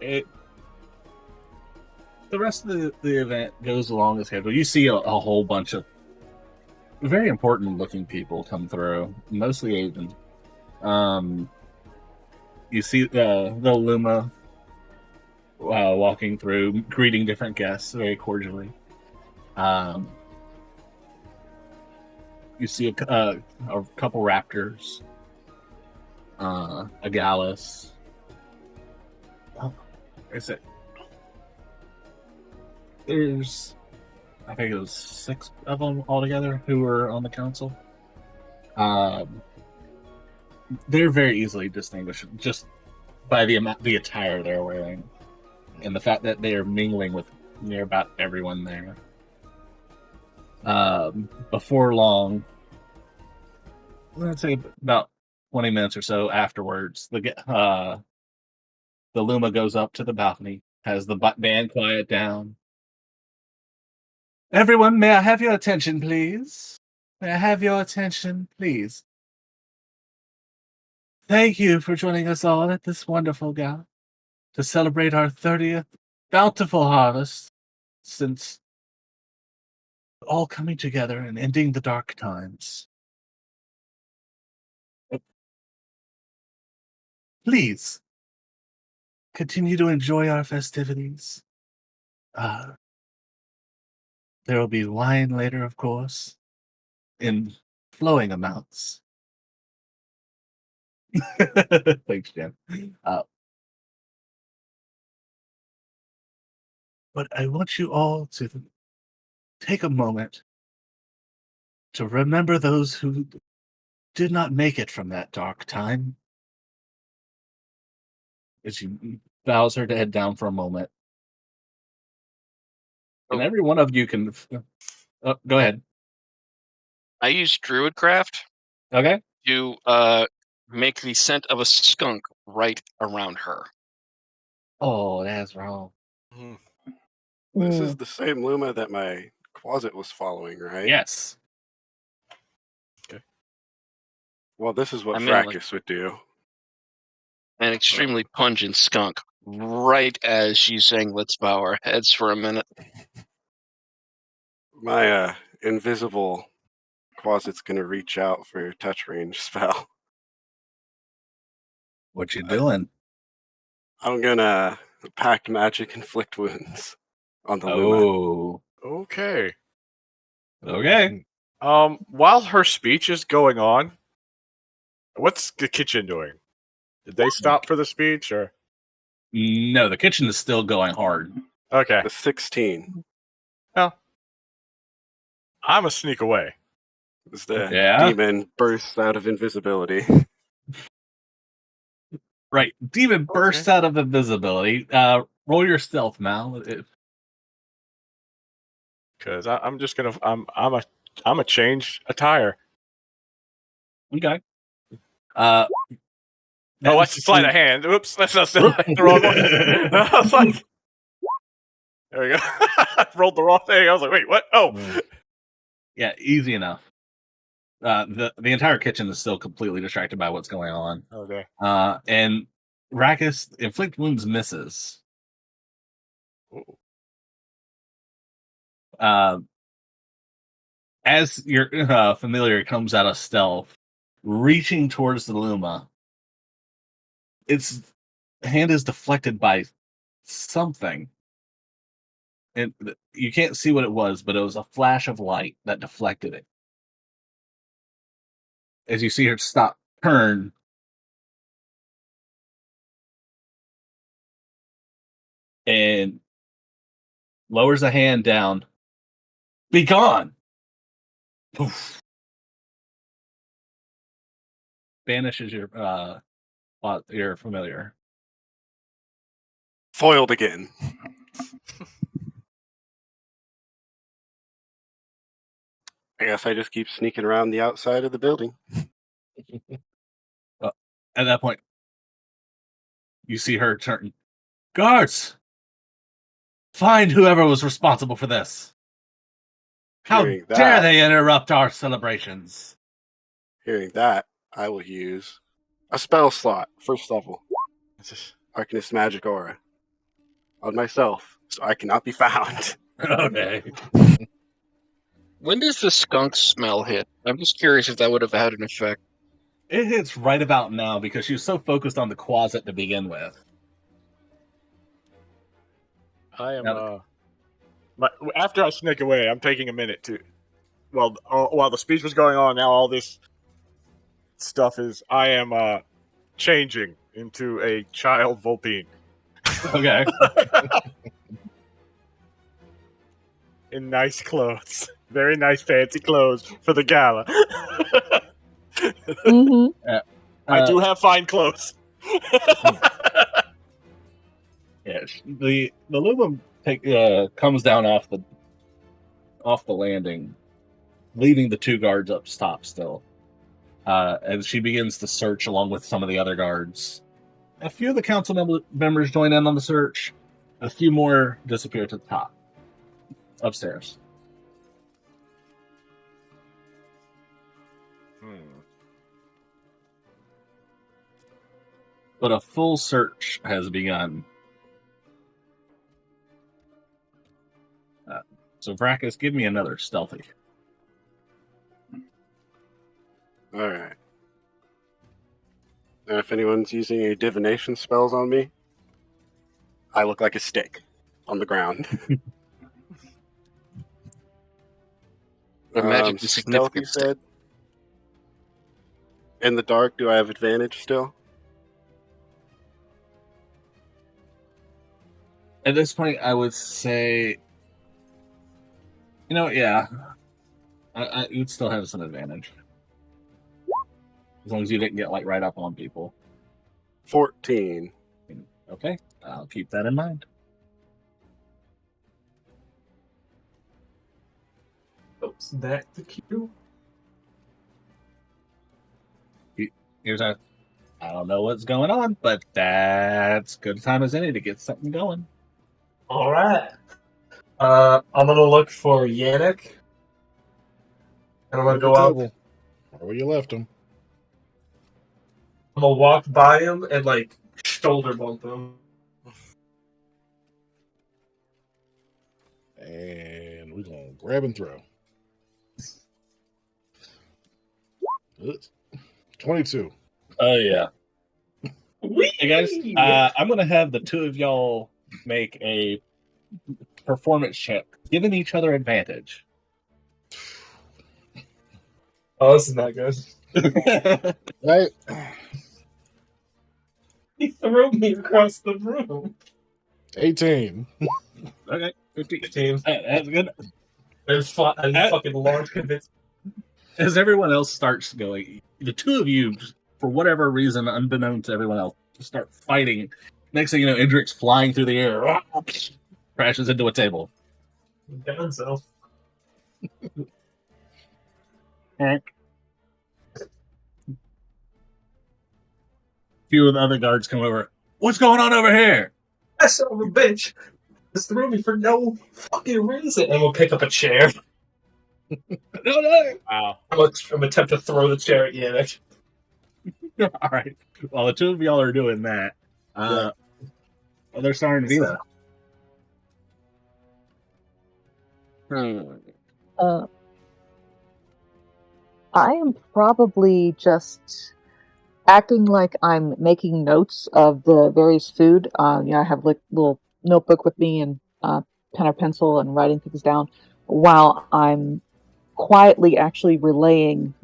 The rest of the event goes along as scheduled. You see a whole bunch of very important looking people come through, mostly Avian. You see the Luma walking through, greeting different guests very cordially. You see a couple raptors, a gallus. Is it? There's, I think it was 6 of them altogether who were on the council. They're very easily distinguished just by the attire they're wearing, and the fact that they are mingling with near about everyone there. Before long, let's say about 20 minutes or so afterwards, the Luma goes up to the balcony, has the band quiet down. Everyone, may I have your attention, please? May I have your attention, please? Thank you for joining us all at this wonderful gala to celebrate our 30th bountiful harvest since all coming together and ending the dark times. Please, continue to enjoy our festivities. There will be wine later, of course, in flowing amounts. Thanks, Jen. But I want you all to take a moment to remember those who did not make it from that dark time. As she bows her head down for a moment. And every one of you can... go ahead. I use Druidcraft Okay. to make the scent of a skunk right around her. Oh, that's wrong. This is the same Luma that my closet was following, right? Yes. Okay. Well, this is what I mean, Fracus would do. An extremely pungent skunk right as she's saying, let's bow our heads for a minute. My invisible closet's going to reach out for your touch range spell. What you doing? I'm going to pack magic inflict wounds on the Luma. Oh. Okay. Okay. While her speech is going on, what's the kitchen doing? Did they stop for the speech, or? No, the kitchen is still going hard. Okay. The 16. Well, I'm a sneak away. As the Yeah. demon bursts out of invisibility. Right. Demon bursts out of invisibility. Roll your stealth, Mal. Because I'm just gonna I'm a change attire. Okay. Oh, that's the sleight of hand. Oops, that's not the wrong one. I was like, there we go. I rolled the wrong thing. I was like, wait, what? Oh, yeah, easy enough. The entire kitchen is still completely distracted by what's going on. Okay. And Rakus inflict wounds misses. Ooh. As your familiar comes out of stealth, reaching towards the Luma, its hand is deflected by something. And you can't see what it was, but it was a flash of light that deflected it. As you see her turn, and lowers a hand down. Be gone! Poof. banishes your familiar. Foiled again. I guess I just keep sneaking around the outside of the building. At that point, you see her turn. Guards! Find whoever was responsible for this. How Hearing dare that- they interrupt our celebrations? Hearing that, I will use a spell slot, first level. Arcanist Magic Aura. On myself, so I cannot be found. Okay. When does the skunk smell hit? I'm just curious if that would have had an effect. It hits right about now because she was so focused on the closet to begin with. I am. After I sneak away, I'm taking a minute to. Well, while the speech was going on, now all this stuff is. I am changing into a child Vulpine. Okay. In nice clothes. Very nice, fancy clothes for the gala. Mm-hmm. I do have fine clothes. Yeah, the Lumum comes down off the landing, leaving the two guards up top still. As she begins to search along with some of the other guards. A few of the council members join in on the search. A few more disappear to the top, upstairs. But a full search has begun. So, Vracus, give me another stealthy. Alright. And if anyone's using any divination spells on me, I look like a stick on the ground. The magic is stealth, you significant. said? In the dark, do I have advantage still? At this point, I would say, yeah, you'd still have some advantage. As long as you didn't get right up on people. 14. Okay, I'll keep that in mind. Oops, back to Q. Here's I don't know what's going on, but that's good time as any to get something going. All right. I'm gonna look for Yannick, and I'm gonna go out. Where you left him. I'm gonna walk by him and shoulder bump him. And we're gonna grab and throw. 22. Oh yeah. Hey guys, I'm gonna have the two of y'all make a performance check, giving each other advantage. Oh, this is not good. Right. He threw me across the room. 18. Okay, 15. 15. That's good. There's fucking large convinced. As everyone else starts going, the two of you, for whatever reason, unbeknown to everyone else, start fighting. Next thing you know, Indrik's flying through the air, crashes into a table. Gonzo. Few of the other guards come over. What's going on over here? That son of a bitch just threw me for no fucking reason. And we'll pick up a chair. No. Wow. I'm gonna attempt to throw the chair at Yannick. All right. While the two of y'all are doing that, they're starting Vila. I am probably just acting like I'm making notes of the various food. I have a little notebook with me and pen or pencil and writing things down while I'm quietly actually relaying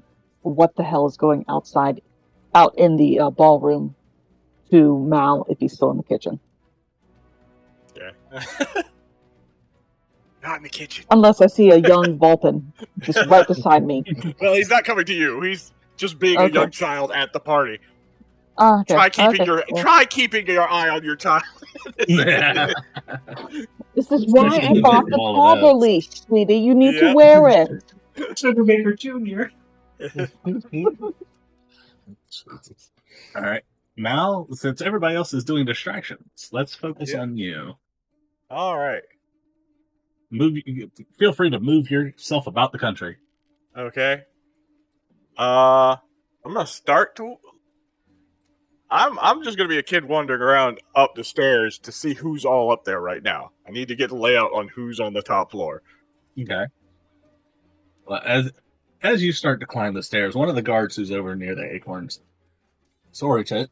what the hell is going out in the ballroom to Mal if he's still in the kitchen. Yeah. Not in the kitchen. Unless I see a young Vulpin just right beside me. Well, he's not coming to you. He's just being a Okay. young child at the party. Oh, okay. Try keeping Okay. try keeping your eye on your child. Yeah. This is why I Especially bought with the all of toggle that. leash, sweetie. You need Yeah. to wear it. Sugar Baker Jr. Jesus. All right. Now, since everybody else is doing distractions, let's focus Yeah. on you. All right. Feel free to move yourself about the country. Okay. I'm gonna start to. I'm just gonna be a kid wandering around up the stairs to see who's all up there right now. I need to get the layout on who's on the top floor. Okay. Well, as you start to climb the stairs, one of the guards who's over near the acorns. Sorry, Chet.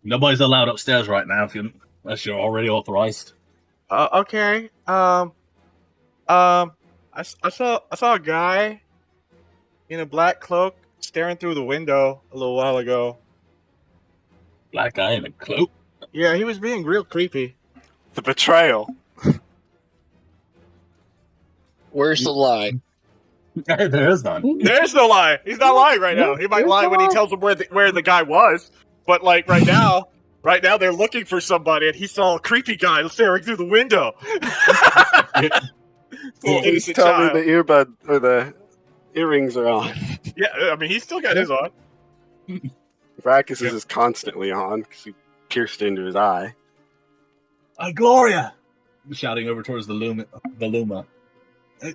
Nobody's allowed upstairs right now unless you're already authorized. Okay. I saw a guy in a black cloak staring through the window a little while ago. Black guy in a cloak. Yeah, he was being real creepy. The betrayal. Where's the lie? There is none. There's no lie. He's not lying right now. He might There's lie no when he lie. tells them where the guy was. But like right now they're looking for somebody, and he saw a creepy guy staring through the window. Little Please innocent tell child. me the earbud or the earrings are on. Yeah, I mean he's still got his on. Brackus is constantly on because he pierced into his eye. Gloria! Shouting over towards the Luma. Hey,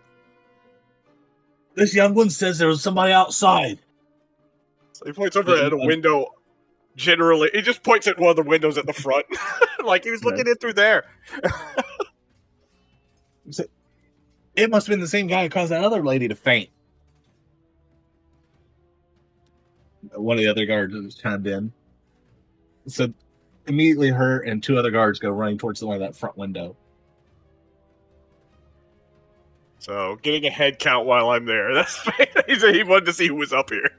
this young one says there was somebody outside. So he points over at a window. Generally, he just points at one of the windows at the front, like he was looking in through there. It must have been the same guy who caused that other lady to faint. One of the other guards chimed in. So immediately her and two other guards go running towards one of that front window. So getting a head count while I'm there. That's he wanted to see who was up here.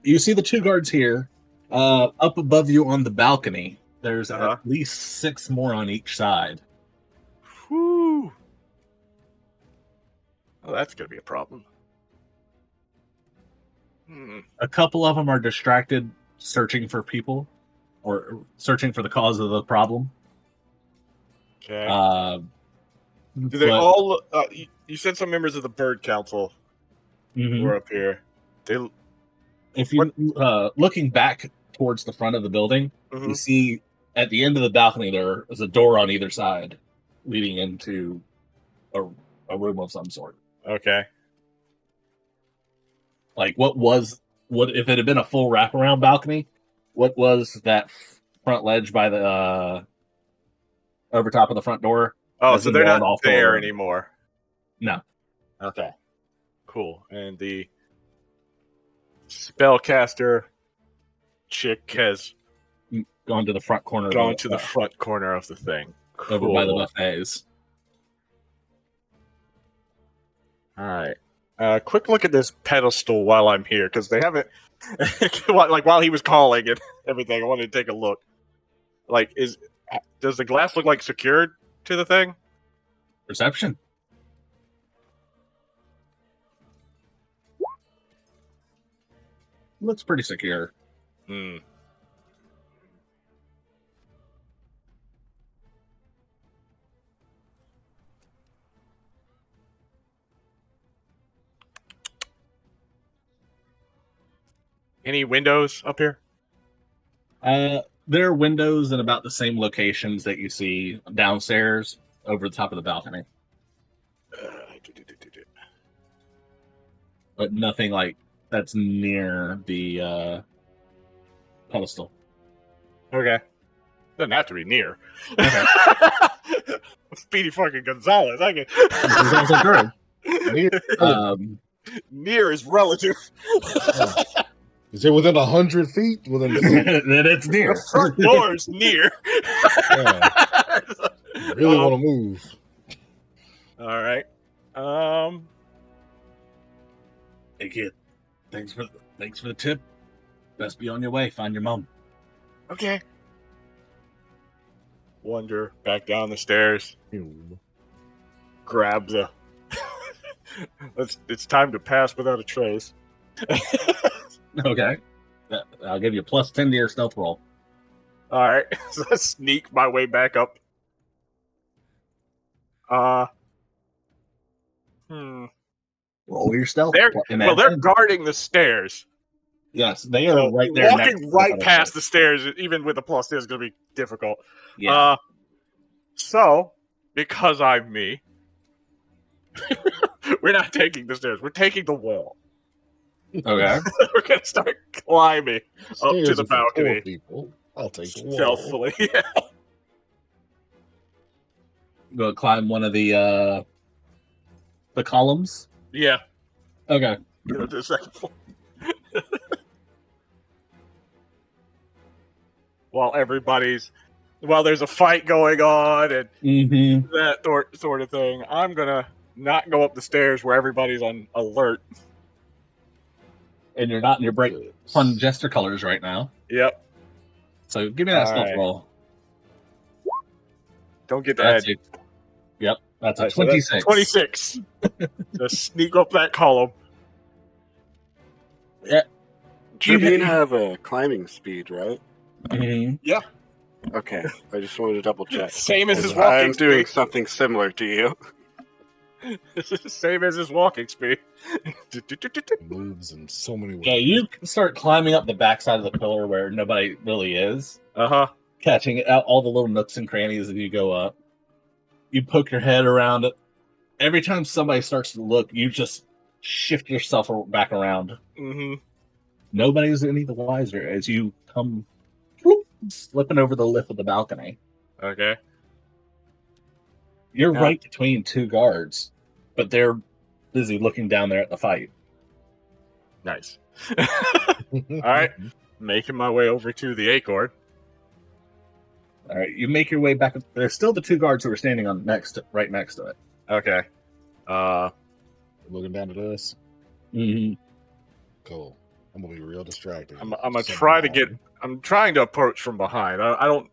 You see the two guards here. Up above you on the balcony, there's Uh-huh. at least 6 more on each side. Whew. Oh, that's gonna be a problem. A couple of them are distracted searching for people or searching for the cause of the problem. Okay. Do they but- all? You said some members of the Bird Council Mhm. were up here. They. If you looking back towards the front of the building, Mhm. you see at the end of the balcony there is a door on either side leading into a room of some sort. Okay. Like what if it had been a full wraparound balcony? What was that front ledge by the over top of the front door? Oh, That's so been they're walled not off there over. anymore. No. Okay. Cool. And the spellcaster chick has Gone to the front corner. gone to the front corner of the thing. over by the Cool. buffets. All right. Quick look at this pedestal while I'm here, because they haven't. While he was calling and everything, I wanted to take a look. Like, does the glass look like secured to the thing? Perception. Looks pretty secure. Hmm. Any windows up here? There are windows in about the same locations that you see downstairs over the top of the balcony, but nothing like that's near the pedestal. Okay. Doesn't have to be near. Okay. Speedy fucking Gonzalez. I can. This is also true. Near is relative. Is it within 100 feet? Within Then it's near. The front door is near. Yeah. Really want to move. All right. Hey kid, thanks for the tip. Best be on your way. Find your mom. Okay. Wander back down the stairs. Grab the. It's time to pass without a trace. Okay. I'll give you a +10 to your stealth roll. All right, so I sneak my way back up. Roll your stealth. They're guarding the stairs. Yes, they are So right there. walking right past the stairs, even with a +10, is going to be difficult. Yeah. So, because I'm me, we're not taking the stairs. We're taking the wall. Okay. We're going to start climbing up to Stairs the are for poor balcony. people. I'll take the wall. Stealthily. Go climb one of the columns. Yeah. Okay. Go to the second floor. While there's a fight going on and that sort of thing, I'm gonna not go up the stairs where everybody's on alert. And you're not in your bright, fun jester colors right now. Yep. So give me that stealth right. roll. Don't get that. Yep, that's a Right, so 26. that's 26. Just sneak up that column. Yeah. Tribune have a climbing speed, right? Yeah. Okay, I just wanted to double check. Same as his I'm walking doing speed. something similar to you. Same as his walking speed. Moves in so many ways. Yeah, you can start climbing up the backside of the pillar where nobody really is. Uh-huh. Catching out all the little nooks and crannies as you go up. You poke your head around it. Every time somebody starts to look, you just shift yourself back around. Mm-hmm. Nobody's any the wiser as you come slipping over the lip of the balcony. Okay. You're right between two guards, but they're busy looking down there at the fight. Nice. All right. Making my way over to the Acorn. All right, you make your way back. There's still the two guards who are standing right next to it. Okay. Looking down at us. Mm-hmm. Cool. I'm gonna be real distracted. I'm gonna try to get. I'm trying to approach from behind. I don't.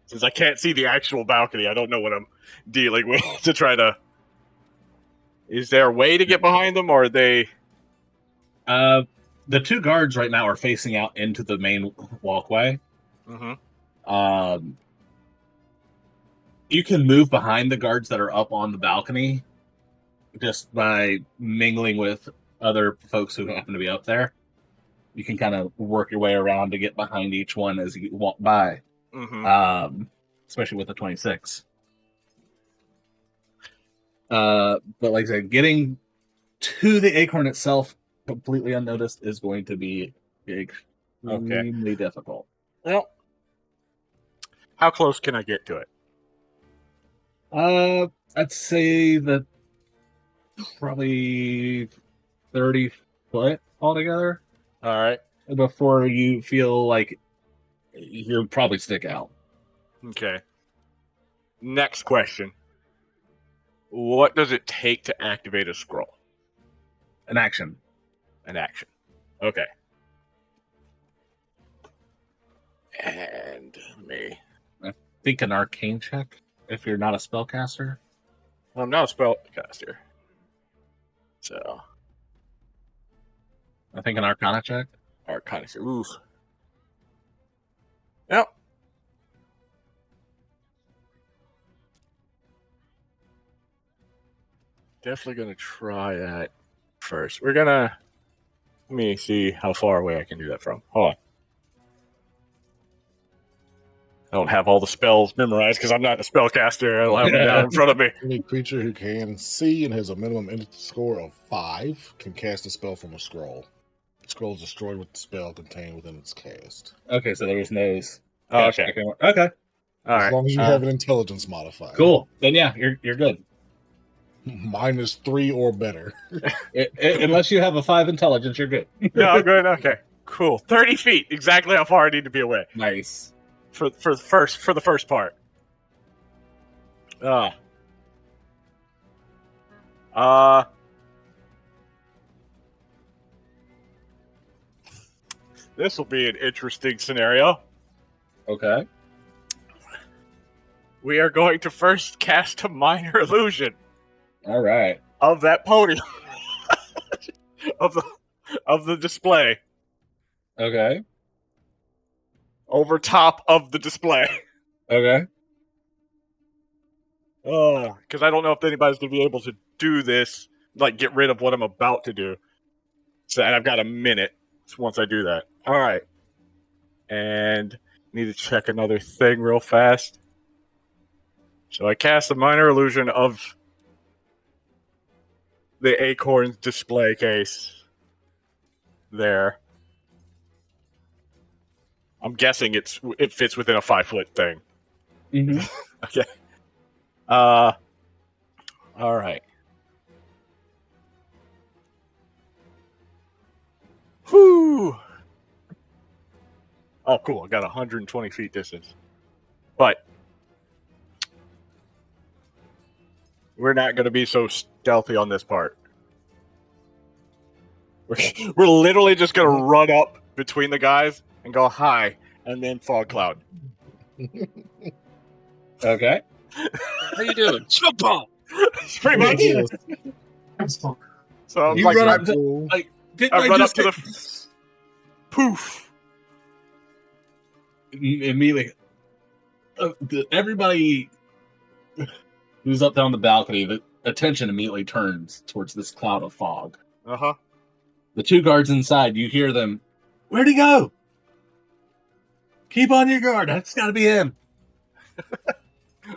Since I can't see the actual balcony, I don't know what I'm dealing with to try to. Is there a way to get behind them, or are they? The two guards right now are facing out into the main walkway. Mm-hmm. You can move behind the guards that are up on the balcony just by mingling with other folks who happen to be up there. You can kind of work your way around to get behind each one as you walk by. Mm-hmm. Especially with the 26. But like I said, getting to the acorn itself completely unnoticed is going to be extremely difficult. Well, how close can I get to it? I'd say that probably 30 foot altogether. All right. Before you feel like you'll probably stick out. Okay. Next question. What does it take to activate a scroll? An action. An action. Okay. And me. I think an arcane check if you're not a spellcaster. I'm not a spellcaster. So. I think an arcana check. Arcana check. Oof. Yep. Definitely going to try that first. We're going to... Let me see how far away I can do that from. Hold on. I don't have all the spells memorized because I'm not a spellcaster. I don't have them down in front of me. Any creature who can see and has a minimum entity score of 5 can cast a spell from a scroll. The scroll is destroyed with the spell contained within its cast. Okay, so there's no... Oh, okay. Okay. All right. As long as you have an intelligence modifier. Cool. Then yeah, you're good. -3 or better. Unless you have a 5 intelligence, you're good. No, I'm good. Okay. Cool. 30 feet. Exactly how far I need to be away. Nice. For the first part. This will be an interesting scenario. Okay. We are going to first cast a minor illusion All right. of that podium. of of the display Okay. over top of the display. Okay. Oh, because I don't know if anybody's going to be able to do this, like get rid of what I'm about to do. So, and I've got a minute once I do that. All right. And need to check another thing real fast. So I cast a minor illusion of the acorn display case there. I'm guessing it fits within a 5-foot thing. Mm-hmm. Okay. All right. Whew. Oh, cool. I got 120 feet distance. But we're not going to be so stealthy on this part. We're literally just going to run up between the guys and go hi, and then fog cloud. Okay. How you doing? Smoke bomb. Pretty much. So I'm You like, run I up to, like, didn't run up just to hit- the poof. immediately. Everybody who's up there on the balcony, the attention immediately turns towards this cloud of fog. Uh-huh. The two guards inside, you hear them. Where'd he go? Keep on your guard. That's got to be him.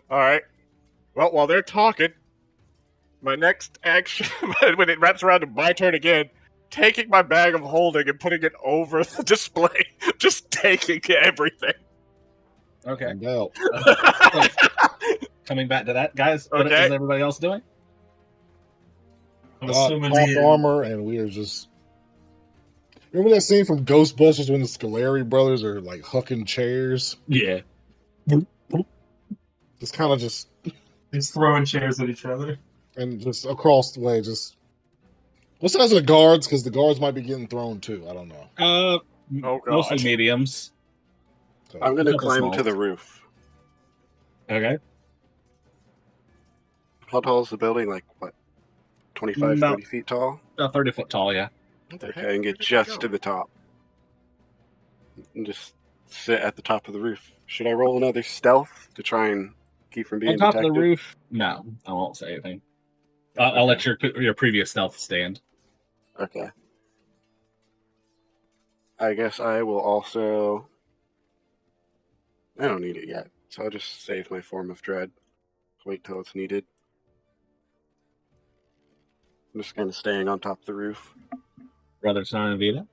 All right. Well, while they're talking, my next action, when it wraps around to my turn again, taking my bag of holding and putting it over the display, just taking everything. Okay. Find out. Coming back to that, guys. What Okay. is everybody else doing? I'm assuming Top me and- armor, and we are just. Remember that scene from Ghostbusters when the Scolari brothers are like hucking chairs? Yeah. Just kind of just He's throwing chairs at each other. and just across the way. Just what size are the guards? Because the guards might be getting thrown too. I don't know. Oh, God. Mostly mediums. So, I'm going to Couple climb smalls. to the roof. Okay. How tall is the building? Like, what? 25, No. 30 feet tall? About 30 foot tall, yeah. What the heck? Okay, and get just to the top. And just sit at the top of the roof. Should I roll another stealth to try and keep from being On top detected? of the roof, no, I won't say anything. I'll let your previous stealth stand. Okay. I guess I will also... I don't need it yet, so I'll just save my form of dread. Wait till it's needed. I'm just kind of staying on top of the roof. Brother Son and Vita.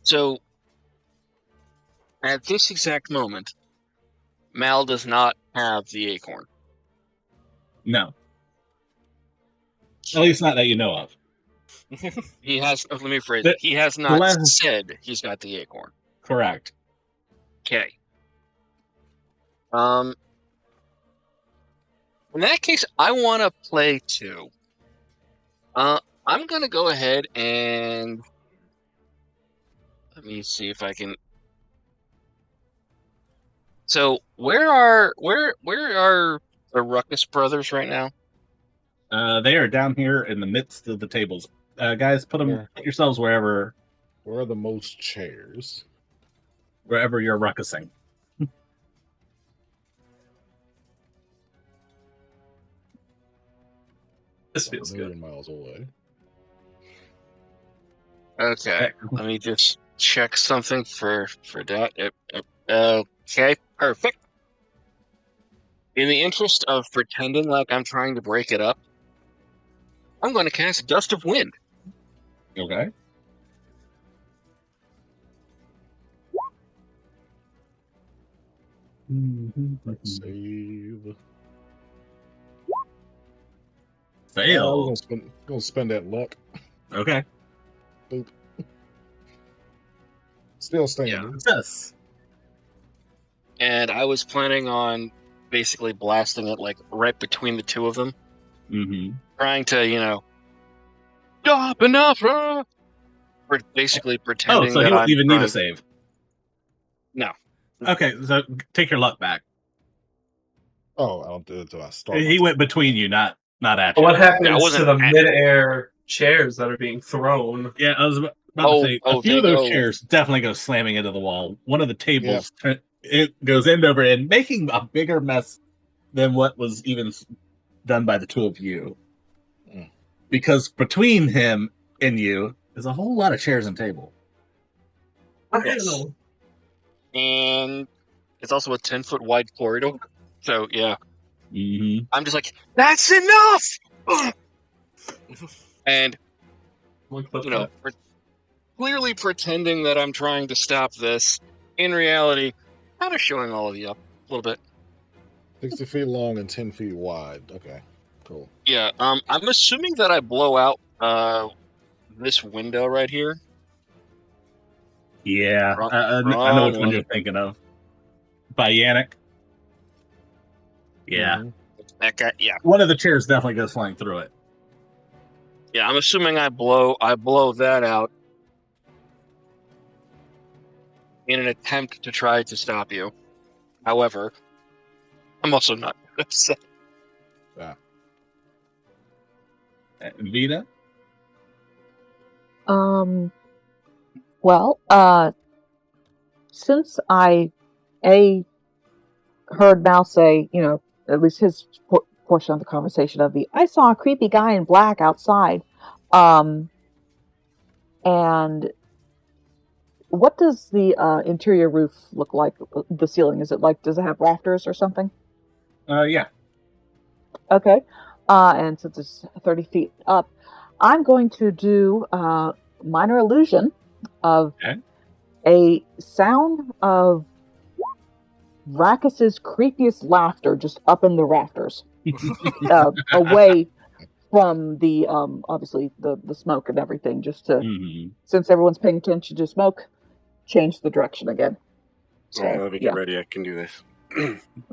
So, at this exact moment, Mal does not have the acorn. No. At least not that you know of. He has. Let me rephrase The- it. He has not last- said he's got the acorn. Correct. Okay. In that case, I want to play two. I'm gonna go ahead and let me see if I can. So, where are the Ruckus brothers right now? They are down here in the midst of the tables. Guys, put yourselves wherever where are the most chairs? you're ruckusing. This feels A good. million miles away. Okay, let me just check something for that. Okay, perfect. In the interest of pretending like I'm trying to break it up, I'm going to cast Gust of Wind. Okay. Save. We're Fail. gonna spend that luck. Okay. Still standing. Yes. And I was planning on basically blasting it like right between the two of them, Mm-hmm. trying to, stop enough. We're basically Oh, pretending so he that won't I'm even need a trying- save. No. Okay, so take your luck back. Oh, I don't do it until I start. He went between you, not at But you. what happens Yeah, I to wasn't the at- midair chairs that are being thrown. Yeah, I was about to say, a few they of those go- chairs definitely go slamming into the wall. One of the tables, it goes end over end, making a bigger mess than what was even done by the two of you. Because between him and you is a whole lot of chairs and table. Yes. And it's also a 10-foot wide corridor. So, yeah. Mm-hmm. I'm just like, that's enough! And, clearly pretending that I'm trying to stop this. In reality, kind of showing all of you up a little bit. 60 feet long and 10 feet wide. Okay, cool. Yeah, I'm assuming that I blow out this window right here. Yeah, Wrong- I know wrong which one one. you're thinking of. By Yannick. Yeah. That guy, yeah. One of the chairs definitely goes flying through it. Yeah, I'm assuming I blow that out in an attempt to try to stop you. However, I'm also not upset. Vita? Well, since I heard Mal say, at least his portion of the conversation of I saw a creepy guy in black outside. And what does the interior roof look like? The ceiling, does it have rafters or something? Yeah. Okay. And since it's 30 feet up, I'm going to do minor illusion of a sound of Rakis's creepiest laughter just up in the rafters, away from the obviously the smoke and everything, just to since everyone's paying attention to smoke, change the direction again. So, let me get ready. I can do this.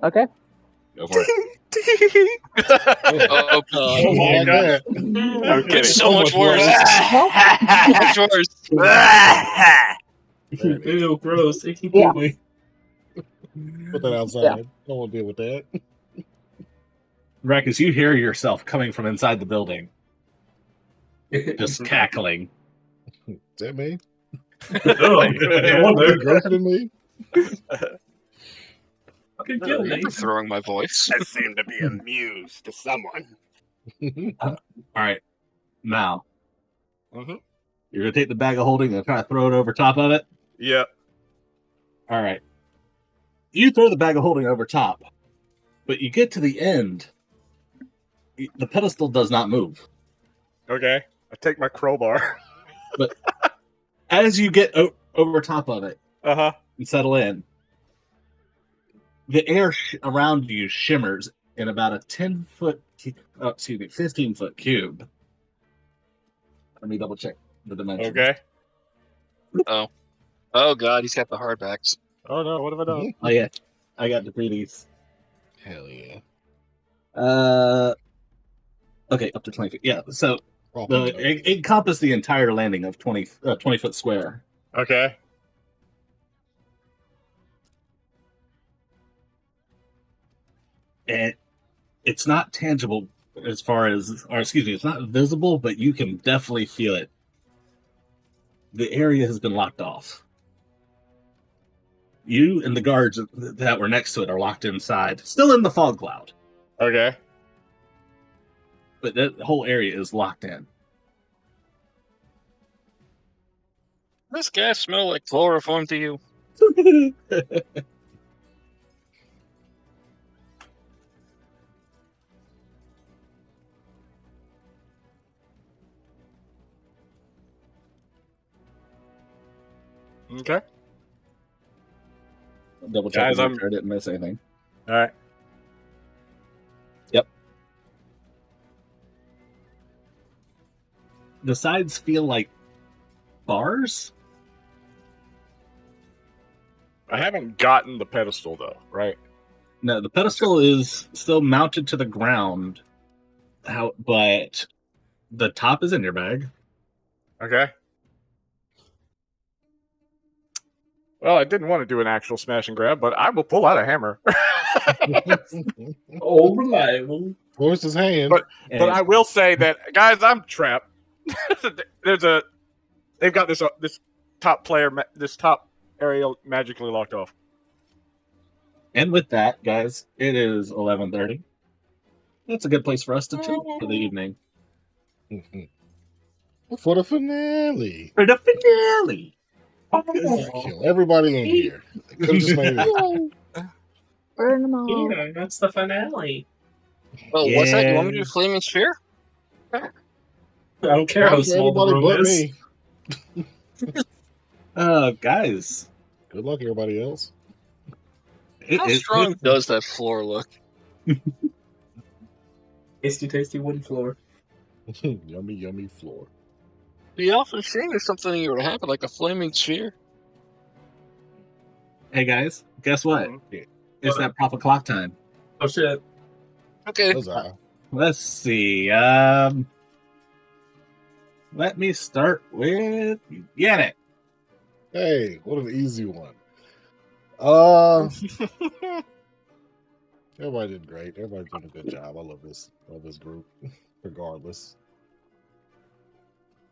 Okay. Go for it. Oh god! Oh my god! I'm kidding. It's so much worse. So much worse. Ew, gross. Icky Yeah. poopy. Put that outside. Yeah. Don't want to deal with that. Rakus, you hear yourself coming from inside the building, just cackling. Is that me? Oh, I wonder. Grosser than me? Fucking I'm kill me. never throwing my voice. I seem to be amused to someone. All right, Mal. Mhm. You're going to take the bag of holding and try to throw it over top of it? Yep. All right. You throw the bag of holding over top, but you get to the end. The pedestal does not move. Okay. I take my crowbar. But as you get over top of it Uh-huh. and settle in, the air around you shimmers in about a 15-foot cube. Let me double check the dimensions. Okay. Oh god, he's got the hardbacks. Oh no, what have I done? Oh yeah, I got the pretties. Hell yeah. Okay, up to 20 feet. Yeah, so Oh, it encompassed the entire landing of 20 foot square. Okay. And it's not tangible it's not visible, but you can definitely feel it. The area has been locked off. You and the guards that were next to it are locked inside, still in the fog cloud. Okay. But that whole area is locked in. This gas smell like chloroform to you? Okay. Double check Guys, to make sure I didn't miss anything. All right. Yep. The sides feel like bars. I haven't gotten the pedestal though, right? No, the pedestal is still mounted to the ground, but the top is in your bag. Okay. Well, I didn't want to do an actual smash and grab, but I will pull out a hammer. Oh, reliable. Force his hand. But I will say that, guys, I'm trapped. They've got this top area magically locked off. And with that, guys, it is 11:30. That's a good place for us to chill for the evening. For the finale. For the finale. Kill everybody in here. Could have just made it. Burn them all. Yeah, that's the finale. Oh, what's that? You want me to do Flaming Sphere? I don't care how small the room is. Guys. Good luck, everybody else. How strong does that floor look? Tasty wooden floor. Yummy floor. The often saying there's something you would happen, like a flaming sphere. Hey guys, guess what? It's that proper clock time. Oh shit. Okay. Let's see. Let me start with Yannick. Hey, what an easy one. Everybody did great. Everybody's doing a good job. I love this group, regardless.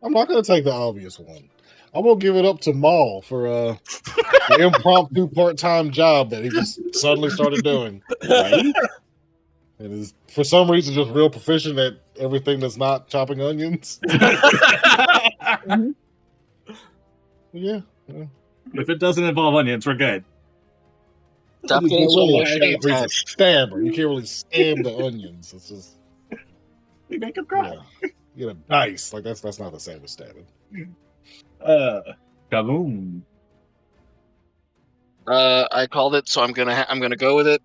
I'm not gonna take the obvious one. I'm gonna give it up to Maul for the impromptu part-time job that he just suddenly started doing. Right? And is for some reason just real proficient at everything that's not chopping onions. Yeah. If it doesn't involve onions, we're good. Stop You getting can't so really much he's a stabber. You can't really stab the onions. It's just We make him cry. you know, dice. Like that's not the same as stabbing. Kaboom. I called it, so I'm gonna go with it.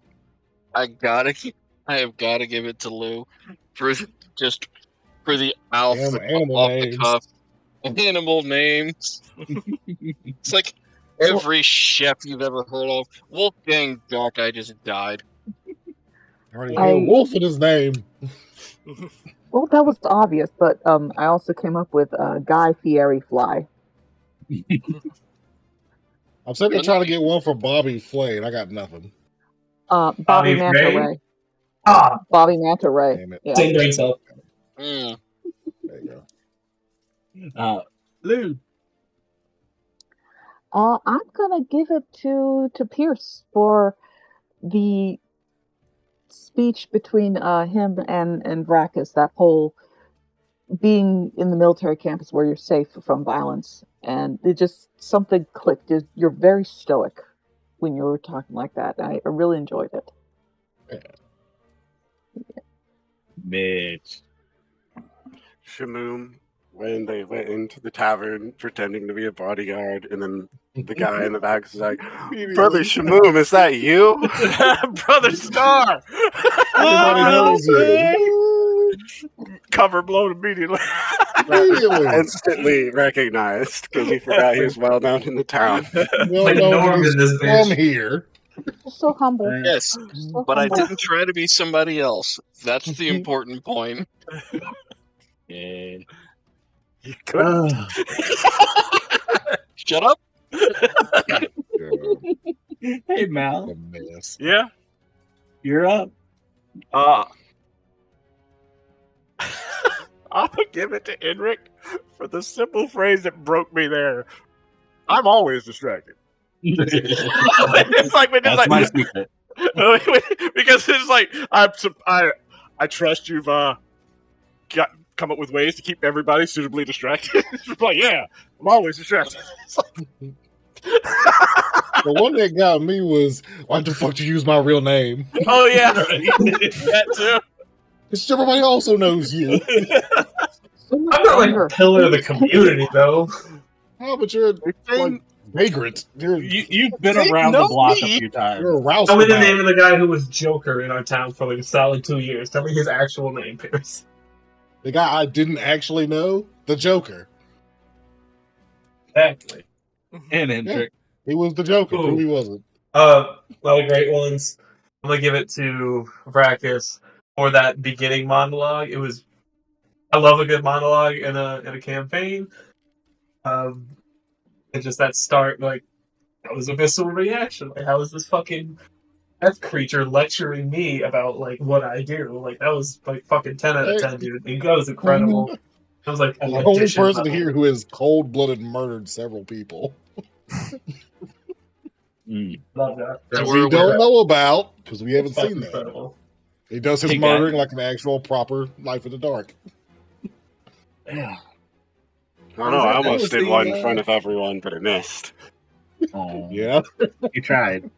I have gotta give it to Lou for the off the cuff animal names. It's like every chef you've ever heard of. Wolfgang Duck, I just died. Wolf in his name. Well, that was obvious, but I also came up with Guy Fieri Fly. I'm sitting there trying to get one for Bobby Flay, and I got nothing. Bobby Manta Ray? Ray. Ah, Bobby Manta Ray. Damn it. Yeah. same brain cell. There you Lou. I'm gonna give it to Pierce for the speech between him and Vracus. That whole being in the military campus where you're safe from violence, and it just something clicked. You're very stoic when you were talking like that. I really enjoyed it. Mitch. Shamoom, when they went into the tavern pretending to be a bodyguard, and then the guy in the back is like, "Brother Shamoom, is that you?" Brother Star! Everybody knows you. Cover blown immediately. Instantly recognized because he forgot he was well known in the town. Like Norm in this bitch. From here. So humble. Yes, So but I humble. didn't try to be somebody else. That's the important point. Yeah. You couldn't. Shut up. Hey, Mal. A mess. Yeah. You're up. I'm gonna give it to Enric for the simple phrase that broke me there. I'm always distracted. It's like when That's my secret. because it's like I trust you've come up with ways to keep everybody suitably distracted. It's like, yeah, I'm always distracted. The one that got me was, why the fuck do you use my real name? Oh yeah, that too. Because everybody also knows you. I'm not like a pillar of the community, though. Oh, but you're like vagrant. You've been They around the know block me. a few times. You're a rouse. Tell me the name of the guy who was Joker in our town for like a solid 2 years. Tell me his actual name, Pierce. The guy I didn't actually know, the Joker. Exactly. And Hendrick. He was the Joker. Ooh. Who he wasn't. One of the great ones. I'm gonna give it to Vracus for that beginning monologue. I love a good monologue in a campaign. And just that start, like, that was a visceral reaction. Like, how is this fucking death creature lecturing me about like what I do? Like, that was like fucking 10 out of 10, dude. That was incredible. I was like, I'm the only person here who has cold-blooded murdered several people Love that. that we're we don't know about because we haven't That's seen that. incredible. He does his Hey, murdering guys. like an actual proper Life in the Dark. Yeah. I know, I That almost was did the, one in front of everyone, but I missed. Oh, Yeah, you tried.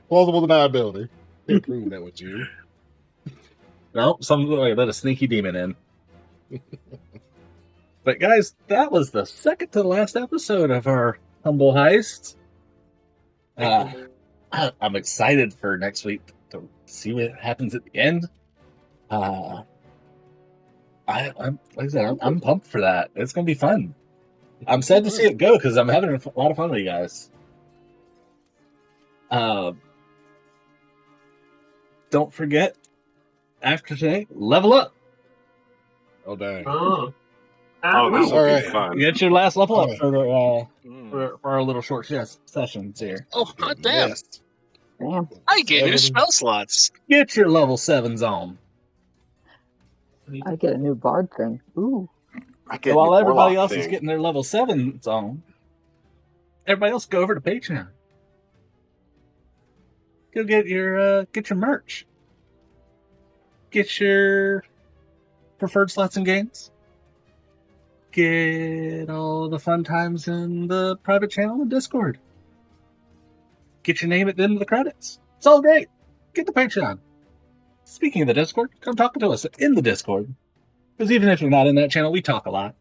plausible deniability. Can't prove that was you. Nope, somebody let a sneaky demon in. But guys, that was the second to the last episode of our Humble Heist. I'm excited for next week to see what happens at the end. I'm like I said, I'm pumped for that. It's gonna be fun. I'm sad to see it go because I'm having a lot of fun with you guys. Don't forget, after today, level up. Oh dang! Oh, Oh, this will Alright. be fun. Get your last level up Alright. for the for our little short sessions here. Oh, hot damn! Yes. Damn. I get new 7. spell slots. Get your level 7s on. I get a new bard thing. Ooh. I So get while the everybody warlock else is thing. getting their level 7s on, everybody else go over to Patreon. Go get your merch. Get your preferred slots and games. Get all the fun times in the private channel and Discord. Get your name at the end of the credits. It's all great. Get the Patreon. Speaking of the Discord, come talk to us in the Discord. Because even if you're not in that channel, we talk a lot.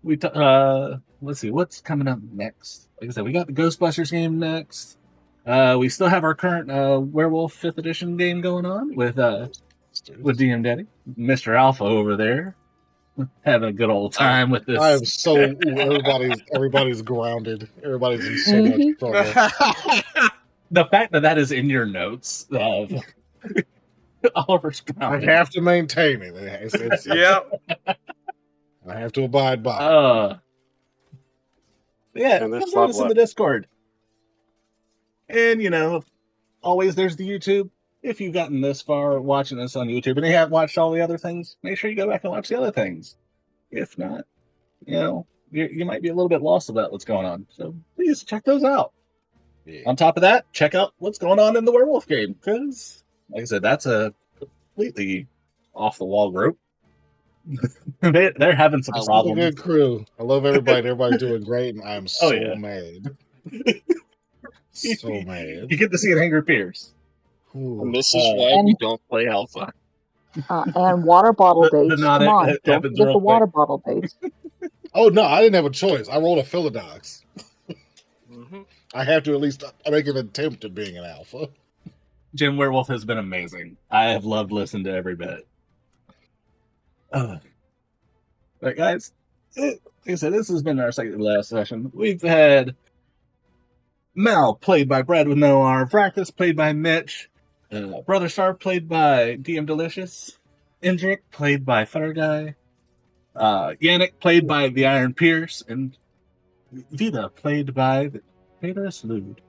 Let's see, what's coming up next? Like I said, we got the Ghostbusters game next. We still have our current Werewolf 5th edition game going on with DM Daddy, Mr. Alpha over there, having a good old time with this. I am so everybody's grounded. Everybody's in so much trouble. The fact that is in your notes of Oliver's I grounded. have to maintain it. It's- I have to abide by. Yeah, And this come join us in level the up. Discord. And, always there's the YouTube. If you've gotten this far watching this on YouTube and you haven't watched all the other things, make sure you go back and watch the other things. If not, you might be a little bit lost about what's going on. So please check those out. Yeah. On top of that, check out what's going on in the werewolf game. Because, like I said, that's a completely off-the-wall group. They're having some It's a problems. good crew. I love everybody. Everybody's doing great, and I am so yeah. mad. So mad. You get to see an angry Pierce. Ooh. And this is why we don't play Alpha. And water bottle dates. nod Come on, don't happens forget real the quick. water bottle dates. Oh no, I didn't have a choice. I rolled a Philodox. I have to at least make an attempt at being an alpha. Jim Werewolf has been amazing. I have loved listening to every bit. But guys, like I said, this has been our second to last session. We've had Mal, played by Brad with no R, Vracus, played by Mitch, Brother Star, played by DM Delicious, Indrik, played by Thurguy, Yannick, played by the Iron Pierce, and Vida, played by the Paterus Lude.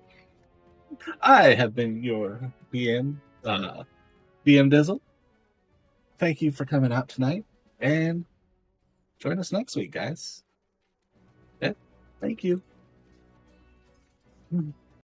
I have been your BM, DMDizzle. Thank you for coming out tonight, and join us next week, guys. Yeah, thank you.